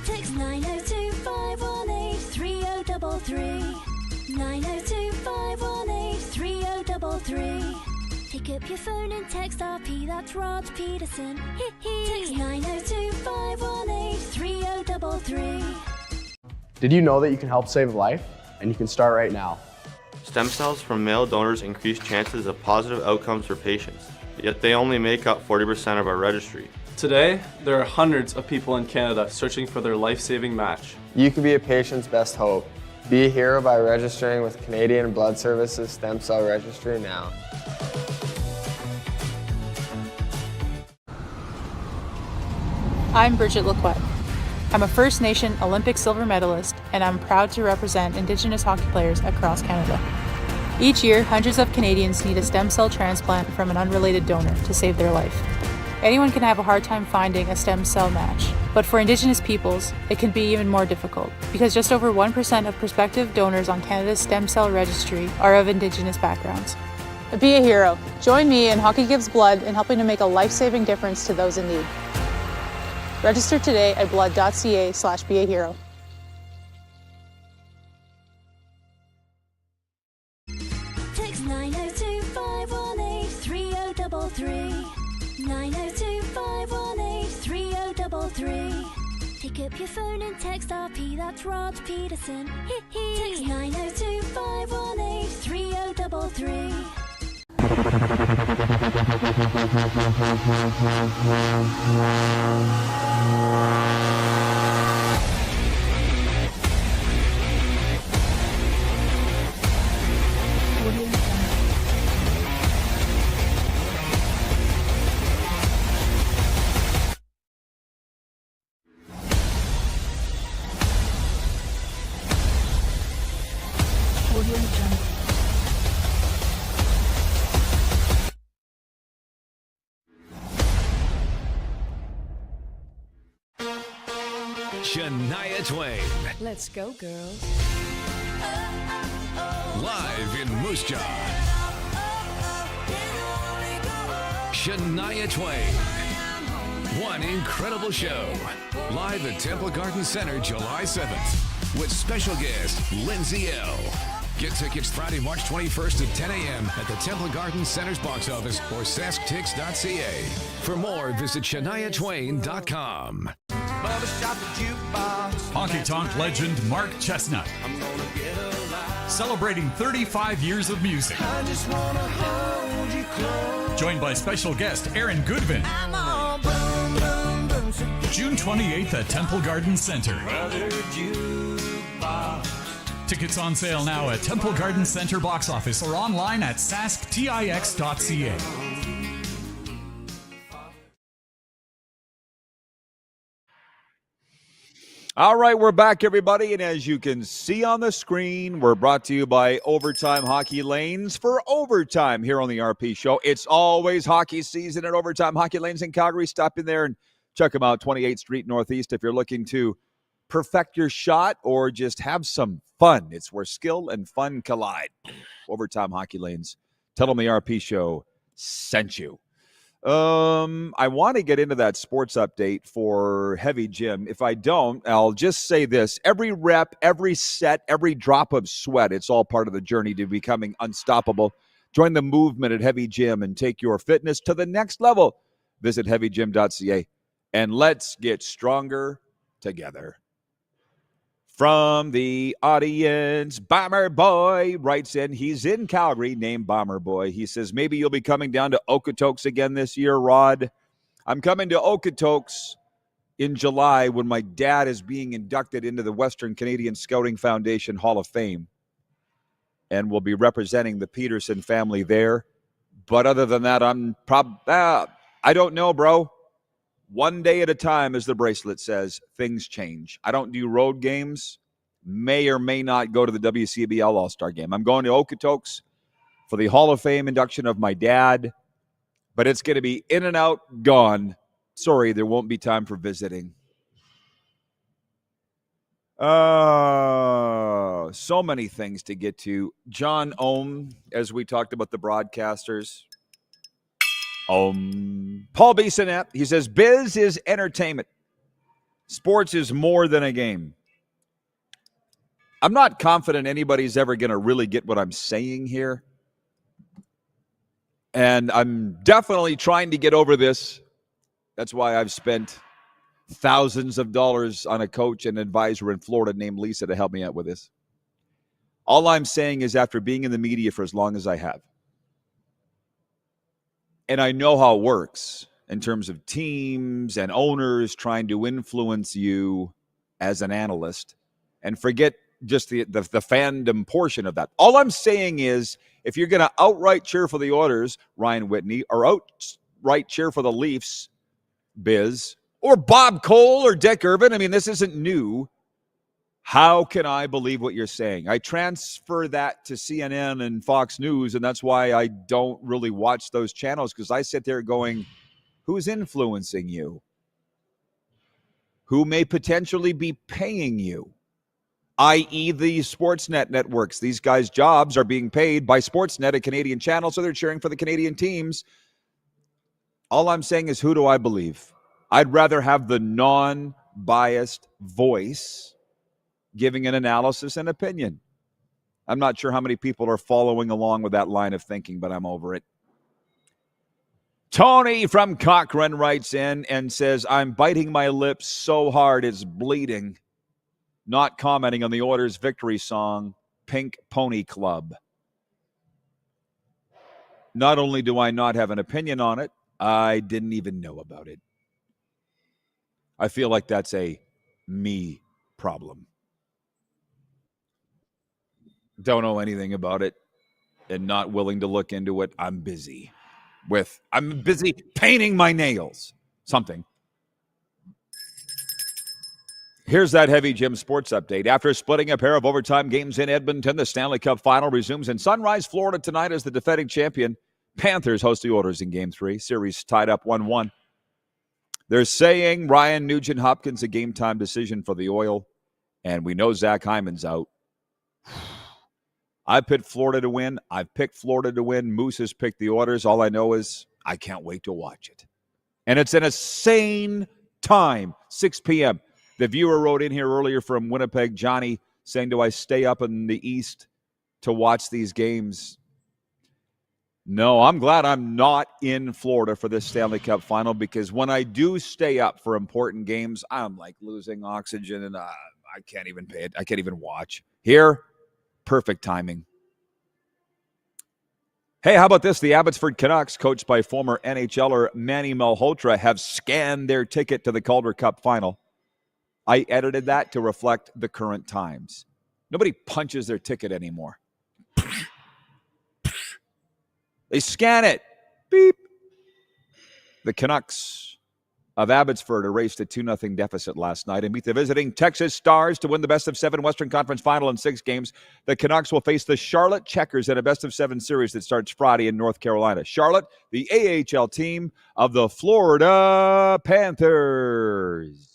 Text 902-518-3033. 902-518-3033. Pick up your phone and text RP, that's Rod Pedersen. Text 902-518-3033. Did you know that you can help save a life? And you can start right now. Stem cells from male donors increase chances of positive outcomes for patients, yet they only make up 40% of our registry. Today, there are hundreds of people in Canada searching for their life-saving match. You can be a patient's best hope. Be a hero by registering with Canadian Blood Services Stem Cell Registry now. I'm Bridget Lacquette. I'm a First Nation Olympic silver medalist, and I'm proud to represent Indigenous hockey players across Canada. Each year, hundreds of Canadians need a stem cell transplant from an unrelated donor to save their life. Anyone can have a hard time finding a stem cell match, but for Indigenous peoples, it can be even more difficult because just over 1% of prospective donors on Canada's stem cell registry are of Indigenous backgrounds. Be a hero. Join me in Hockey Gives Blood in helping to make a life-saving difference to those in need. Register today at blood.ca/beahero. Text 902-518-3033. 902-518-3033. Pick up your phone and text RP, that's Rod Pedersen. Text 902-518-3033. Shania Twain. Let's go, girls. Live in Moose Jaw. Shania Twain. One incredible show. Live at Temple Garden Center July 7th. With special guest Lindsay L. Get tickets Friday, March 21st at 10 a.m. at the Temple Garden Center's box office or sasktix.ca. For more, visit ShaniaTwain.com. Honky Tonk legend Mark Chestnut. Celebrating 35 years of music. Joined by special guest Aaron Goodvin. June 28th at Temple Garden Center. Tickets on sale now at Temple Garden Center box office or online at sasktix.ca. All right, we're back, everybody. And as you can see on the screen, we're brought to you by Overtime Hockey Lanes for overtime here on the RP Show. It's always hockey season at Overtime Hockey Lanes in Calgary. Stop in there and check them out, 28th Street Northeast, if you're looking to perfect your shot or just have some fun. It's where skill and fun collide. Overtime Hockey Lanes. Tell them the RP Show sent you. I want to get into that sports update for Heavy Jim. If I don't, I'll just say this. Every rep, every set, every drop of sweat, it's all part of the journey to becoming unstoppable. Join the movement at Heavy Gym and take your fitness to the next level. Visit heavygym.ca and let's get stronger together. From the audience, Bomber Boy writes in. He's in Calgary, named Bomber Boy. He says, maybe you'll be coming down to Okotoks again this year, Rod. I'm coming to Okotoks in July when my dad is being inducted into the Western Canadian Scouting Foundation Hall of Fame. And will be representing the Pedersen family there. But other than that, I don't know, bro. One day at a time, as the bracelet says, things change. I don't do road games. May or may not go to the WCBL All-Star Game. I'm going to Okotoks for the Hall of Fame induction of my dad. But it's going to be in and out, gone. Sorry, there won't be time for visiting. So many things to get to. John Ohm, as we talked about the broadcasters. Paul Bissonnette, he says, biz is entertainment. Sports is more than a game. I'm not confident anybody's ever going to really get what I'm saying here. And I'm definitely trying to get over this. That's why I've spent thousands of dollars on a coach and advisor in Florida named Lisa to help me out with this. All I'm saying is after being in the media for as long as I have, and I know how it works in terms of teams and owners trying to influence you as an analyst, and forget just the fandom portion of that. All I'm saying is if you're going to outright cheer for the Oilers, Ryan Whitney, or outright cheer for the Leafs, Biz, or Bob Cole or Dick Irvin, I mean, this isn't new. How can I believe what you're saying? I transfer that to CNN and Fox News, and that's why I don't really watch those channels, because I sit there going, who's influencing you? Who may potentially be paying you? I.e. the Sportsnet networks. These guys' jobs are being paid by Sportsnet, a Canadian channel, so they're cheering for the Canadian teams. All I'm saying is, who do I believe? I'd rather have the non-biased voice giving an analysis and opinion. I'm not sure how many people are following along with that line of thinking, but I'm over it. Tony from Cochrane writes in and says, I'm biting my lips so hard it's bleeding. Not commenting on the Oilers' victory song, Pink Pony Club. Not only do I not have an opinion on it, I didn't even know about it. I feel like that's a me problem. Don't know anything about it and not willing to look into it. I'm busy painting my nails. Something. Here's that Heavy Gym sports update. After splitting a pair of overtime games in Edmonton, the Stanley Cup Final resumes in Sunrise, Florida tonight as the defending champion. Panthers host the Oilers in Game 3. Series tied up 1-1. They're saying Ryan Nugent-Hopkins a game-time decision for the Oil, and we know Zach Hyman's out. I picked Florida to win. I've picked Florida to win. Moose has picked the Oilers. All I know is I can't wait to watch it. And it's an insane time, 6 p.m. The viewer wrote in here earlier from Winnipeg, Johnny, saying, do I stay up in the East to watch these games? No, I'm glad I'm not in Florida for this Stanley Cup Final, because when I do stay up for important games, I'm like losing oxygen and I can't even pay it. I can't even watch. Here, perfect timing. Hey, how about this? The Abbotsford Canucks, coached by former NHLer Manny Malhotra, have scanned their ticket to the Calder Cup Final. I edited that to reflect the current times. Nobody punches their ticket anymore. They scan it. Beep. The Canucks of Abbotsford erased a 2-0 deficit last night and beat the visiting Texas Stars to win the best-of-7 Western Conference Final in 6 games. The Canucks will face the Charlotte Checkers in a best-of-7 series that starts Friday in North Carolina. Charlotte, the AHL team of the Florida Panthers.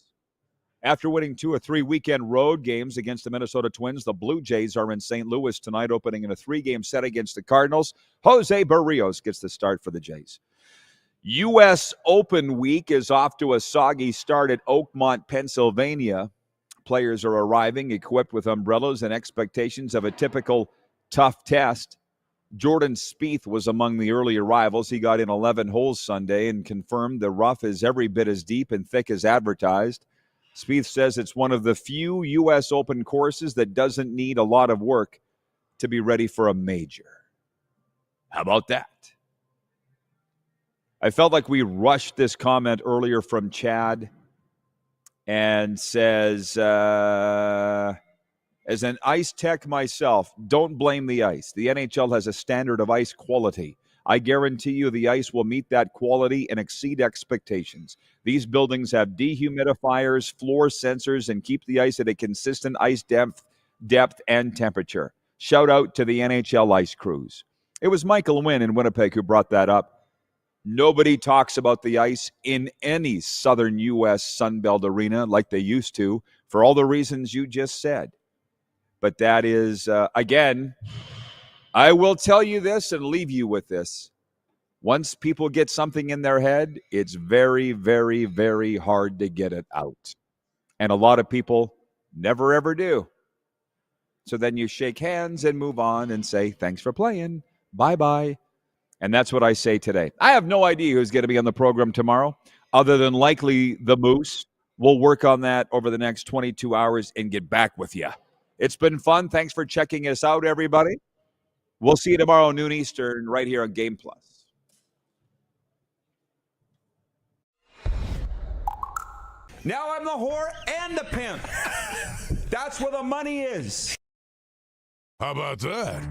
After winning 2 or 3 weekend road games against the Minnesota Twins, the Blue Jays are in St. Louis tonight, opening in a 3-game set against the Cardinals. Jose Barrios gets the start for the Jays. U.S. Open week is off to a soggy start at Oakmont, Pennsylvania. Players are arriving equipped with umbrellas and expectations of a typical tough test. Jordan Spieth was among the early arrivals. He got in 11 holes Sunday and confirmed the rough is every bit as deep and thick as advertised. Spieth says it's one of the few U.S. Open courses that doesn't need a lot of work to be ready for a major. How about that? I felt like we rushed this comment earlier from Chad and says, as an ice tech myself, don't blame the ice. The NHL has a standard of ice quality. I guarantee you the ice will meet that quality and exceed expectations. These buildings have dehumidifiers, floor sensors, and keep the ice at a consistent ice depth and temperature. Shout out to the NHL ice crews. It was Michael Wynn in Winnipeg who brought that up. Nobody talks about the ice in any southern U.S. Sunbelt arena like they used to for all the reasons you just said. But that is, again, I will tell you this and leave you with this. Once people get something in their head, it's very, very, very hard to get it out. And a lot of people never, ever do. So then you shake hands and move on and say, thanks for playing. Bye-bye. And that's what I say today. I have no idea who's going to be on the program tomorrow, other than likely the Moose. We'll work on that over the next 22 hours and get back with you. It's been fun. Thanks for checking us out, everybody. We'll see you tomorrow, noon Eastern, right here on Game Plus. Now I'm the whore and the pimp. That's where the money is. How about that?